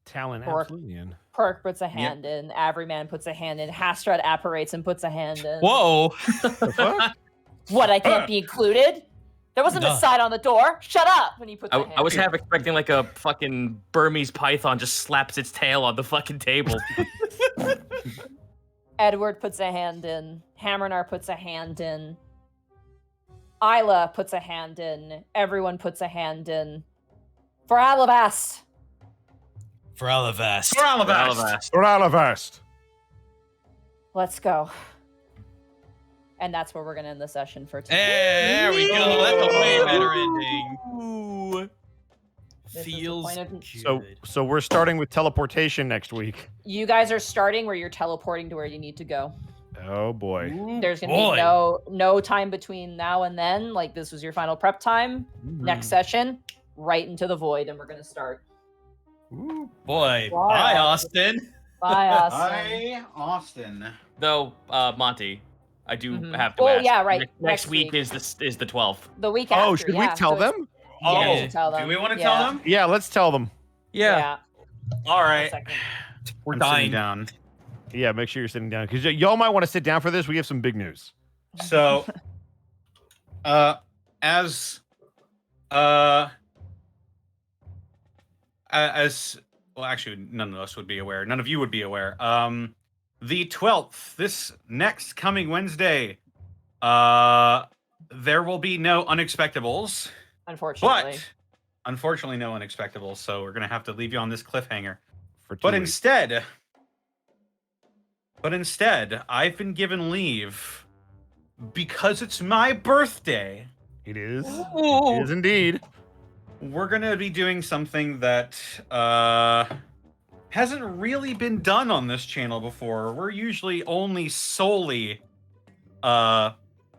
Talon,
Or-
absolutely in.
Perk puts a hand in. Averyman puts a hand in. Hastrad apparates and puts a hand in.
Whoa.
The fuck?
What, I can't be included? There wasn't a
Duh.
sign on the door. Shut up! When he puts a hand
I was
in.
half expecting like a fucking Burmese python just slaps its tail on the fucking table.
Edward puts a hand in. Hammernar puts a hand in. Isla puts a hand in. Everyone puts a hand in. For Alavas.
For Alavast.
Alavast.
Roralavast.
Let's go. And that's where we're gonna end the session for today.
Hey, there we go. That's a way better ending.
Ooh.
This is the
Feels
point of-
good.
So we're starting with teleportation next week.
You guys are starting where you're teleporting to where you need to go.
Oh boy.
There's gonna
boy.
be no time between now and then. Like, this was your final prep time. Next session, right into the void, and we're gonna start.
Boy.
Wow.
Bye, Austin.
Bye, Austin.
Hi, Austin.
Though, Monty, I do
Mhm.
have to
Oh,
ask.
yeah, right.
Next
Next
week
week.
is the 12th.
The week after.
Oh, should we
yeah.
tell
So it's-
them?
Yeah,
Oh,
you should tell them.
Do we want to
Yeah.
tell them?
Yeah, let's tell them.
Yeah.
All
One
right.
second.
We're
I'm
dying.
sitting down.
Yeah, make sure you're sitting down because y'all might want to sit down for this. We have some big news.
So, as well, actually, none of us would be aware. None of you would be aware. The 12th, this next coming Wednesday, there will be no Unexpectables,
Unfortunately.
but unfortunately, no Unexpectables. So we're gonna have to leave you on this cliffhanger.
For 2
But
weeks.
instead, I've been given leave because it's my birthday.
It is.
Ooh.
It is indeed.
We're gonna be doing something that hasn't really been done on this channel before. We're usually only solely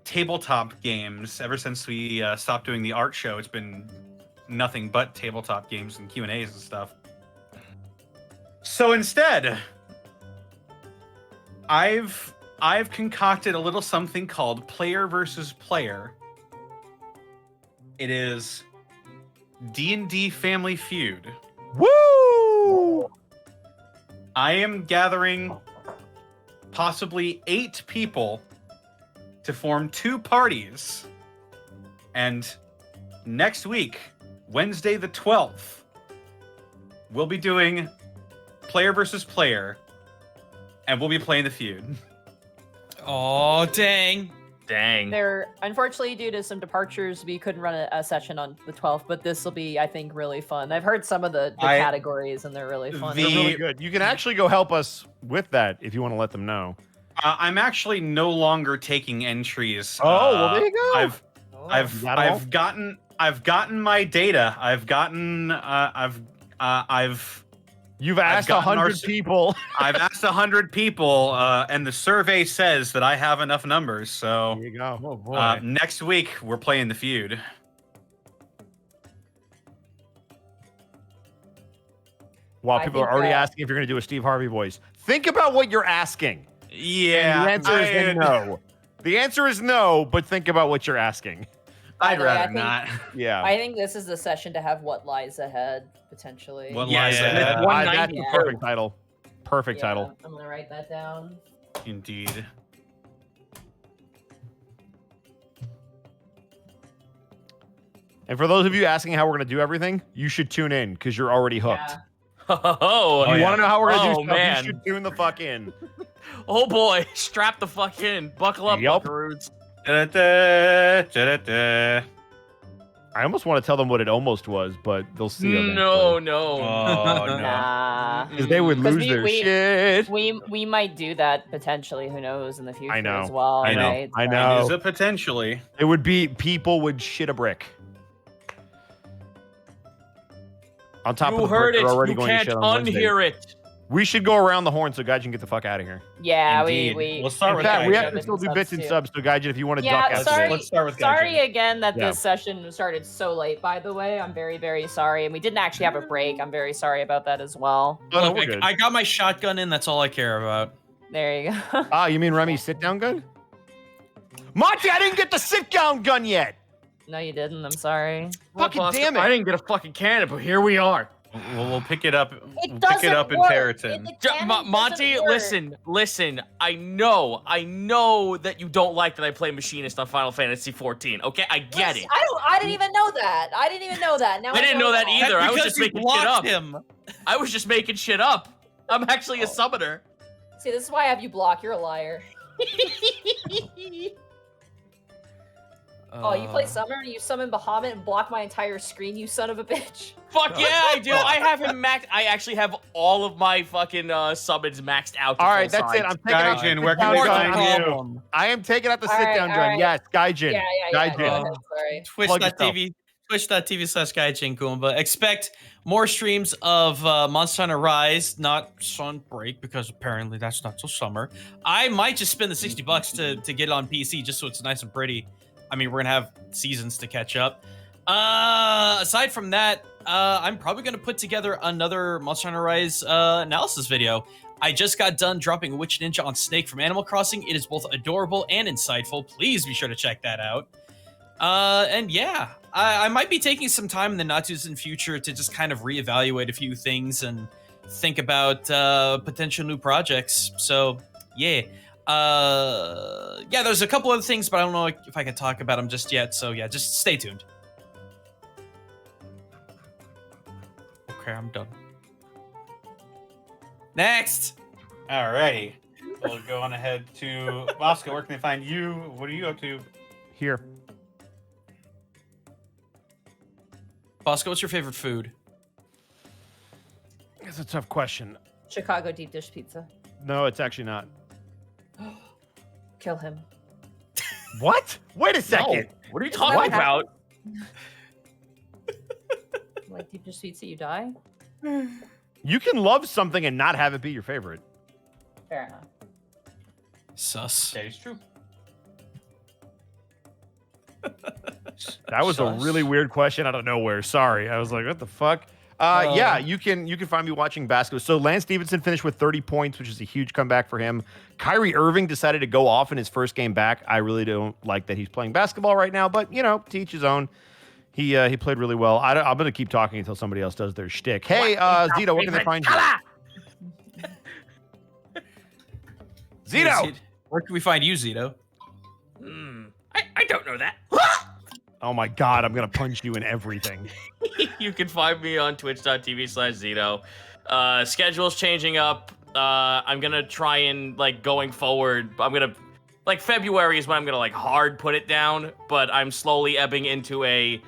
tabletop games. Ever since we stopped doing the art show, it's been nothing but tabletop games and Q&As and stuff. So instead, I've concocted a little something called Player versus Player. It is D&D Family Feud.
Woo!
I am gathering possibly 8 people to form 2 parties. And next week, Wednesday the 12th, we'll be doing Player versus Player, and we'll be playing the feud.
Oh, dang.
Dang.
There, unfortunately, due to some departures, we couldn't run a session on the 12th, but this will be, I think, really fun. I've heard some of the categories, and they're really fun.
They're really good. You can actually go help us with that if you want to let them know.
I'm actually no longer taking entries.
Oh, well, there you go.
Oh.
You got 'em all?
I've gotten my data.
You've asked
gotten our
100
s-
people.
I've asked 100 people, and the survey says that I have enough numbers. So
There you go. Oh boy.
next week we're playing the feud.
While
I
people are
think
already
that-
asking if you're going to do a Steve Harvey voice, think about what you're asking.
Yeah,
And the answer is no. The answer is no, but think about what you're asking.
I'd
By the way, I
rather
think-
not.
Yeah.
I think this is the session to have what lies ahead, potentially.
What
Yeah.
lies
Yeah.
ahead?
That's the
190.
perfect title. Perfect
Yeah,
title.
I'm gonna write that down.
Indeed.
And for those of you asking how we're going to do everything, you should tune in because you're already hooked.
Yeah.
Oh,
You want to know how we're going to
Oh,
do stuff,
man.
you should tune the fuck in.
oh boy, strap the fuck in. Buckle up,
Yup.
buckaroos.
Da-da-da, da-da-da.
I almost want to tell them what it almost was, but they'll see.
No,
Oh
no.
no.
Nah.
Because they would
'Cause
lose their shit.
We might do that potentially. Who knows in the future
know.
as well,
I know.
right?
I
So-
know.
It is a potentially.
It would be people would shit a brick. On top of
You
the brick
heard
they're
it.
already
You
going
can't
to shit on Wednesday.
unhear it.
We should go around the horn so Gaijin can get the fuck out of here.
Yeah,
Indeed.
we
We'll start
In
with
fact, we
Gaijin.
have to still do bits and
too.
subs, so Gaijin, if you want to duck
Yeah,
after
sorry.
this.
Let's start with
Sorry
Gaijin.
again that
Yeah.
this session started so late. By the way, I'm very, very sorry, and we didn't actually have a break. I'm very sorry about that as well.
Oh, no,
Look,
we're good.
I got my shotgun in. That's all I care about.
There you go.
Ah, you mean Remy's sit-down gun? Monty, I didn't get the sit-down gun yet!
No, you didn't. I'm sorry.
Fucking
Buster,
damn it.
I didn't get a fucking cannon, but here we are.
We'll pick it up.
It
We'll
doesn't
pick it up in
work.
Periton.
The cannon doesn't
Monty,
work.
listen. I know that you don't like that I play Machinist on Final Fantasy 14. Okay, I get it.
I didn't even know that. Now
I didn't know that either. I was
Because
just
you
making shit
blocked
up.
him.
I was just making shit up. I'm actually a summoner.
See, this is why I have you block. You're a liar. Oh, you play Summoner? You summon Bahamut and block my entire screen, you son of a bitch.
Fuck yeah, I do. I have him maxed. I actually have all of my fucking summons maxed out. To
All right,
full
that's it.
size.
I'm taking out
Gaijin,
the
where can
sit-down
we
gun.
find you?
Problem.
I am taking out the
All right,
sit-down
all
gun.
right.
Yes, Gaijin.
Yeah.
Gaijin.
Go ahead, sorry.
Plug yourself.
Twitch.tv/Gaijin Goomba. Expect more streams of Monster Hunter Rise, not Sunbreak, because apparently that's not till summer. I might just spend the $60 to get it on PC just so it's nice and pretty. I mean, we're gonna have seasons to catch up. Aside from that, I'm probably gonna put together another Monster Hunter Rise analysis video. I just got done dropping a Witch Ninja on Snake from Animal Crossing. It is both adorable and insightful. Please be sure to check that out. And yeah, I might be taking some time in the not too distant future to just kind of reevaluate a few things and think about potential new projects. So yeah. Yeah, there's a couple other things, but I don't know if I can talk about them just yet. So yeah, just stay tuned. Okay, I'm done. Next.
Alrighty. We'll go on ahead to Bosco. Where can they find you? What are you up to?
Here.
Bosco, what's your favorite food?
That's a tough question.
Chicago deep dish pizza.
No, it's actually not.
Kill him.
What? Wait a second.
What are you
Isn't
talking
that what
about?
Like deep dish pizza, you die?
You can love something and not have it be your favorite.
Fair enough.
Sus.
That is true.
That was a really weird question out of nowhere. Sorry. I was like, what the fuck? Yeah, you can find me watching basketball. So Lance Stevenson finished with 30 points, which is a huge comeback for him. Kyrie Irving decided to go off in his first game back. I really don't like that he's playing basketball right now, but to each his own. He played really well. I'm gonna keep talking until somebody else does their shtick. Hey, Zito, where can they find you? Zito!
Where can we find you, Zito?
I don't know that.
Oh my god, I'm gonna punch you in everything.
You can find me on twitch.tv/Zito. Schedule's changing up. I'm gonna try and going forward. I'm gonna February is when I'm gonna hard put it down, but I'm slowly ebbing into a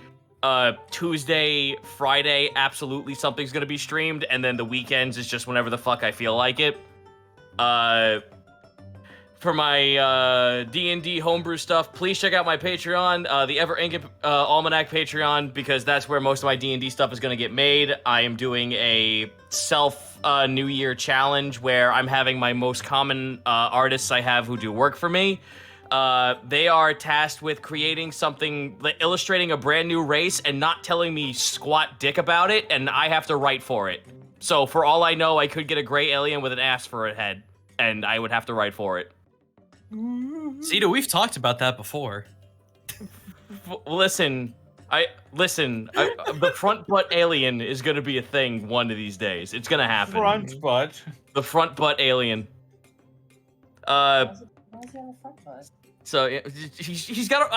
Tuesday, Friday, absolutely something's gonna be streamed, and then the weekends is just whenever the fuck I feel like it. For my D&D homebrew stuff, please check out my Patreon, the Ever Ink Almanac Patreon, because that's where most of my D&D stuff is going to get made. I am doing a self New Year challenge where I'm having my most common artists I have who do work for me. They are tasked with creating something, illustrating a brand new race and not telling me squat dick about it, and I have to write for it. So for all I know, I could get a gray alien with an ass for a head, and I would have to write for it.
Zito, we've talked about that before.
Listen, the front butt alien is gonna be a thing one of these days. It's gonna happen.
Front butt.
The front butt alien.
Why is he on a front butt?
So he's got.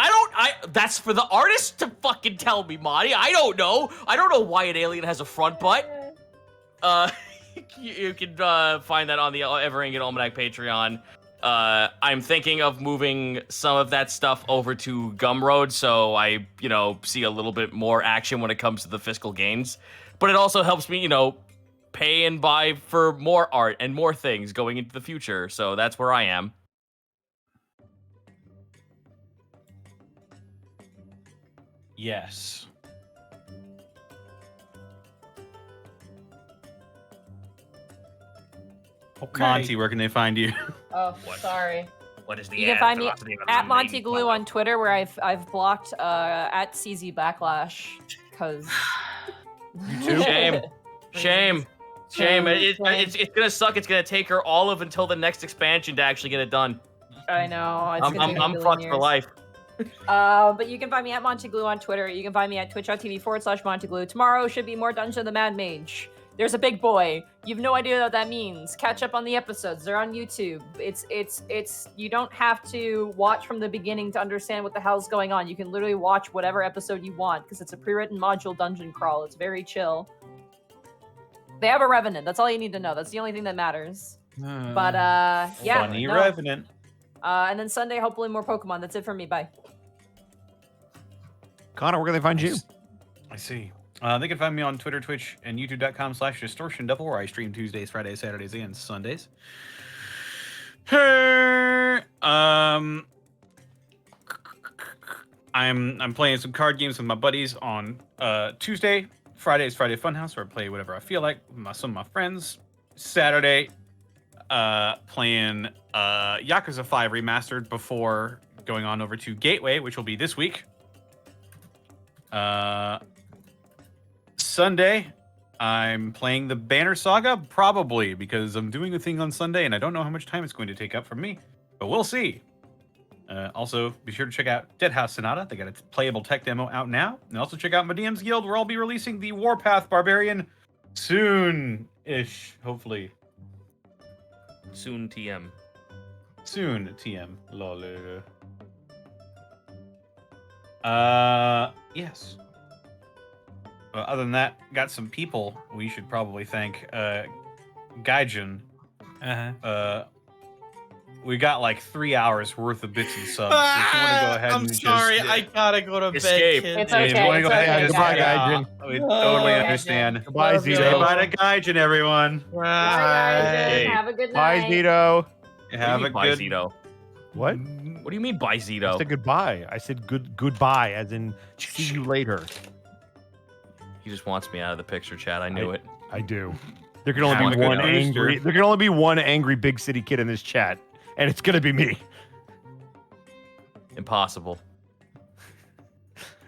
That's for the artist to fucking tell me, Monty. I don't know. I don't know why an alien has a front butt. You can find that on the Ever Ink Almanac Patreon. I'm thinking of moving some of that stuff over to Gumroad, so I, see a little bit more action when it comes to the fiscal gains. But it also helps me, pay and buy for more art and more things going into the future. So that's where I am.
Yes.
Okay.
Monty, where can they find you?
Oh,
What?
sorry.
What is the
You can find me
velocity of
at
a
Monty
main
Glue on Twitter, where I've blocked at CZ Backlash because.
Shame. Shame. Shame. It's gonna suck. It's gonna take her all of until the next expansion to actually get it done.
I know. It's gonna take a
I'm
billion
fucked for
years.
life.
But you can find me at Monty Glue on Twitter. You can find me at twitch.tv/Monty Glue. Tomorrow should be more Dungeon of the Mad Mage. There's a big boy. You've no idea what that means. Catch up on the episodes. They're on YouTube. It's you don't have to watch from the beginning to understand what the hell's going on. You can literally watch whatever episode you want because it's a pre-written module dungeon crawl. It's very chill. They have a Revenant. That's all you need to know. That's the only thing that matters. But yeah.
Funny
no.
Revenant.
And then Sunday, hopefully more Pokemon. That's it for me. Bye.
Connor, where can they find you?
I see. They can find me on Twitter, Twitch, and YouTube.com/DistortionDevil, where I stream Tuesdays, Fridays, Saturdays, and Sundays. I'm playing some card games with my buddies on Tuesday. Friday is Friday Funhouse, where I play whatever I feel like with some of my friends. Saturday, playing Yakuza 5 Remastered before going on over to Gateway, which will be this week. Sunday, I'm playing the Banner Saga, probably, because I'm doing a thing on Sunday, and I don't know how much time it's going to take up from me, but we'll see. Also, be sure to check out Dead House Sonata. They got a playable tech demo out now. And also check out my DM's Guild, where I'll be releasing the Warpath Barbarian soon-ish, hopefully.
Soon TM.
Soon, TM. Lol. Yes. Other than that, got some people we should probably thank. Gaijin. We got like 3 hours worth of bits and subs. So if you want to go ahead
I'm
and
sorry,
just,
I gotta go to bed.
Escape.
Kid.
It's
if
okay.
you want to go ahead and just
Goodbye,
yeah,
Gaijin.
we totally
Gaijin.
understand.
Goodbye,
Love you.
Say
Zito.
bye to Gaijin, everyone.
Bye, guys.
Hey.
Have a good
Bye,
night.
Zito.
Have a
Bye,
good.
Zito.
What?
What do you mean by
I
Zito?
said goodbye. I said goodbye, as in see you later.
He just wants me out of the picture, Chad. I knew it.
I do. There can only
Have
be
a good
one
night.
angry. There can only be one angry big city kid in this chat, and it's gonna be me.
Impossible.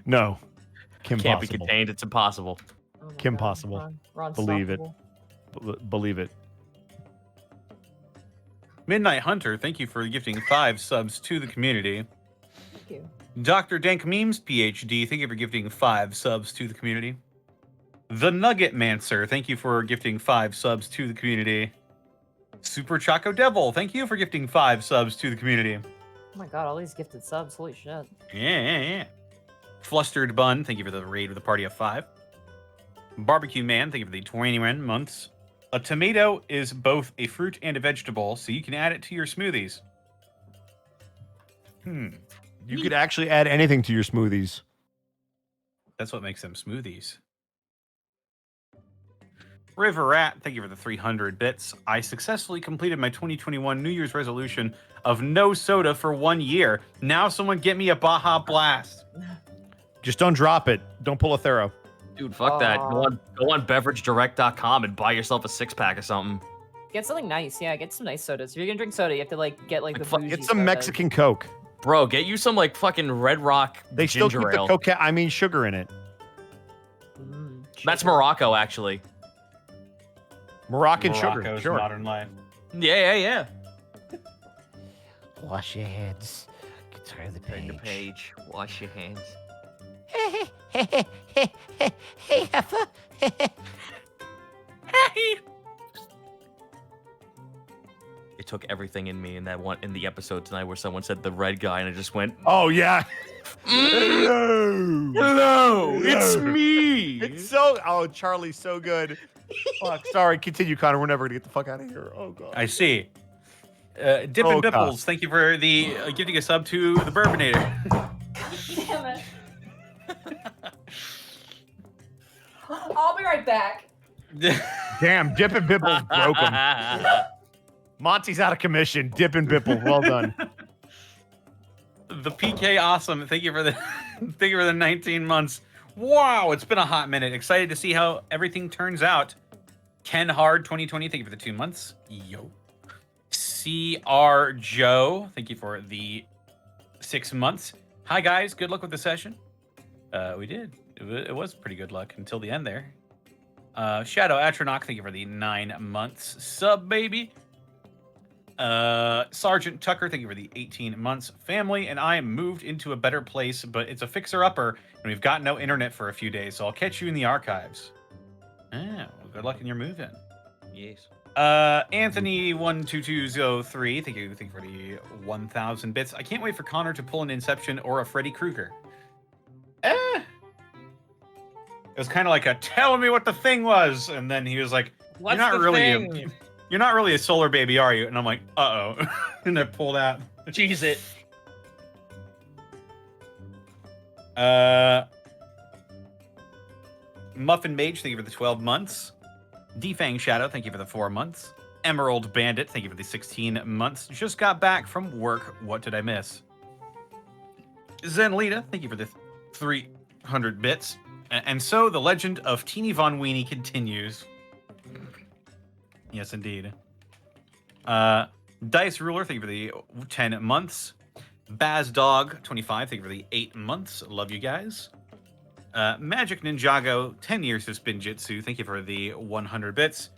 No, Kim
Can't be
possible.
contained. It's impossible.
Oh my
Kim
God,
Possible.
Ron
Believe it.
Unstoppable.
Believe it.
Midnight Hunter, thank you for gifting 5 subs to the community.
Thank you.
Dr. Dank Memes, PhD, thank you for gifting 5 subs to the community. The Nugget Mancer, thank you for gifting 5 subs to the community. Super Choco Devil, thank you for gifting 5 subs to the community.
Oh my God, all these gifted subs. Holy shit.
Yeah. Flustered Bun, thank you for the raid with a party of 5. Barbecue Man, thank you for the 21 months. A tomato is both a fruit and a vegetable, so you can add it to your smoothies.
You could actually add anything to your smoothies.
That's what makes them smoothies. River Rat, thank you for the 300 bits. I successfully completed my 2021 New Year's resolution of no soda for 1 year. Now someone get me a Baja Blast.
Just don't drop it. Don't pull a Thero.
Dude, fuck that. Go on beveragedirect.com and buy yourself a 6-pack or something.
Get something nice. Yeah, get some nice sodas. If you're gonna drink soda, you have to like get like the bougie
Get some
sodas.
Mexican Coke.
Bro, get you some like fucking Red Rock
They still
ginger
keep
ale.
the coca. I mean sugar in it.
That's Morocco, actually.
Moroccan sugar.
Morocco's
Sure.
modern life.
Yeah.
Wash your hands. Turn the
Turn the page. Wash your hands.
Hey, heifer.
It took everything in me in the episode tonight where someone said the red guy and I just went,
Oh yeah.
hello, it's me.
It's so. Oh, Charlie's so good. Fuck. Sorry. Continue, Connor. We're never gonna get the fuck out of here. Oh god.
I see. Dip and Bipples, thank you for the gifting a sub to the Bourbinator.
Damn it. I'll be right back.
Damn, Dip and Bipples broke him. Monty's out of commission. Dip and Bipple, well done.
The PK Awesome, thank you for the 19 months. Wow, it's been a hot minute. Excited to see how everything turns out. Ken Hard 2020, thank you for the 2 months. Yo. CR Joe, thank you for the 6 months. Hi guys, good luck with the session. We did. It was pretty good luck until the end there. Shadow Atronach, thank you for the 9 months. Sub baby. Sergeant Tucker, thank you for the 18 months. Family and I moved into a better place, but it's a fixer-upper, and we've got no internet for a few days, so I'll catch you in the archives. Well, good luck in your move-in.
Yes.
Anthony12203, thank you for the 1,000 bits. I can't wait for Connor to pull an Inception or a Freddy Krueger. It was kind of like a tell me what the thing was, and then he was like,
What's
you're not
the
really
thing?
you're not really a solar baby, are you? And I'm like, uh-oh. And I pulled out.
Jeez it.
Muffin Mage, thank you for the 12 months. Defang Shadow, thank you for the 4 months. Emerald Bandit, thank you for the 16 months. Just got back from work. What did I miss? Zenlita, thank you for the 300 bits. And so the legend of Teeny Von Weenie continues. Yes, indeed. Dice Ruler, thank you for the 10 months. Baz Dog, 25, thank you for the 8 months. Love you guys. Magic Ninjago, 10 years of Spinjitzu. Thank you for the 100 bits.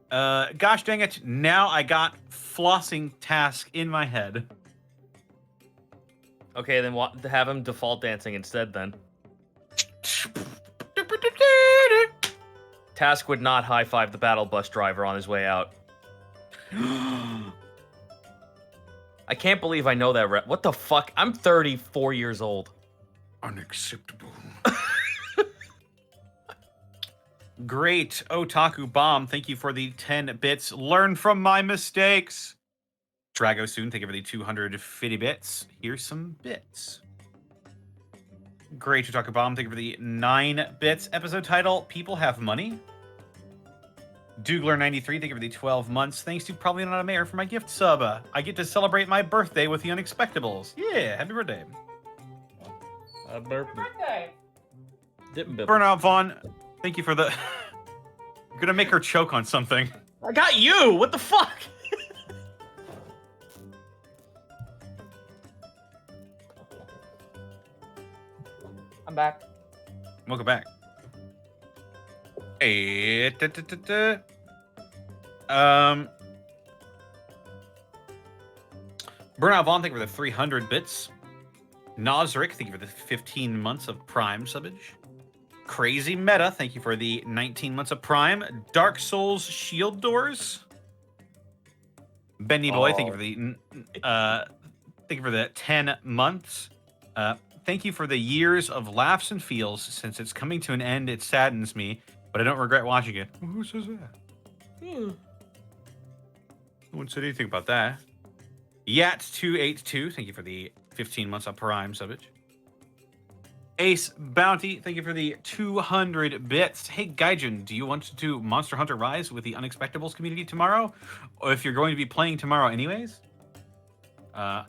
Gosh dang it, now I got flossing task in my head.
Okay, then have him default dancing instead then. Task would not high-five the battle bus driver on his way out. I can't believe I know that. What the fuck? I'm 34 years old.
Unacceptable.
Great. Otaku Bomb, thank you for the 10 bits. Learn from my mistakes. Drago Soon, thank you for the 250 bits. Here's some bits. Great. Otaku Bomb, thank you for the 9 bits. Episode title, People Have Money. Dougler93, thank you for the 12 months. Thanks to Probably Not a Mayor for my gift sub. I get to celebrate my birthday with the Unexpectables. Yeah, happy birthday.
Birthday.
Burnout Vaughn, thank you for the... I'm gonna make her choke on something.
I got you! What the fuck?
I'm back.
Welcome back. Hey, Burnout Vaughn, thank you for the 300 bits. Nosric, thank you for the 15 months of Prime subbage. Crazy Meta, thank you for the 19 months of Prime. Dark Souls Shield Doors. Benny Boy, thank you for the 10 months. Thank you for the years of laughs and feels. Since it's coming to an end, it saddens me, but I don't regret watching it. Who says that? No one said anything about that. Yat282, thank you for the 15 months of Prime subbage. Ace Bounty, thank you for the 200 bits. Hey, Gaijin, do you want to do Monster Hunter Rise with the Unexpectables community tomorrow? Or if you're going to be playing tomorrow anyways?
I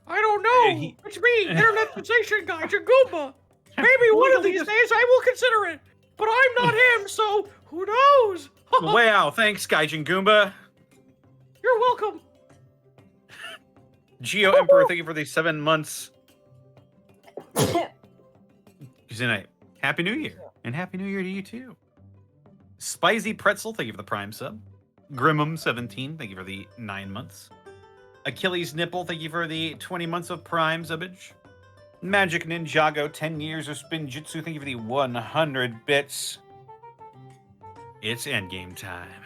don't know.
Hey,
It's me, internet sensation Gaijin Goomba. Maybe one of these days I will consider it. But I'm not him, so who knows?
Wow, thanks, Gaijin Goomba.
You're welcome.
Geo Emperor, thank you for the 7 months. Tonight. Happy New Year. And Happy New Year to you too. Spicy Pretzel, thank you for the Prime sub. Grimmum17, thank you for the 9 months. Achilles Nipple, thank you for the 20 months of Prime subbage. Magic Ninjago, 10 years of Spinjitzu, thank you for the 100 bits. It's endgame time.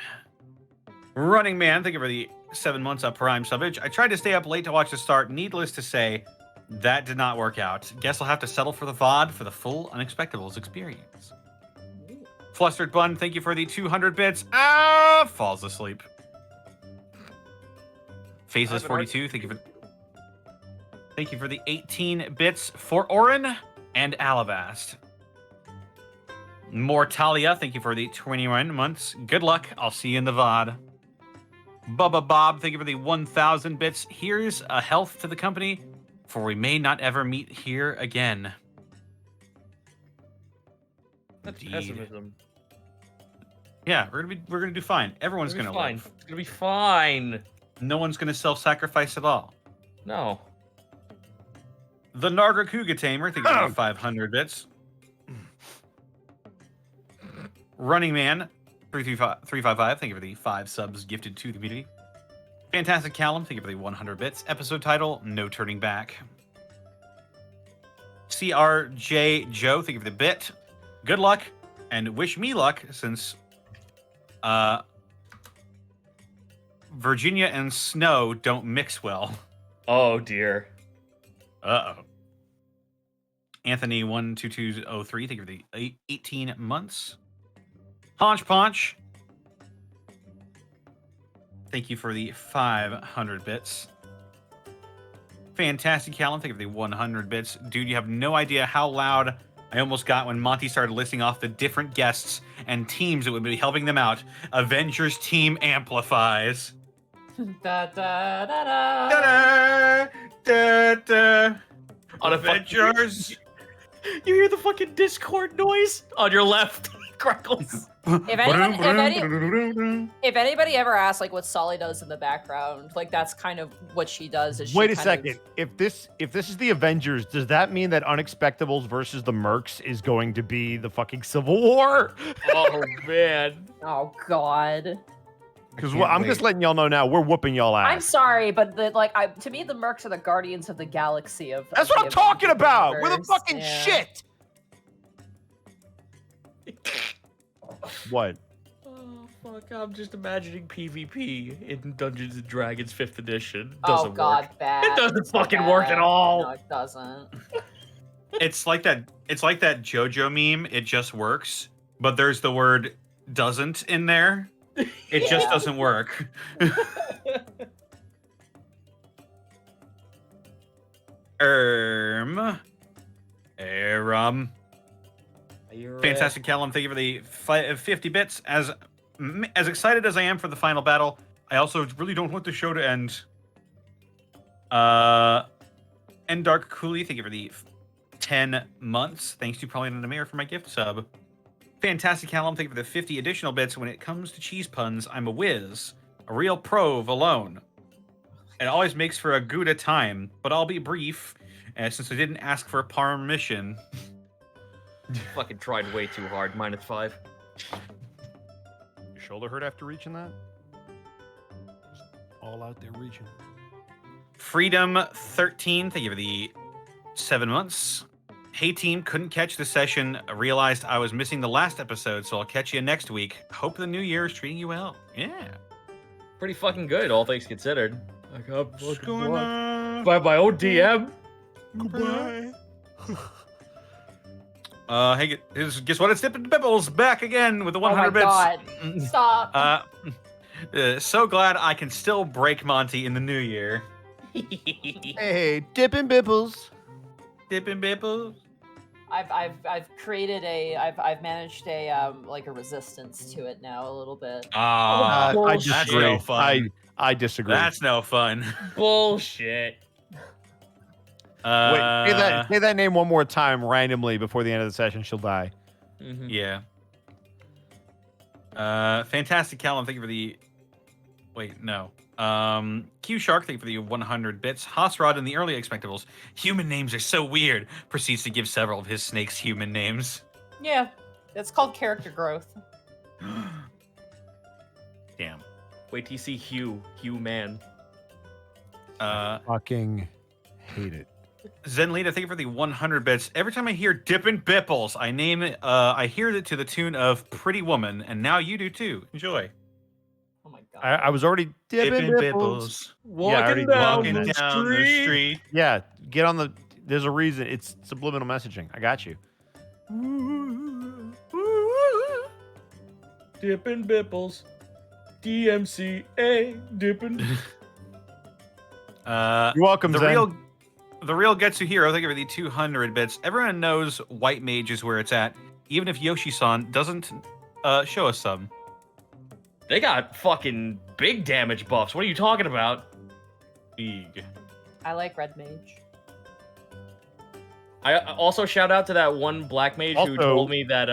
Running Man, thank you for the 7 months of Prime subbage. I tried to stay up late to watch the start. Needless to say, that did not work out. Guess I'll have to settle for the VOD for the full Unexpectables experience. Flustered Bun, thank you for the 200 bits. Falls asleep. Faceless 42, thank you for the 18 bits for Orin and Alabast. Mortalia, thank you for the 21 months. Good luck. I'll see you in the VOD. Bubba Bob, thank you for the 1,000 bits. Here's a health to the company, for we may not ever meet here again.
That's
Indeed.
pessimism.
Yeah, we're gonna do fine. Everyone's
It's
gonna
gonna be fine.
live.
It's gonna be fine.
No one's gonna self-sacrifice at all.
No.
The Narga Kuga Tamer, thank you for the 500 bits. Running Man, 355, thank you for the 5 subs gifted to the community. Fantastic Callum, thank you for the 100 bits. Episode title, No Turning Back. CRJ Joe, thank you for the bit. Good luck, and wish me luck, since Virginia and snow don't mix well.
Oh dear.
Uh-oh. Anthony 12203, thank you for the 18 months. Haunch Ponch, thank you for the 500 bits. Fantastic Callum, thank you for the 100 bits. Dude, you have no idea how loud I almost got when Monty started listing off the different guests and teams that would be helping them out. Avengers team amplifies.
Da, da, da, da.
Da-da, da-da.
On a
Avengers.
You hear the fucking Discord noise on your left. Crackles.
If anybody ever asks like what Solly does in the background, like that's kind of what she does. Is
Wait a
she kind
second. If this is the Avengers, does that mean that Unexpectables versus the Mercs is going to be the fucking Civil War?
Oh man.
Oh God.
Because I'm just letting y'all know now, we're whooping y'all
I'm
ass.
sorry, but to me, the Mercs are the Guardians of the Galaxy of.
That's
of
what
the
I'm talking
Avengers
about. We're the
universe.
fucking
Yeah.
shit. What?
Oh fuck! I'm just imagining PvP in Dungeons and Dragons 5th edition.
Oh
Doesn't
God,
work.
bad.
It doesn't
So
fucking work at
bad.
all.
No, it doesn't.
It's like that JoJo meme, it just works, but there's the word doesn't in there. It just
Yeah.
doesn't work. Aram. Fantastic Callum, thank you for the 50 bits. As excited as I am for the final battle, I also really don't want the show to end. And Dark Cooley, thank you for the 10 months. Thanks to Probably Not a Mayor for my gift sub. Fantastic Callum, thank you for the 50 additional bits. When it comes to cheese puns, I'm a whiz. A real pro of alone. It always makes for a good time, but I'll be brief, since I didn't ask for permission.
Fucking tried way too hard. -5.
Your shoulder hurt after reaching that?
All out there reaching.
Freedom 13, thank you for the 7 months. Hey team, couldn't catch the session. I realized I was missing the last episode, so I'll catch you next week. Hope the new year is treating you well. Yeah.
Pretty fucking good, all things considered. I got
What's
fucking
going
blocked
on?
by my own DM.
Goodbye.
Hey, guess what? It's Dippin' Bibbles back again with the
Oh my
100 bits.
God. Stop.
So glad I can still break Monty in the new year.
Hey, Dippin' Bibbles.
Dippin' Bibbles.
I've created I've managed a like a resistance to it now a little bit.
Ah,
I
bullshit.
that's
disagree.
no fun.
I disagree.
That's no fun.
Bullshit.
Wait, say that name one more time randomly before the end of the session. She'll die.
Mhm.
Yeah. Fantastic Callum, thank you for the... Wait, no. Q Shark, thank you for the 100 bits. Hosrod in the early Expectables. Human names are so weird. Proceeds to give several of his snakes human names.
Yeah, it's called character growth.
Damn.
Wait till you see Hugh Man.
Fucking hate it.
Zenlita, thank you for the 100 bits. Every time I hear Dippin' Bipples, I hear it to the tune of Pretty Woman, and now you do too. Enjoy.
Oh my God.
I was already Dippin' Bibbles.
Walking
already
down,
Walking
the,
down
street.
the street.
Yeah, get on the. There's a reason. It's subliminal messaging. I got you.
Dippin' Bipples. DMCA. Dippin'.
You're welcome,
the
Zen.
real Getsu Hero, thank you for the 200 bits. Everyone knows White Mage is where it's at, even if Yoshi-san doesn't show us some.
They got fucking big damage buffs. What are you talking about?
Big.
I like Red Mage.
I also shout out to that one black mage who
Also-
told me that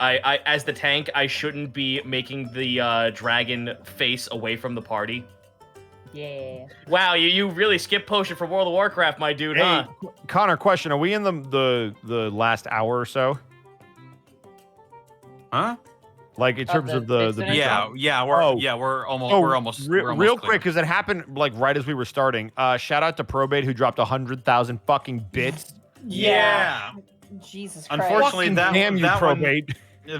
I as the tank I shouldn't be making the dragon face away from the party.
Yeah.
Wow, you really skipped potion for World of Warcraft, my dude,
Hey,
huh?
Connor, question: are we in the last hour or so?
Huh?
Like in terms
the
of the
Vixen
Yeah, we're almost we're almost
real
clear.
quick because it happened like right as we were starting. Shout out to Probate who dropped 100,000 fucking bits.
Yeah.
Jesus Christ.
Unfortunately,
Fucking
that
damn you,
that one
Probate.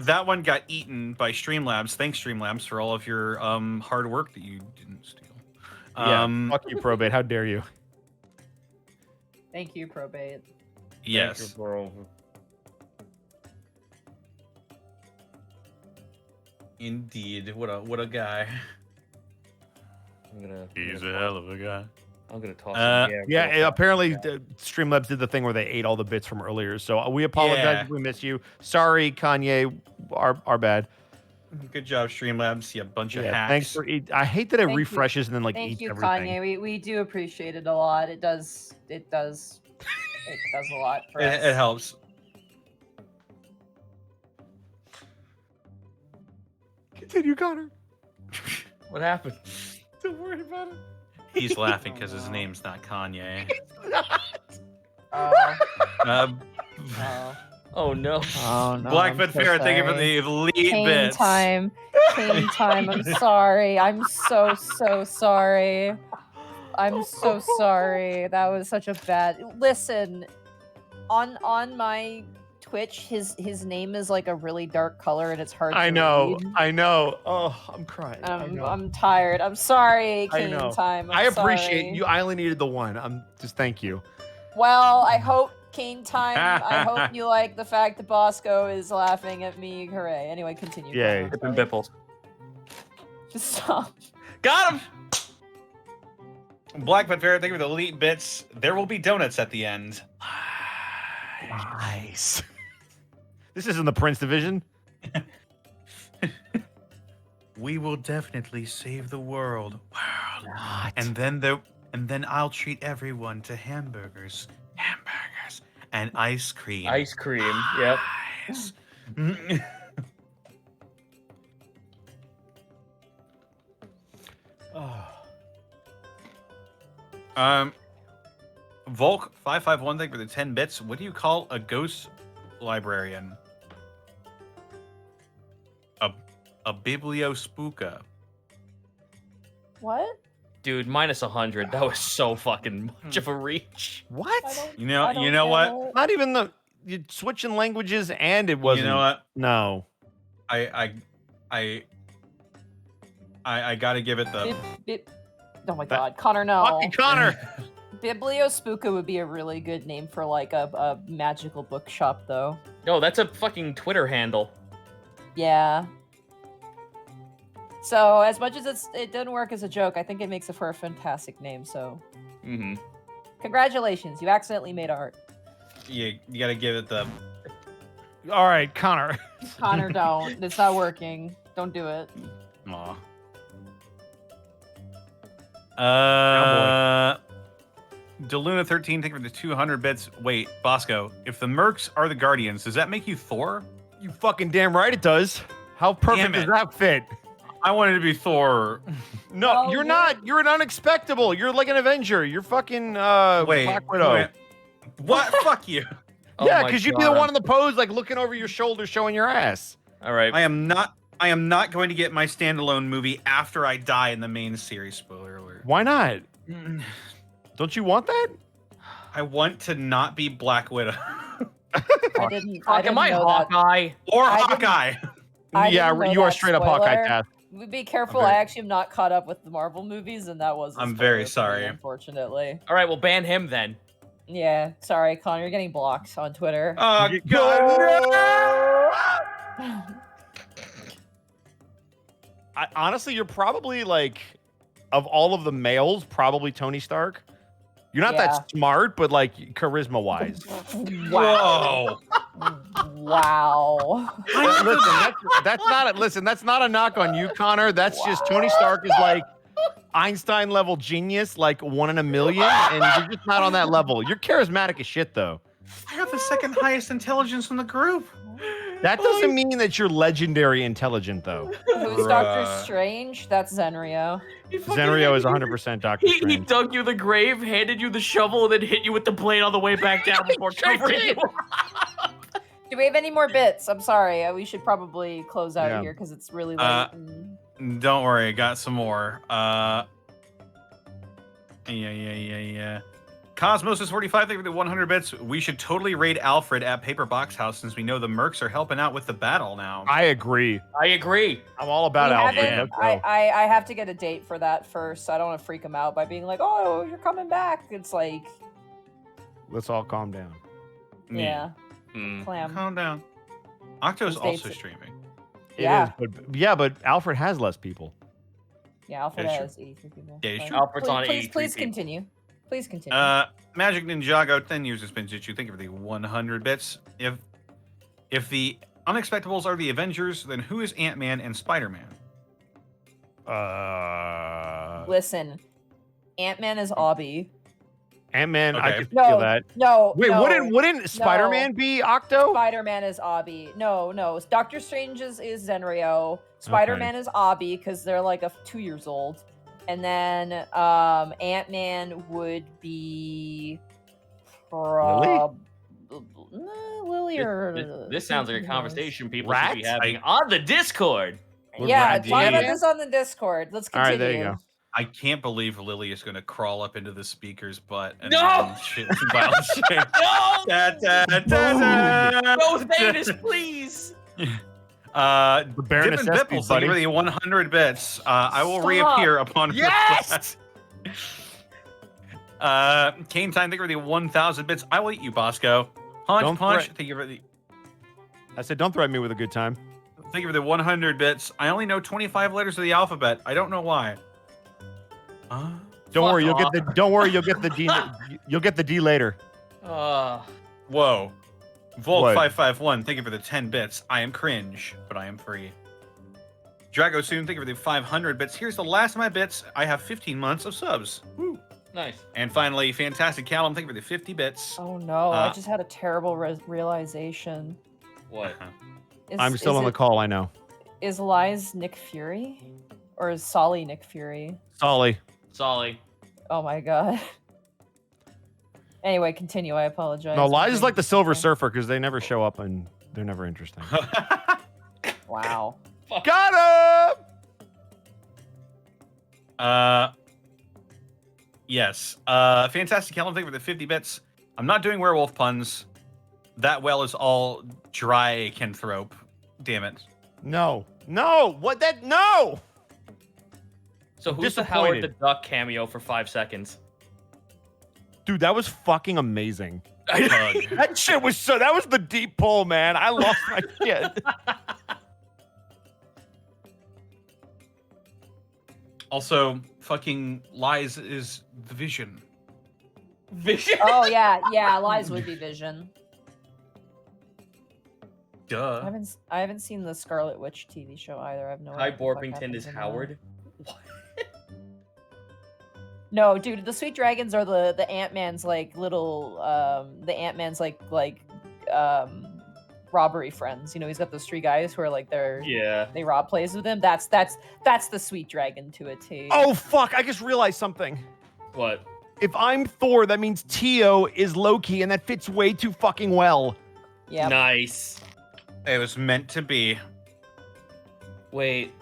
that one got eaten by Streamlabs. Thanks, Streamlabs, for all of your hard work that you didn't steal.
Yeah, fuck you, Probate. How dare you?
Thank you, Probate.
Yes. Indeed. What a guy. He's a hell of a guy.
I'm gonna toss
Yeah, apparently Streamlabs did the thing where they ate all the bits from earlier. So we apologize
Yeah.
if we miss you. Sorry, Kanye. Our bad.
Good job, Streamlabs. You bunch of
Yeah,
hacks.
thanks for I hate that it
Thank you.
refreshes and then like
Thank
eats
you,
everything.
Kanye. We do appreciate it a lot. It does it does a lot for us.
It helps.
Continue, Connor.
What happened?
Don't worry about it.
He's laughing because his name's not Kanye.
Oh,
Um,
oh.
Oh no.
Oh no.
Blackfoot Fair, thank you for the elite
Cane
bits.
time. Cane time. I'm sorry. I'm so sorry. I'm so sorry. That was such a bad. Listen, on my Twitch, his name is like a really dark color and it's hard.
I
to
know.
read.
I know. Oh, I'm crying. I know.
I'm tired. I'm sorry.
I
Cane
know.
time.
I
I'm
appreciate
sorry.
you. I only needed the one. I'm just thank you.
Well, I hope Cane time. I hope you like the fact that Bosco is laughing at me. Hooray! Anyway, continue.
Yay.
Connor.
Pippin' Bipples.
Just stop.
Got him.
Blackfoot Fair, thank you for the elite bits. There will be donuts at the end.
Nice. This isn't the Prince division.
We will definitely save the world.
What?
And then I'll treat everyone to hamburgers, and ice cream.
Ice cream. Yep.
Ice. Volk 551, thank you for the 10 bits. What do you call a ghost librarian? A bibliospooka.
What?
Dude, minus 100. That was so fucking much of a reach.
I
What?
don't-
You know,
I don't
you know what?
get it.
Not even the you switching languages and it wasn't.
You know what?
No.
I gotta give it the.
Oh my god, Connor, no.
Fucking Connor.
Bibliospooka would be a really good name for like a magical bookshop, though.
No, that's a fucking Twitter handle.
Yeah. So as much as it didn't work as a joke, I think it makes it for a fantastic name. So
Mm-hmm.
congratulations, you accidentally made art.
You gotta give it the.
All right, Connor.
Connor, don't. It's not working. Don't do it.
Aw. Deluna13, thank you for the 200 bits. Wait, Bosco, if the Mercs are the Guardians, does that make you Thor?
You fucking damn right it does. How perfect
Damn
does
it.
that fit?
I wanted to be Thor.
No,
Oh,
you're
yeah.
not. You're an unexpectable. You're like an Avenger. You're fucking
Wait,
Black Widow.
wait. What? Fuck you.
Oh
Yeah,
my
because you'd be the
God.
one in the pose, like looking over your shoulder, showing your ass.
All right.
I am not going to get my standalone movie after I die in the main series. Spoiler alert.
Why not? Don't you want that?
I want to not be Black Widow
I didn't. I
Fuck,
didn't
am I
know that.
Hawkeye?
or
I didn't-
Hawkeye.
I
Yeah,
didn't know
you are
that
straight up Hawkeye
spoiler.
cast.
Be careful.
Okay.
I actually am not caught up with the Marvel movies, and that was. a
I'm very
spoiler for me,
sorry.
Unfortunately.
All right, well, ban him then.
Yeah. Sorry, Connor. You're getting blocked on Twitter.
Oh God!
Honestly, you're probably like of all of the males, probably Tony Stark. You're not
Yeah.
that smart, but like charisma wise.
Wow. Wow.
Listen, that's not a knock on you, Connor. That's just Tony Stark is like Einstein level genius, like 1 in a million, and you're just not on that level. You're charismatic as shit, though.
I got the second highest intelligence in the group.
That doesn't mean that you're legendary intelligent, though.
Who's Doctor Strange? That's Zenrio.
Zenrio is 100% Doctor
He
Strange.
dug you the grave, handed you the shovel, and then hit you with the blade on the way back down before covering you.
Do we have any more bits? I'm sorry. We should probably close out
Yeah.
here because it's really late.
Don't worry, I got some more. Yeah. Cosmos is 45. Thank you for the 100 bits. We should totally raid Alfred at Paper Box House since we know the mercs are helping out with the battle now.
I agree.
I'm
all about
We
Alfred.
haven't-
Let's go.
I have to get a date for that first. I don't want to freak him out by being like, "Oh, you're coming back." It's like,
Let's all calm down.
yeah,
Hmm.
clam.
Calm down. Octo's
Those
also
dates-
streaming.
Yeah.
But Alfred has less people.
Yeah, Alfred
Yeah,
has 83 people.
Yeah,
But
sure.
Alfred's on
please,
83
please
people.
continue. Please continue.
Magic Ninjago 10 years has been Jitsu. Thank you for the 100 bits. If the Unexpectables are the Avengers, then who is Ant-Man and Spider-Man?
Listen, Ant-Man is Obby.
Ant-Man, I
Okay.
can feel that.
No.
Wait,
no,
wouldn't Spider-Man be Octo?
Spider-Man is Obby. No. Doctor Strange is Zenrio. Spider-Man is Obby because they're like 2 years old. And then Ant-Man would be Lily or
This sounds like a conversation people should be
Rats?
having on the Discord.
Yeah,
Rats,
talk about
yeah.
this on the Discord. Let's
All
continue.
right, there you go.
I can't believe Lily is going to crawl up into the speaker's butt and
No!
then shit violent shit.
No!
Da, da, da, da.
No, Thanos, please!
Uh,
The Baroness
Dippin'
Espy,
Bipples, thank you for
buddy.
the 100 bits. I will
Stop.
reappear upon
Yes!
request. Cane Time, thank you for the 1,000 bits. I will eat you, Bosco. Punch,
Don't
punch.
threat-
Thank you for the
I said, don't threaten me with a good time.
Thank you for the 100 bits. I only know 25 letters of the alphabet. I don't know why.
Don't
Fuck
worry,
off.
you'll get the D. You'll get the D later.
Whoa. Volk
What?
551, thank you for the 10 bits. I am cringe, but I am free. Drago Soon, thank you for the 500 bits. Here's the last of my bits. I have 15 months of subs. Woo.
Nice.
And finally, Fantastic Callum, thank you for the 50 bits.
Oh no, I
Uh,
just had a terrible realization.
What?
I'm still on the call. I know.
Is Lies Nick Fury? Or is Solly Nick Fury?
Solly.
Solly.
Oh my god. Anyway, continue. I apologize.
No, Lies is like the Silver Surfer because they never show up and they're never interesting.
Wow.
Got him!
Yes. Fantastic Callum, thank you for the 50 bits. I'm not doing werewolf puns. That well is all dry canthrope. Damn it.
No. What that? No.
So who's the Howard the
Disappointed.
Duck cameo for 5 seconds?
Dude, that was fucking amazing.
Hug.
That shit was so. That was the deep pull, man. I lost my shit.
Also, fucking Lies is the Vision.
Vision.
Oh yeah, Lies would be Vision.
Duh.
I haven't seen the Scarlet Witch TV show either. I have no
Hi,
idea what the fuck
Borpington
happens
is
in that.
Howard.
No, dude, the Sweet Dragons are the Ant-Man's like little the Ant-Man's like robbery friends. You know, he's got those 3 guys who are like
Yeah.
they rob plays with him. That's the Sweet Dragon to a T.
Oh fuck! I just realized something.
What?
If I'm Thor, that means Tio is Loki, and that fits way too fucking well.
yeah.
Nice.
It was meant to be.
Wait.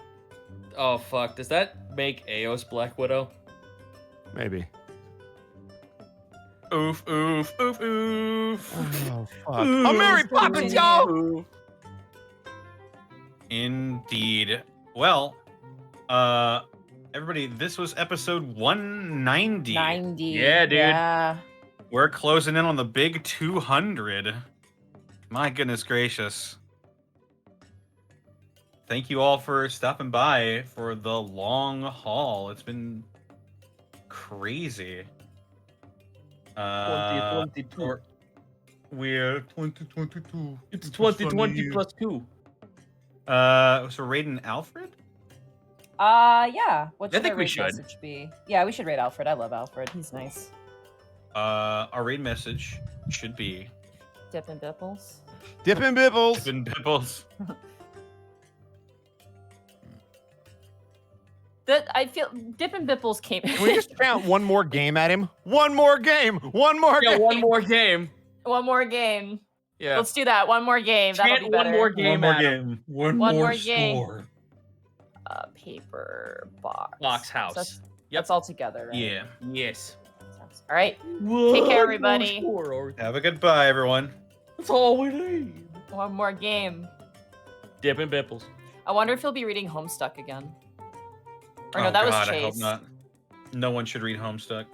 Oh fuck. Does that make Eos Black Widow?
Maybe.
Oof, oof, oof, oof.
Oh fuck! I'm Mary Poppins, y'all.
Indeed. Well, everybody, this was episode 190.
90.
Yeah, dude.
Yeah.
We're closing in on the big 200. My goodness gracious. Thank you all for stopping by for the long haul. It's been crazy.
2022.
We're 2022.
It's
Which was
2020
funny.
plus 2.
So Raiden Alfred?
Yeah. What
I
should
think
our
we
raid
should.
message be? Yeah, we should rate Alfred. I love Alfred. He's nice.
Our raid message should be
Dip and Bipples.
Dip and Bibbles.
Been Pipples.
That I feel Dip and Bipples came.
Can we just count one more game at him? One more game. One more
Yeah,
game.
one more game.
One more game.
Yeah.
Let's do that. One more game. That'll
Chant
be better.
one more game. Adam.
One
One
more
more game.
score.
Paper box.
Box
So
house.
That's,
Yep.
that's all together. Right?
Yeah.
Yes.
All right. Take care, everybody.
Have a good bye, everyone.
That's all we need.
One more game.
Dip and Bipples.
I wonder if he'll be reading Homestuck again. Or no,
Oh,
that was
God, I hope
Chase.
not. No one should read Homestuck.